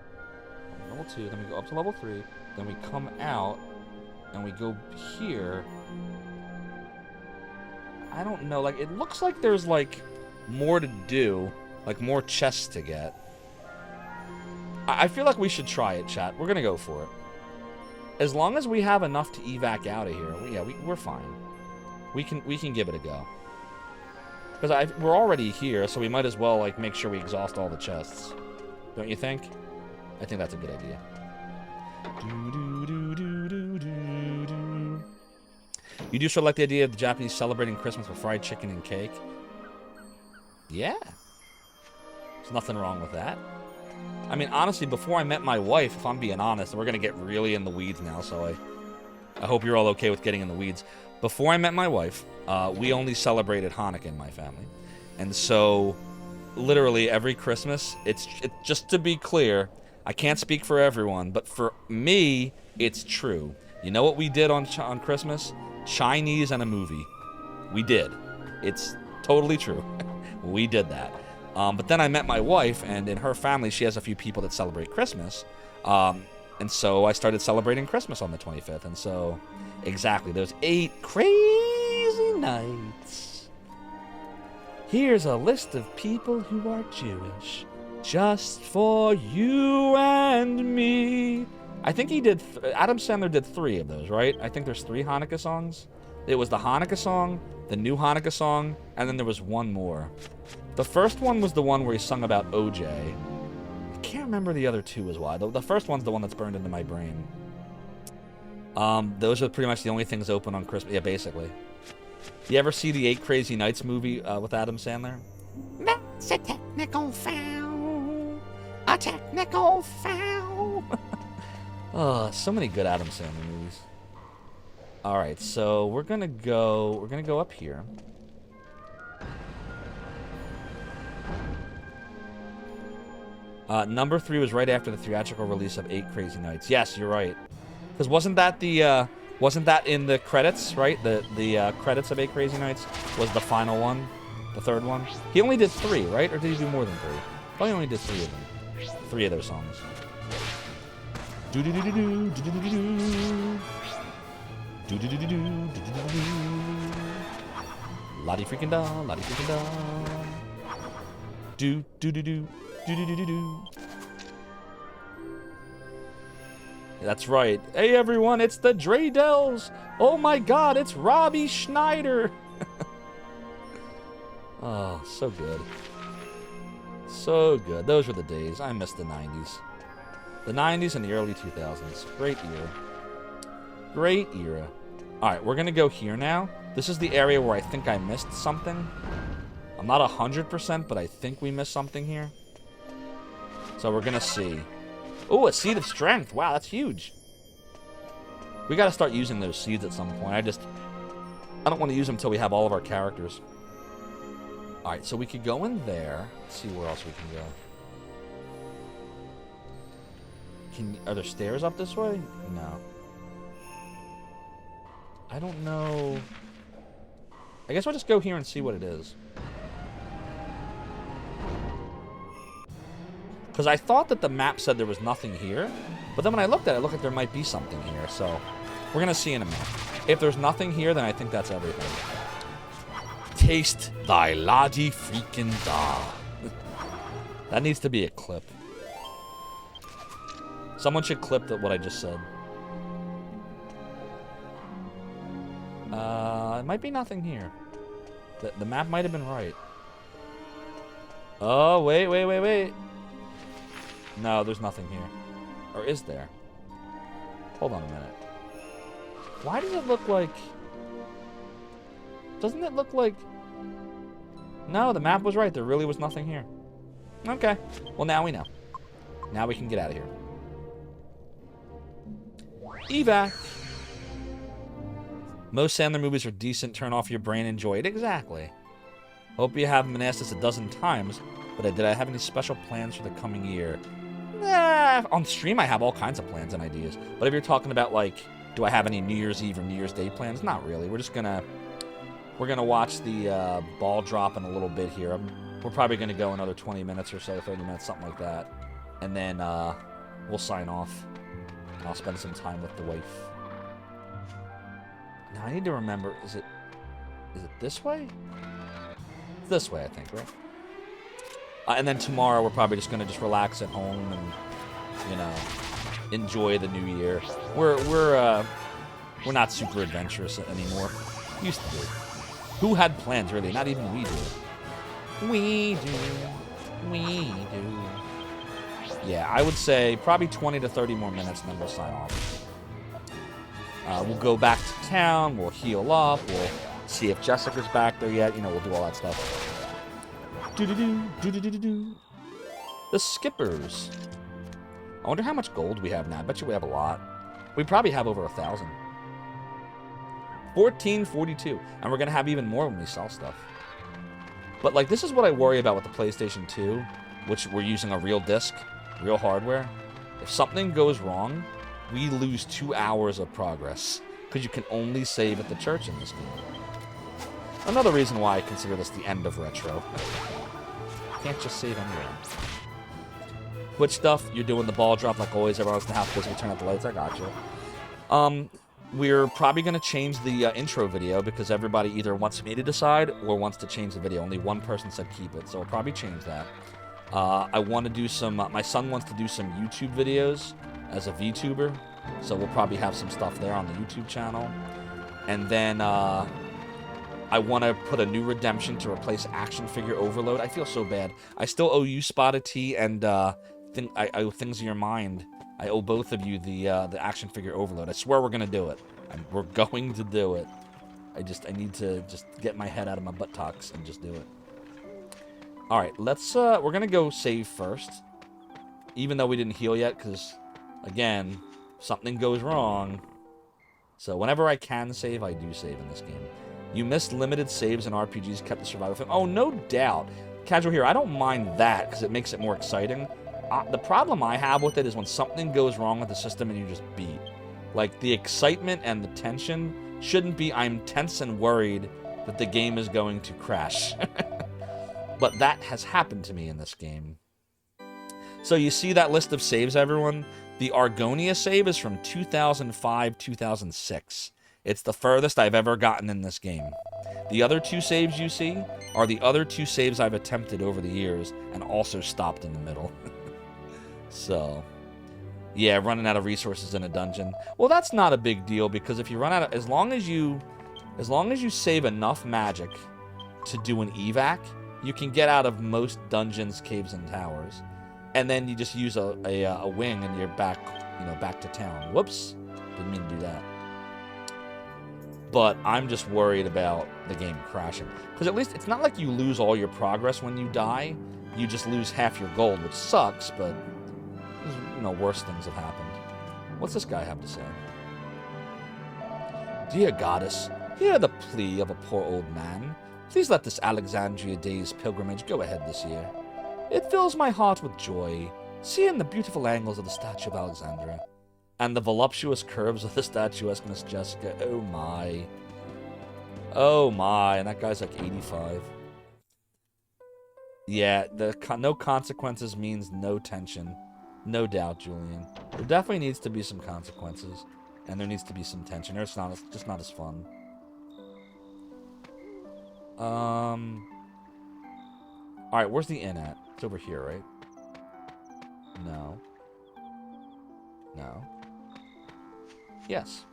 Level 2, then we go up to level 3, then we come out, and we go here. I don't know, like, it looks like there's, like, more to do, like, more chests to get. I feel like we should try it, chat. We're gonna go for it. As long as we have enough to evac out of here, yeah, we're fine. We can give it a go. Because we're already here, so we might as well, like, make sure we exhaust all the chests. Don't you think? I think that's a good idea. You do sort of like the idea of the Japanese celebrating Christmas with fried chicken and cake? Yeah. There's nothing wrong with that. I mean, honestly, before I met my wife, if I'm being honest, we're going to get really in the weeds now, so I hope you're all okay with getting in the weeds. Before I met my wife, we only celebrated Hanukkah in my family. And so, literally every Christmas, it's just to be clear, I can't speak for everyone, but for me, it's true. You know what we did on Christmas? Chinese and a movie. We did. It's totally true. We did that. But then I met my wife, and in her family, she has a few people that celebrate Christmas. And so I started celebrating Christmas on the 25th. And so, exactly, those 8 crazy nights. Here's a list of people who are Jewish, just for you and me. I think he did, Adam Sandler did 3 of those, right? I think there's 3 Hanukkah songs. It was the Hanukkah song, the new Hanukkah song, and then there was one more. The first one was the one where he sung about OJ. I can't remember the other 2 as well. The first one's the one that's burned into my brain. Those are pretty much the only things open on Christmas. Yeah, basically. You ever see the 8 Crazy Nights movie with Adam Sandler? That's a technical foul. A technical foul. Oh, so many good Adam Sandler movies. All right, so we're gonna go up here. Number 3 was right after the theatrical release of 8 Crazy Nights. Yes, you're right. Because wasn't that in the credits, right? The credits of 8 Crazy Nights was the final one, the third one. He only did 3, right? Or did he do more than 3? Probably only did 3 of them. 3 of those songs. Do do do do do do do do do. Do do do do do do do do. Lottie freaking da, lottie freaking da. Do do do do do do do do do. That's right. Hey everyone, it's the Draydells. Oh my God, it's Robbie Schneider. Oh, so good. So good. Those were the days. I miss the 90s. The 90s and the early 2000s. Great era. Great era. Alright, we're gonna go here now. This is the area where I think I missed something. I'm not 100%, but I think we missed something here. So we're gonna see. Oh, a seed of strength. Wow, that's huge. We gotta start using those seeds at some point. I don't want to use them until we have all of our characters. Alright, so we could go in there. Let's see where else we can go. Are there stairs up this way? No. I don't know. I guess we'll just go here and see what it is. Because I thought that the map said there was nothing here. But then when I looked at it, it looked like there might be something here. So we're going to see in a minute. If there's nothing here, then I think that's everything. Taste thy ladi freaking da. That needs to be a clip. Someone should clip what I just said. It might be nothing here. The map might have been right. Oh, wait. No, there's nothing here. Or is there? Hold on a minute. Why does it look like... Doesn't it look like... No, the map was right. There really was nothing here. Okay. Well, now we know. Now we can get out of here. Evac. Most Sandler movies are decent. Turn off your brain. Enjoy it. Exactly. Hope you haven't been asked this a dozen times, but did I have any special plans for the coming year? On stream, I have all kinds of plans and ideas. But if you're talking about, like, do I have any New Year's Eve or New Year's Day plans? Not really. We're just gonna... We're gonna watch the ball drop in a little bit here. We're probably gonna go another 20 minutes or so, 30 minutes, something like that. And then we'll sign off. And I'll spend some time with the wife. Now I need to remember, is it this way? It's this way, I think, right? And then tomorrow we're probably just gonna relax at home and, you know, enjoy the new year. We're not super adventurous anymore. Used to be. Who had plans, really? Not even we do. We do. Yeah, I would say probably 20 to 30 more minutes, and then we'll sign off. We'll go back to town. We'll heal up. We'll see if Jessica's back there yet. You know, we'll do all that stuff. Do-do-do. The Skippers. I wonder how much gold we have now. I bet you we have a lot. We probably have over 1,000. 1442. And we're going to have even more when we sell stuff. But, like, this is what I worry about with the PlayStation 2, which we're using a real disc, real hardware. If something goes wrong, we lose 2 hours of progress. Because you can only save at the church in this game. Another reason why I consider this the end of Retro. Can't just save anywhere. Which stuff? You're doing the ball drop like always. Everyone's in the house busy. Turn out the lights. I got you. We're probably going to change the intro video because everybody either wants me to decide or wants to change the video. Only one person said keep it, so we'll probably change that. I want to do some... my son wants to do some YouTube videos as a VTuber, so we'll probably have some stuff there on the YouTube channel. And then I want to put a new redemption to replace Action Figure Overload. I feel so bad. I still owe you Spotted Tea and I owe Things in Your Mind. I owe both of you the Action Figure Overload. I swear we're going to do it. We're going to do it. I need to just get my head out of my buttocks and just do it. All right, let's... we're going to go save first. Even though we didn't heal yet, because, again, something goes wrong. So whenever I can save, I do save in this game. You missed limited saves and RPGs kept the survival film. Oh, no doubt. Casual here, I don't mind that, because it makes it more exciting. The problem I have with it is when something goes wrong with the system and you just beat. Like, the excitement and the tension shouldn't be, I'm tense and worried that the game is going to crash. But that has happened to me in this game. So you see that list of saves, everyone? The Argonia save is from 2005-2006. It's the furthest I've ever gotten in this game. The other two saves you see are the other two saves I've attempted over the years and also stopped in the middle. So, yeah, running out of resources in a dungeon. Well, that's not a big deal because if you run out of... As long as you save enough magic to do an evac, you can get out of most dungeons, caves, and towers. And then you just use a wing and you're back, back to town. Whoops. Didn't mean to do that. But I'm just worried about the game crashing. Because at least it's not like you lose all your progress when you die. You just lose half your gold, which sucks, but worse things have happened. What's this guy have to say? Dear goddess, Hear the plea of a poor old man. Please let this Alexandria Day's pilgrimage go ahead this year. It fills my heart with joy, seeing the beautiful angles of the statue of Alexandra, and the voluptuous curves of the statuesque Miss Jessica. Oh my. Oh my, and that guy's like 85. Yeah, no consequences means no tension. No doubt, Julian. There definitely needs to be some consequences, and there needs to be some tension, or it's just not as fun. Alright, where's the inn at? It's over here, right? No. No. Yes.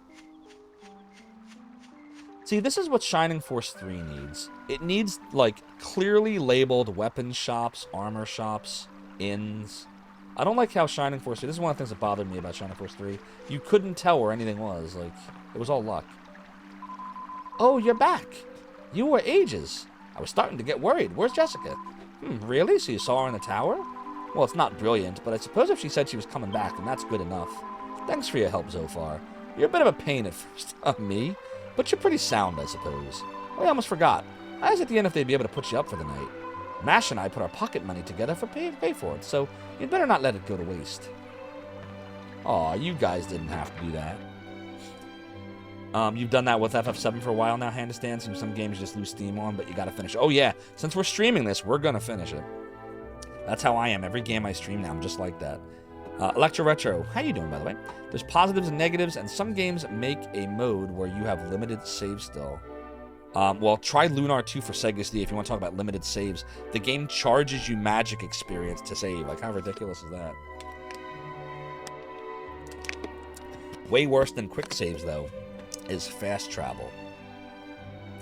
See, this is what Shining Force 3 needs. It needs, like, clearly labeled weapon shops, armor shops, inns. I don't like how Shining Force 3... This is one of the things that bothered me about Shining Force 3. You couldn't tell where anything was. Like, it was all luck. Oh, you're back. You were ages. I was starting to get worried. Where's Jessica? Really? So you saw her in the tower? Well, it's not brilliant, but I suppose if she said she was coming back, then that's good enough. Thanks for your help, Zophar. You're a bit of a pain at first. Me? But you're pretty sound, I suppose. Oh, I almost forgot. I was at the end if they'd be able to put you up for the night. Mash and I put our pocket money together for pay for it, so you'd better not let it go to waste. Aw, you guys didn't have to do that. You've done that with FF7 for a while now, Handstand. Some games you just lose steam on, but you gotta finish it. Oh yeah, since we're streaming this, we're gonna finish it. That's how I am. Every game I stream now, I'm just like that. Electro Retro, how you doing, by the way? There's positives and negatives, and some games make a mode where you have limited save still. Well, try Lunar 2 for Sega CD if you want to talk about limited saves. The game charges you magic experience to save. Like, how ridiculous is that? Way worse than quick saves, though, is fast travel.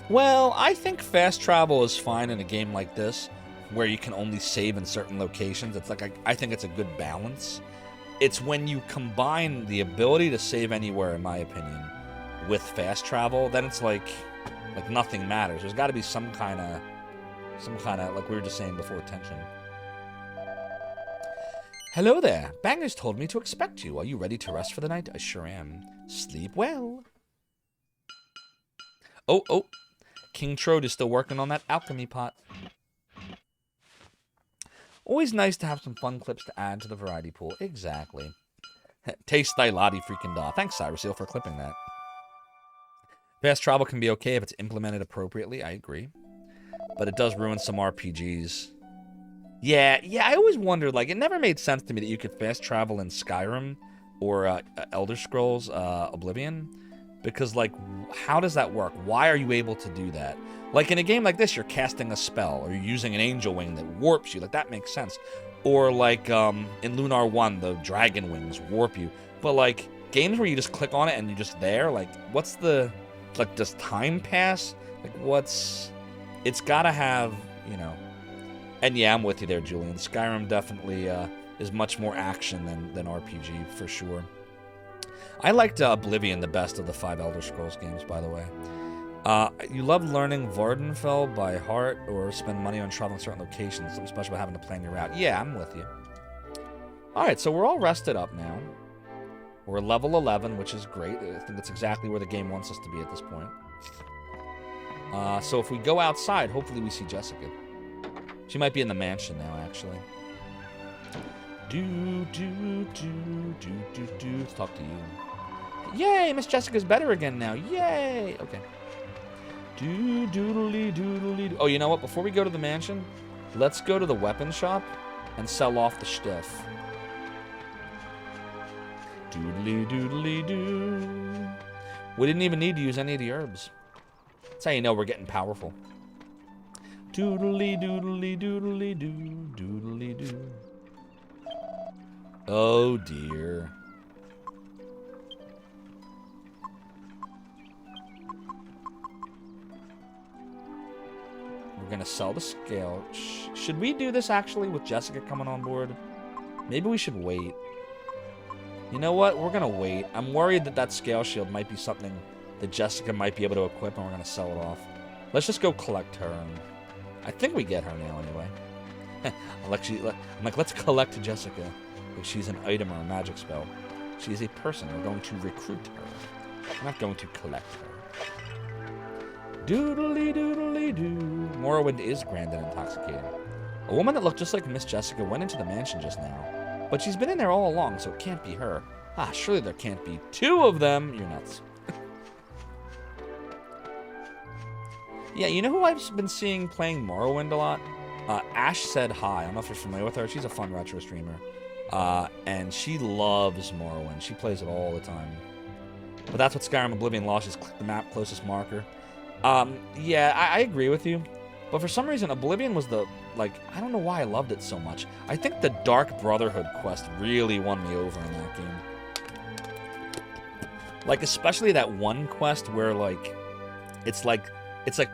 Well, I think fast travel is fine in a game like this, where you can only save in certain locations. It's like, I think it's a good balance. It's when you combine the ability to save anywhere, in my opinion, with fast travel, then it's like nothing matters. There's got to be some kind of, like we were just saying before, tension. Hello there. Bangers told me to expect you. Are you ready to rest for the night? I sure am. Sleep well. Oh. King Trode is still working on that alchemy pot. Always nice to have some fun clips to add to the variety pool. Exactly. Taste thy lottie freaking da. Thanks, Cyrusile, for clipping that. Fast travel can be okay if it's implemented appropriately. I agree. But it does ruin some RPGs. Yeah, I always wondered, like, it never made sense to me that you could fast travel in Skyrim or Elder Scrolls Oblivion. Because, like, how does that work? Why are you able to do that? Like, in a game like this, you're casting a spell, or you're using an angel wing that warps you. Like, that makes sense. Or, like, in Lunar 1, the dragon wings warp you. But, like, games where you just click on it and you're just there, like, what's the... Like, does time pass? Like, what's... It's gotta have, you know... And yeah, I'm with you there, Julian. Skyrim definitely is much more action than RPG, for sure. I liked Oblivion the best of the 5 Elder Scrolls games, by the way. You love learning Vardenfell by heart or spend money on traveling certain locations. Something special about having to plan your route. Yeah, I'm with you. Alright, so we're all rested up now. We're level 11, which is great. I think that's exactly where the game wants us to be at this point. So if we go outside, hopefully we see Jessica. She might be in the mansion now, actually. Let's talk to you. Yay, Miss Jessica's better again now. Yay! Okay. Oh, you know what? Before we go to the mansion, let's go to the weapon shop and sell off the stiff. Doodly-doodly-doo. We didn't even need to use any of the herbs. That's how you know we're getting powerful. Doodly-doodly-doodly-doo. Doodly-doo. Oh, dear. We're going to sell the scale. Should we do this, actually, with Jessica coming on board? Maybe we should wait. You know what? We're going to wait. I'm worried that scale shield might be something that Jessica might be able to equip, and we're going to sell it off. Let's just go collect her. And I think we get her now, anyway. I'm like, let's collect Jessica. If she's an item or a magic spell. She is a person. We're going to recruit her. We're not going to collect her. Doodly doodly doo. Morrowind is grand and intoxicating. A woman that looked just like Miss Jessica went into the mansion just now. But she's been in there all along, so it can't be her. Ah, surely there can't be two of them. You're nuts. Yeah, you know who I've been seeing playing Morrowind a lot? Ash Said Hi. I don't know if you're familiar with her. She's a fun retro streamer. And she loves Morrowind. She plays it all the time. But that's what Skyrim Oblivion Lost is. Click the map closest marker. Yeah, I agree with you. But for some reason, Oblivion was the, like, I don't know why I loved it so much. I think the Dark Brotherhood quest really won me over in that game. Like, especially that one quest where, like, it's like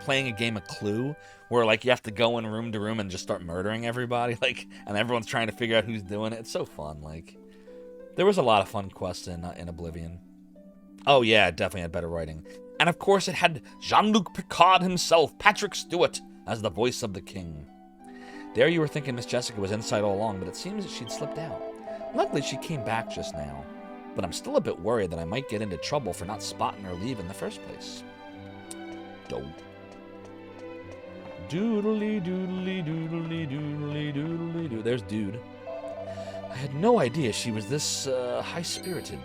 playing a game of Clue, where, like, you have to go in room to room and just start murdering everybody, like, and everyone's trying to figure out who's doing it. It's so fun, like. There was a lot of fun quests in Oblivion. Oh, yeah, it definitely had better writing. And, of course, it had Jean-Luc Picard himself, Patrick Stewart, as the voice of the king. There you were thinking Miss Jessica was inside all along, but it seems that she'd slipped out. Luckily, she came back just now. But I'm still a bit worried that I might get into trouble for not spotting her leave in the first place. Don't. Doodly doodly doodly doodly doodly doo. There's Dude. I had no idea she was this high-spirited.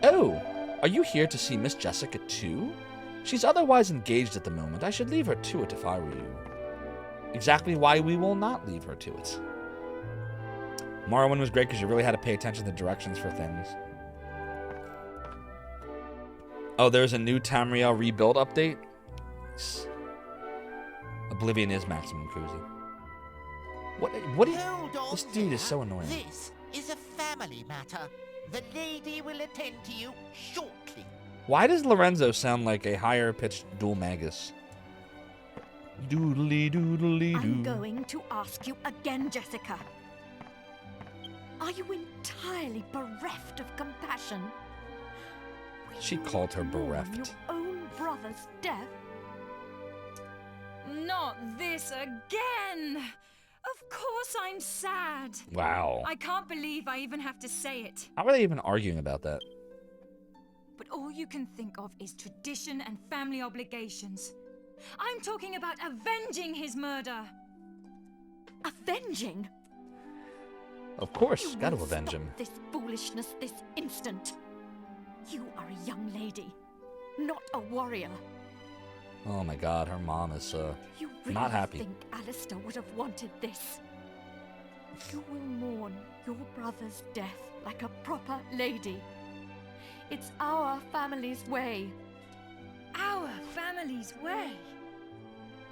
Oh, are you here to see Miss Jessica too? She's otherwise engaged at the moment. I should leave her to it if I were you. Exactly why we will not leave her to it. Morrowind was great because you really had to pay attention to the directions for things. Oh, there's a new Tamriel rebuild update? Oblivion is maximum cozy. What is... This dude is so annoying. This is a family matter. The lady will attend to you shortly. Why does Lorenzo sound like a higher-pitched dual magus? Doodly doodly doo. I'm going to ask you again, Jessica. Are you entirely bereft of compassion? She called her bereft. Your own brother's death? Not this again! Of course I'm sad. Wow. I can't believe I even have to say it. How are they even arguing about that? But all you can think of is tradition and family obligations. I'm talking about avenging his murder. Avenging? Of course, gotta avenge him. This foolishness this instant. You are a young lady, not a warrior. Oh my god, her mom is You really not happy. think Alistair would have wanted this? You will mourn your brother's death like a proper lady. It's our family's way. Our family's way?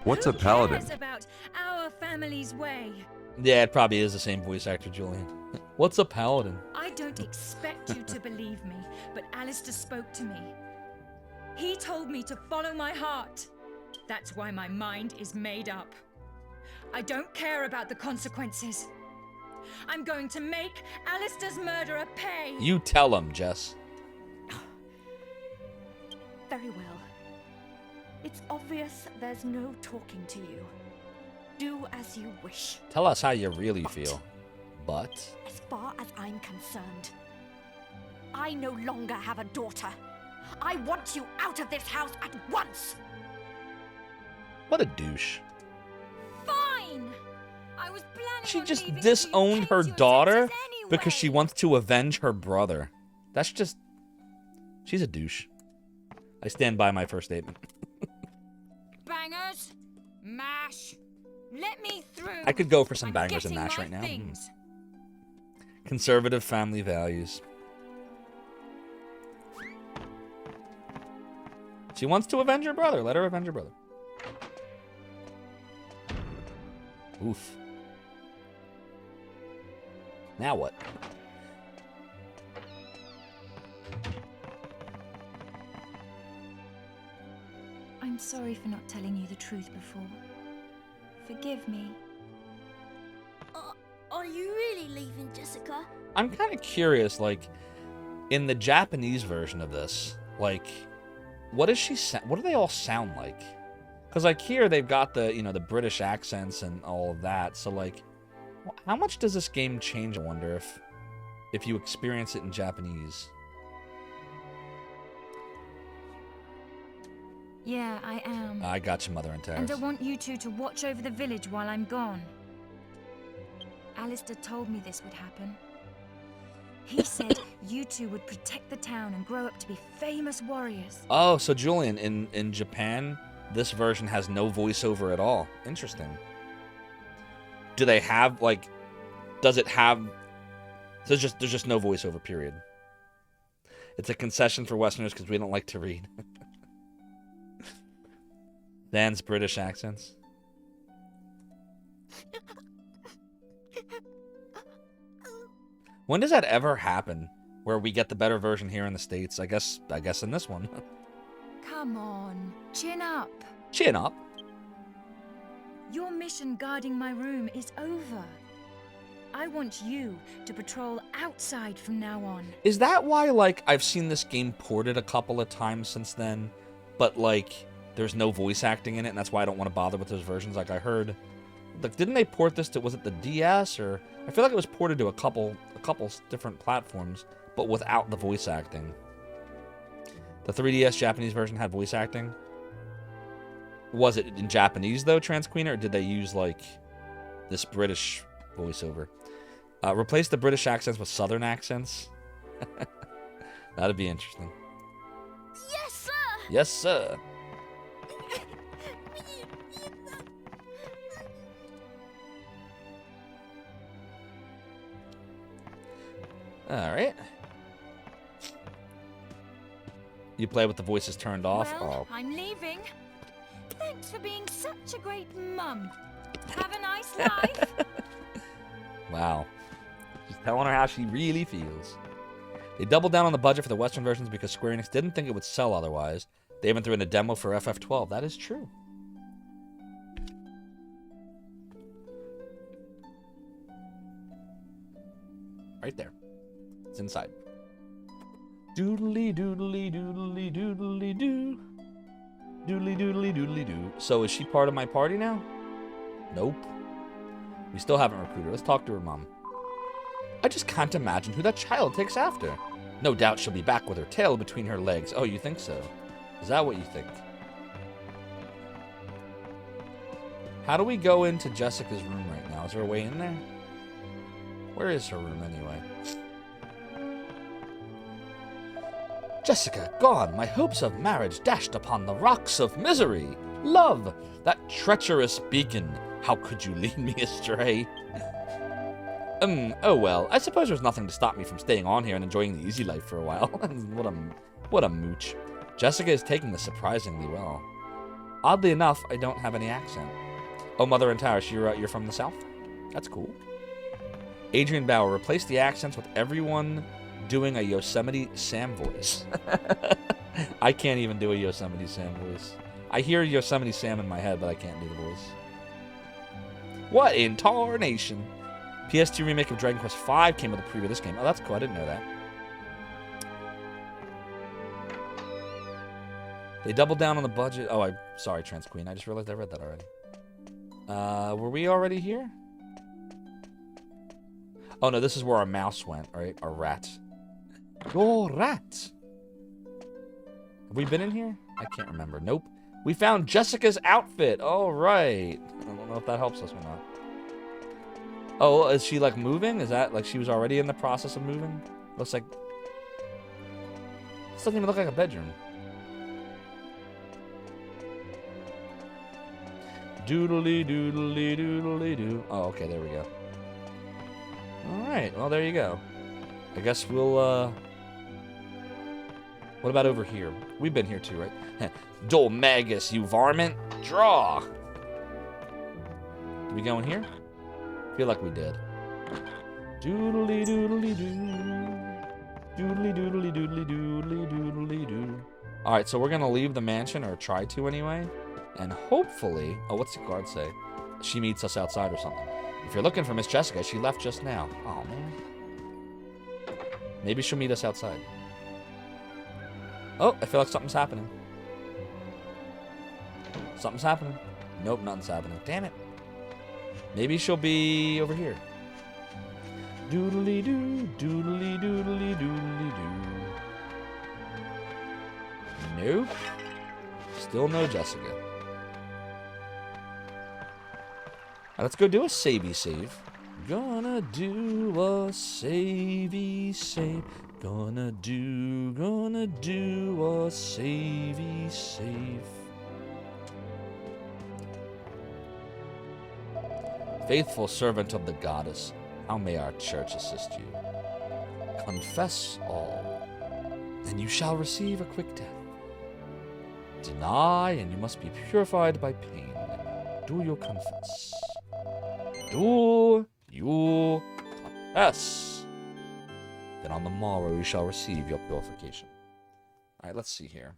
What's Who a paladin? cares about our family's way? Yeah, it probably is the same voice actor, Julian. What's a paladin? I don't expect you to believe me, but Alistair spoke to me. He told me to follow my heart. That's why my mind is made up. I don't care about the consequences. I'm going to make Alistair's murderer pay. You tell him, Jess. Very well. It's obvious there's no talking to you. Do as you wish. Tell us how you really feel. But... As far as I'm concerned, I no longer have a daughter. I want you out of this house at once! What a douche. Fine! I was planning She on just leaving disowned her to your daughter senses anyway. because she wants to avenge her brother. That's just... She's a douche. I stand by my first statement. Bangers, mash, let me through. I could go for some I'm bangers and getting mash my right now. things. Conservative family values. She wants to avenge her brother. Let her avenge her brother. Oof. Now what? I'm sorry for not telling you the truth before. Forgive me. Are you really leaving, Jessica? I'm kind of curious, like, in the Japanese version of this, like, what does she what do they all sound like? Because, like, here they've got the, you know, the British accents and all of that. So, like, how much does this game change, I wonder, if you experience it in Japanese? Yeah, I am. I got you, Mother and Terrace. And I want you two to watch over the village while I'm gone. Alistair told me this would happen. He said you two would protect the town and grow up to be famous warriors. Oh, so Julian, in Japan, this version has no voiceover at all. Interesting. Do they have, like, does it have... So there's just no voiceover, period. It's a concession for Westerners because we don't like to read. Dan's British accents. When does that ever happen? Where we get the better version here in the States? I guess in this one. Come on, chin up. Chin up. Your mission guarding my room is over. I want you to patrol outside from now on. Is that why, like, I've seen this game ported a couple of times since then, but, like, there's no voice acting in it, and that's why I don't want to bother with those versions? Like, I heard... Like, didn't they port this to... Was it the DS, or... I feel like it was ported to a couple different platforms, but without the voice acting. The 3DS Japanese version had voice acting. Was it in Japanese, though, Transqueen, or did they use, like, this British voiceover? Replace the British accents with Southern accents. That'd be interesting. Yes, sir! Yes, sir. Alright. You play with the voices turned off? Well, I'm leaving. Thanks for being such a great mum. Have a nice life. Wow. She's telling her how she really feels. They doubled down on the budget for the Western versions because Square Enix didn't think it would sell otherwise. They even threw in a demo for FF12. That is true. Right there. It's inside. Doodly doodly doodly doodly doo. Doodly doodly doodly doo. So is she part of my party now? Nope. We still haven't recruited her. Let's talk to her mom. I just can't imagine who that child takes after. No doubt she'll be back with her tail between her legs. Oh, you think so? Is that what you think? How do we go into Jessica's room right now? Is there a way in there? Where is her room anyway? Jessica, gone, my hopes of marriage dashed upon the rocks of misery. Love, that treacherous beacon, how could you lead me astray? Oh well, I suppose there's nothing to stop me from staying on here and enjoying the easy life for a while. What a mooch. Jessica is taking this surprisingly well. Oddly enough, I don't have any accent. Oh, Mother and Tarish, you're from the South? That's cool. Adrian Bauer, replace the accents with everyone doing a Yosemite Sam voice. I can't even do a Yosemite Sam voice. I hear Yosemite Sam in my head, but I can't do the voice. What in tarnation? PS2 remake of Dragon Quest V came with a preview of this game. Oh, that's cool. I didn't know that. They doubled down on the budget. Oh, sorry, Trans Queen. I just realized I read that already. Were we already here? Oh, no, this is where our mouse went, right? Our rat. Your rat. Have we been in here? I can't remember. Nope. We found Jessica's outfit. All right. I don't know if that helps us or not. Oh, is she, like, moving? Is that, like, she was already in the process of moving? Looks like... This doesn't even look like a bedroom. Doodly doodly doodly doo. Oh, okay, there we go. Alright, well, there you go. I guess we'll, What about over here? We've been here too, right? Dol Magus, you varmint! Draw! Did we go in here? Feel like we did. Doodly doodly doo. Doodly doodly doodly doodly doodly doo. Alright, so we're gonna leave the mansion, or try to anyway. And hopefully... Oh, what's the card say? She meets us outside or something. If you're looking for Miss Jessica, she left just now. Oh, man. Maybe she'll meet us outside. Oh, I feel like something's happening. Something's happening. Nope, nothing's happening. Damn it. Maybe she'll be over here. Doodly doo, doodly doodly doodly doo. Nope. Still no Jessica. Let's go do a savey save. Gonna do a savey save. Gonna do a savey save. Faithful servant of the goddess, how may our church assist you? Confess all, and you shall receive a quick death. Deny, and you must be purified by pain. Do you confess? Do you confess? Then on the morrow you shall receive your purification. Alright, let's see here.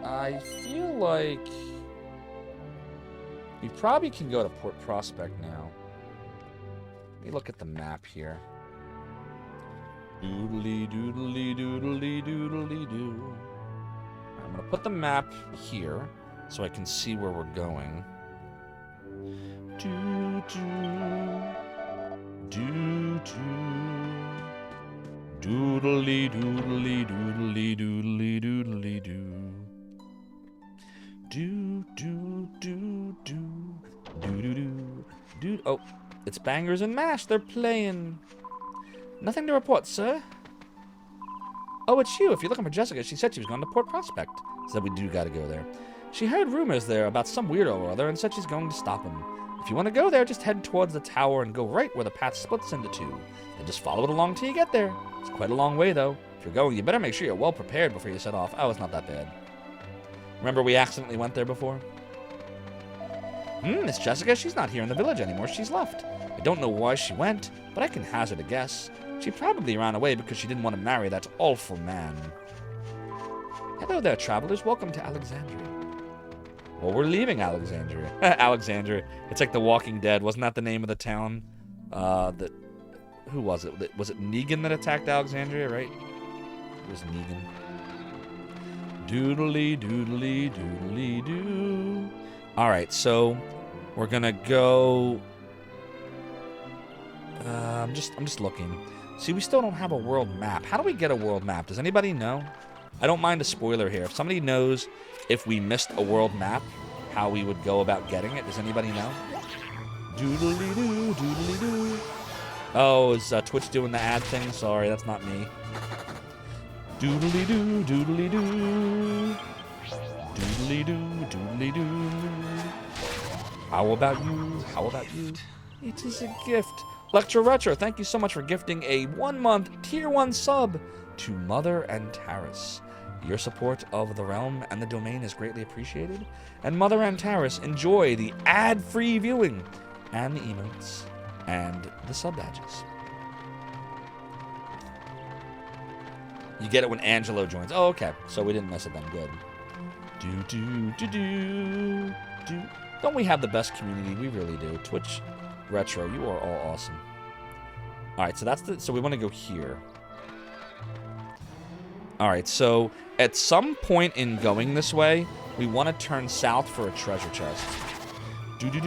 I feel like we probably can go to Port Prospect now. Let me look at the map here. Doodly doodly doodly doodly doo. I'm gonna put the map here so I can see where we're going. Do do doodly doodly doodly doodly doodly doo. Do do do do do do do do. Oh, it's Bangers and Mash. They're playing. Nothing to report, sir. Oh, it's you. If you're looking for Jessica, she said she was going to Port Prospect. So we do gotta go there. She heard rumors there about some weirdo or other and said she's going to stop him. If you want to go there, just head towards the tower and go right where the path splits into two. And just follow it along till you get there. It's quite a long way, though. If you're going, you better make sure you're well prepared before you set off. Oh, it's not that bad. Remember we accidentally went there before? Miss Jessica, she's not here in the village anymore. She's left. I don't know why she went, but I can hazard a guess. She probably ran away because she didn't want to marry that awful man. Hello there, travelers. Welcome to Alexandria. Well, we're leaving Alexandria. Alexandria. It's like The Walking Dead. Wasn't that the name of the town? Who was it? Was it Negan that attacked Alexandria, right? It was Negan. Doodly doodly doodly doo. Alright, so we're gonna go. I'm just looking. See, we still don't have a world map. How do we get a world map? Does anybody know? I don't mind a spoiler here. If somebody knows if we missed a world map, how we would go about getting it, does anybody know? Doodly doo, doodly doo. Oh, is Twitch doing the ad thing? Sorry, that's not me. Doodly doo, doodly doo. Doodly doo, doodly doo. How about you? How about you? It is a gift. Lecture Retro, thank you so much for gifting a 1-month Tier 1 sub to Mother and Taris. Your support of the realm and the domain is greatly appreciated. And Mother and Taris, enjoy the ad-free viewing and the emotes and the sub badges. You get it when Angelo joins. Oh, okay. So we didn't miss it then. Good. Do. Don't we have the best community? We really do. Twitch Retro, you are all awesome. Alright, so so we want to go here. Alright, so at some point in going this way, we want to turn south for a treasure chest. Doodly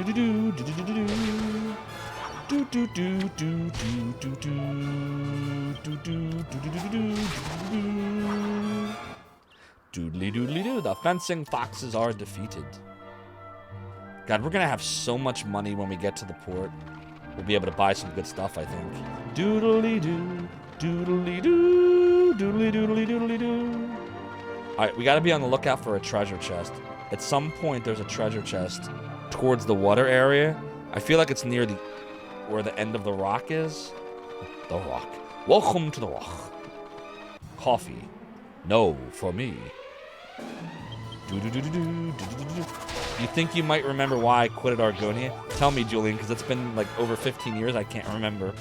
doodly doo. The fencing foxes are defeated. God, we're gonna have so much money when we get to the port. We'll be able to buy some good stuff, I think. Doodly doo, doodly doo, doodly doodly doodly doo. Alright, we gotta be on the lookout for a treasure chest. At some point, there's a treasure chest towards the water area. I feel like it's near where the end of the rock is. The rock. Welcome to the rock. Coffee. No, for me. You think you might remember why I quitted Argonia? Tell me, Julian, because it's been like over 15 years. I can't remember.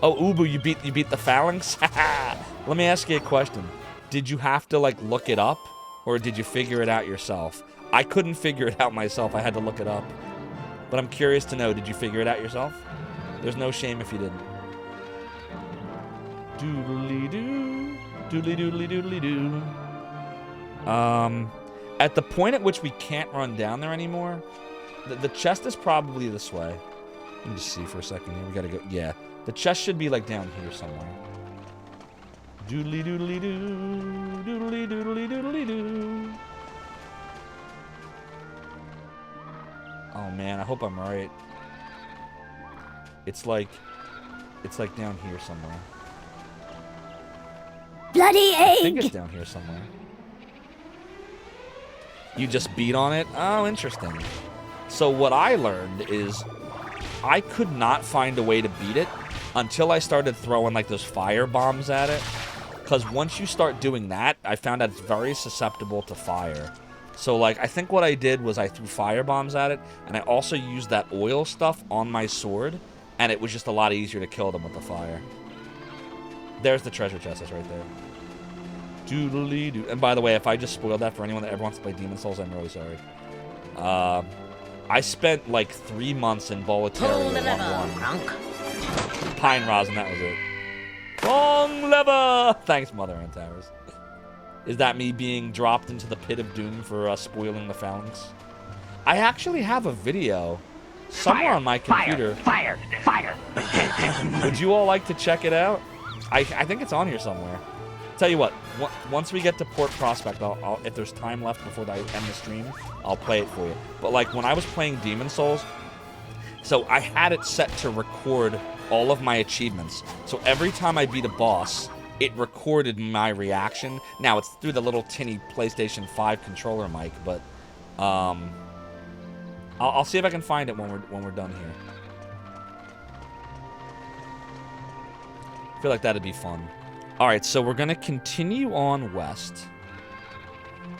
Oh, Ubu, you beat the phalanx? Let me ask you a question. Did you have to like look it up, or did you figure it out yourself? I couldn't figure it out myself. I had to look it up. But I'm curious to know, did you figure it out yourself? There's no shame if you didn't. Doodly doo, doodly doodly doodly doo. At the point at which we can't run down there anymore, the chest is probably this way. Let me just see for a second here. We gotta go. Yeah, the chest should be like down here somewhere. Doodly doodly doo. Doodly doodly doodly doo. Oh man, I hope I'm right. It's like down here somewhere. Bloody egg! I think it's down here somewhere. You just beat on it? Oh, interesting. So what I learned is I could not find a way to beat it until I started throwing like those fire bombs at it. Because once you start doing that, I found that it's very susceptible to fire. So like, I think what I did was I threw fire bombs at it, and I also used that oil stuff on my sword, and it was just a lot easier to kill them with the fire. There's the treasure chest, that's right there. Doodly doo. And by the way, if I just spoiled that for anyone that ever wants to play Demon Souls, I'm really sorry. I spent like 3 months in Boletaria 1-1. Pine rosin, that was it. Long lever! Thanks, Mother and Towers. Is that me being dropped into the pit of doom for spoiling the phalanx? I actually have a video somewhere on my computer. Fire! Would you all like to check it out? I think it's on here somewhere. Tell you what, once we get to Port Prospect, I'll if there's time left before I end the stream, I'll play it for you. But like when I was playing Demon Souls, so I had it set to record all of my achievements. So every time I beat a boss, it recorded my reaction. Now it's through the little tinny PlayStation 5 controller mic, but I'll see if I can find it when we're done here. I feel like that'd be fun. All right, so we're gonna continue on west.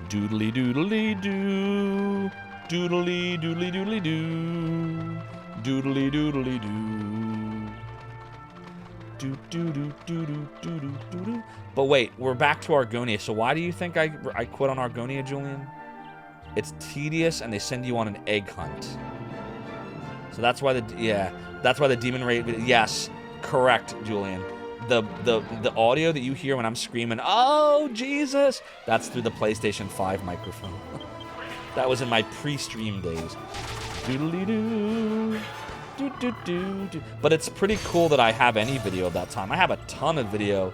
Doodly doodly doo, doodly doodly doodly doo, doodly doodly doo. Do do do do do do do do do. But wait, we're back to Argonia. So why do you think I quit on Argonia, Julian? It's tedious, and they send you on an egg hunt. So that's why that's why the demon raid. Yes, correct, Julian. The audio that you hear when I'm screaming, "Oh Jesus!" that's through the PlayStation 5 microphone. That was in my pre-stream days. Doodly doo. But it's pretty cool that I have any video of that time. I have a ton of video.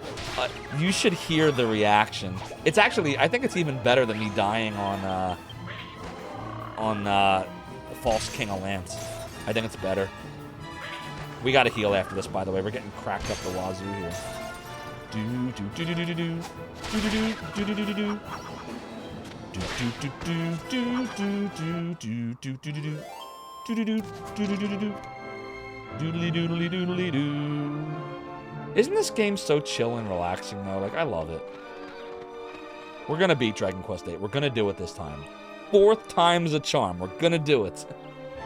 You should hear the reaction. It's actually, I think it's even better than me dying on False King of Lance. I think it's better. We gotta heal after this, by the way. We're getting cracked up the wazoo here. Do do do do do do do do do do do do do do. Do do do do do do do do do do do. Do-do-do, do-do-do-do-do. Doodly doodly doodly doo. Isn't this game so chill and relaxing though? Like, I love it. We're gonna beat Dragon Quest VIII. We're gonna do it this time. 4th time's a charm. We're gonna do it.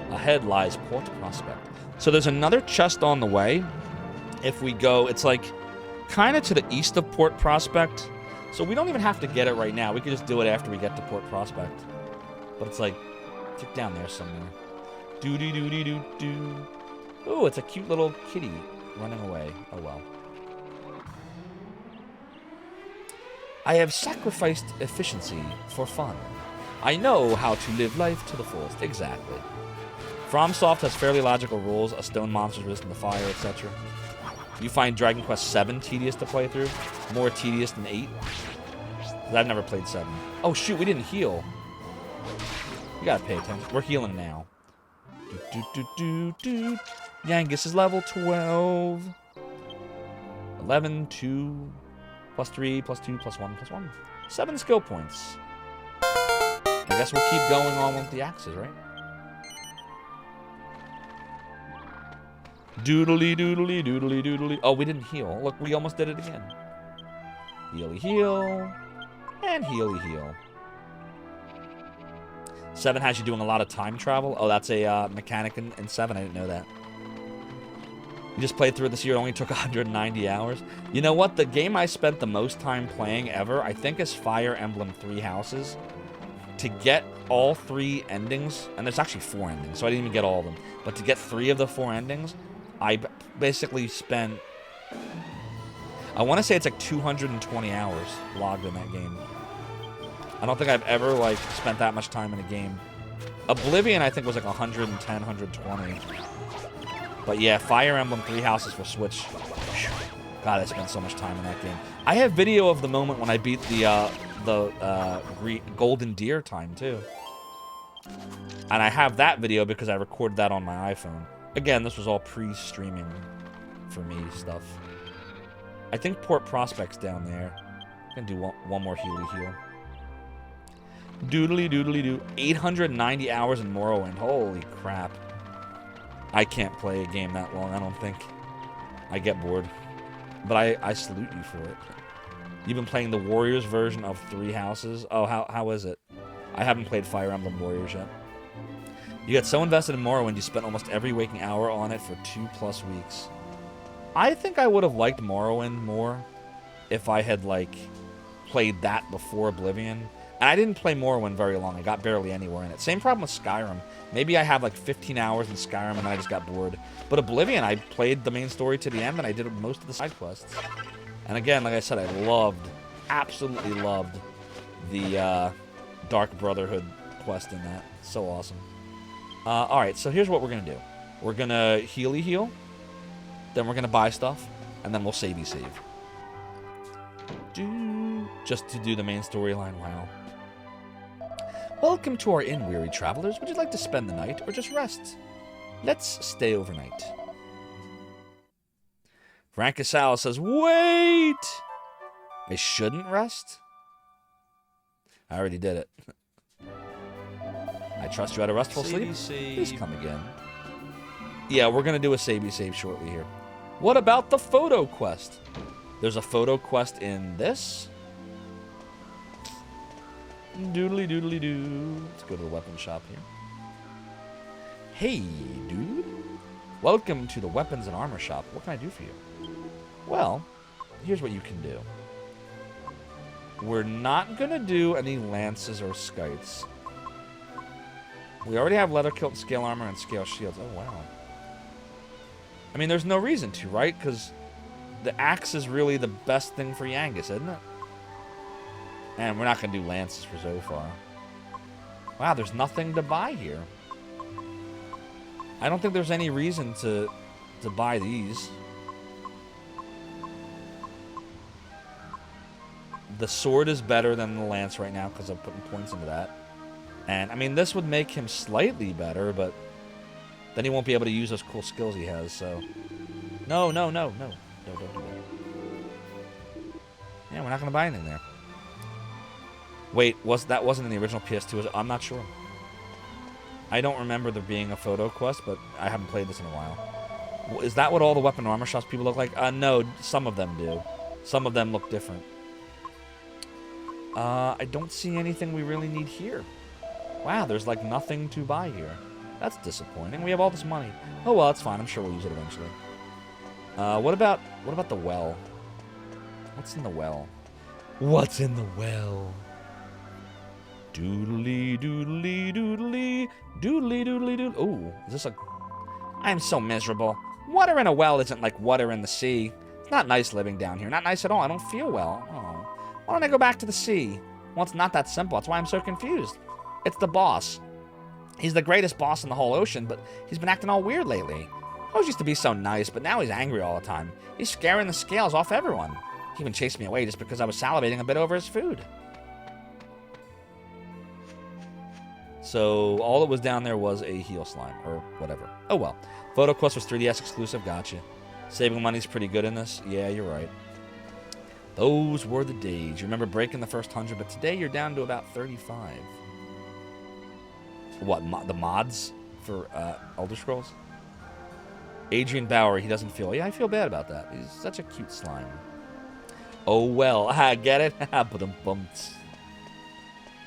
Ahead lies Port Prospect. So there's another chest on the way. If we go, it's like kind of to the east of Port Prospect. So we don't even have to get it right now. We could just do it after we get to Port Prospect. But it's like, it's down there somewhere. Doo-dee-doo-dee-doo-doo. Ooh, it's a cute little kitty running away. Oh well. I have sacrificed efficiency for fun. I know how to live life to the fullest. Exactly. FromSoft has fairly logical rules. A stone monster resistant to fire, etc. You find Dragon Quest VII tedious to play through? More tedious than 8? I've never played 7. Oh shoot, we didn't heal. You gotta pay attention. We're healing now. Do. Yangus is level 12. 11, 2, plus 3, plus 2, plus 1, plus 1. 7 skill points. I guess we'll keep going on with the axes, right? Doodly doodly doodly doodly. Oh, we didn't heal. Look, we almost did it again. Healy heal. And healy heal. 7 has you doing a lot of time travel. Oh, that's a mechanic in 7. I didn't know that. You just played through it this year. It only took 190 hours. You know what? The game I spent the most time playing ever, I think, is Fire Emblem 3 Houses. To get all 3 endings, and there's actually 4 endings, so I didn't even get all of them. But to get 3 of the 4 endings, I basically spent, I want to say it's like 220 hours logged in that game. I don't think I've ever, like, spent that much time in a game. Oblivion, I think, was like 110, 120. But yeah, Fire Emblem 3 Houses for Switch. God, I spent so much time in that game. I have video of the moment when I beat the golden deer time, too. And I have that video because I recorded that on my iPhone. Again, this was all pre-streaming for me stuff. I think Port Prospect's down there. I'm gonna do one more heal. Doodly doodly doo. 890 hours in Morrowind. Holy crap. I can't play a game that long, I don't think. I get bored. But I salute you for it. You've been playing the Warriors version of Three Houses. Oh, how is it? I haven't played Fire Emblem Warriors yet. You get so invested in Morrowind, you spent almost every waking hour on it for 2+ weeks. I think I would have liked Morrowind more if I had, like, played that before Oblivion. And I didn't play Morrowind very long. I got barely anywhere in it. Same problem with Skyrim. Maybe I have like 15 hours in Skyrim and then I just got bored. But Oblivion, I played the main story to the end and I did most of the side quests. And again, like I said, I absolutely loved the Dark Brotherhood quest in that. So awesome. Alright, so here's what we're going to do. We're going to heal. Then we're going to buy stuff. And then we'll save. Just to do the main storyline. Wow. Welcome to our inn, weary travelers. Would you like to spend the night or just rest? Let's stay overnight. Francasal says, wait! I shouldn't rest? I already did it. I trust you had a restful sleep. Please come again. Yeah, we're going to do a save shortly here. What about the photo quest? There's a photo quest in this. Doodly doodly doo. Let's go to the weapon shop here. Hey, dude. Welcome to the weapons and armor shop. What can I do for you? Well, here's what you can do. We're not going to do any lances or scythes. We already have leather kilt, scale armor, and scale shields. Oh, wow. I mean, there's no reason to, right? Because the axe is really the best thing for Yangus, isn't it? And we're not going to do lances for Zophar. Wow, there's nothing to buy here. I don't think there's any reason to buy these. The sword is better than the lance right now because I'm putting points into that. And, I mean, this would make him slightly better, but then he won't be able to use those cool skills he has, so... No. No, don't do that. Yeah, we're not going to buy anything there. Wait, that wasn't in the original PS2, was it? I'm not sure. I don't remember there being a photo quest, but I haven't played this in a while. Is that what all the weapon armor shops people look like? No, some of them do. Some of them look different. I don't see anything we really need here. Wow, there's like nothing to buy here. That's disappointing. We have all this money. Oh well, that's fine. I'm sure we'll use it eventually. What about the well? What's in the well? What's in the well? Doodly doodly doodly doodly doodly doodly. Oh, is this a... I am so miserable. Water in a well isn't like water in the sea. It's not nice living down here. Not nice at all. I don't feel well. Oh. Why don't I go back to the sea? Well, it's not that simple. That's why I'm so confused. It's the boss. He's the greatest boss in the whole ocean, but he's been acting all weird lately. He always used to be so nice, but now he's angry all the time. He's scaring the scales off everyone. He even chased me away just because I was salivating a bit over his food. So all that was down there was a heal slime, or whatever. Oh well. Photo Quest was 3DS exclusive, gotcha. Saving money's pretty good in this. Yeah, you're right. Those were the days. You remember breaking the first 100, but today you're down to about 35. What, the mods for Elder Scrolls? Adrian Bauer, he doesn't feel... Yeah, I feel bad about that. He's such a cute slime. Oh well, I get it? Ba-dum-bumts.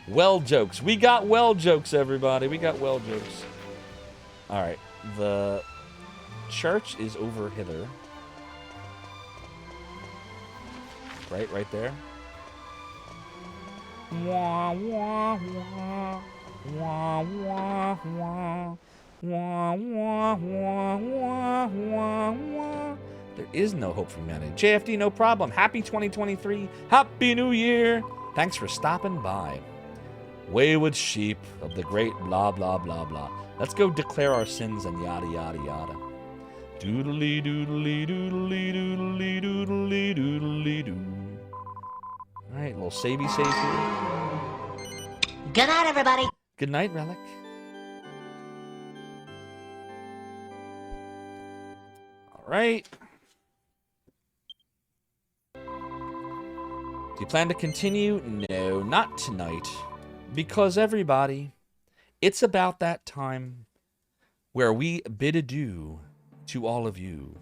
Well jokes. We got well jokes, everybody. We got well jokes. Alright, the church is over hither. Right there. Wah, wah, wah. Wah, wah, wah. Wah, wah, wah, wah, wah, wah. There is no hope for humanity. JFD, no problem. Happy 2023. Happy New Year. Thanks for stopping by. Wayward sheep of the great blah, blah, blah, blah. Let's go declare our sins and yada, yada, yada. Doodly doodly doodly doodly doodly doodly doo. All right, little savey save here. Good night, everybody. Good night, Relic. All right. Do you plan to continue? No, not tonight. Because everybody, it's about that time where we bid adieu to all of you.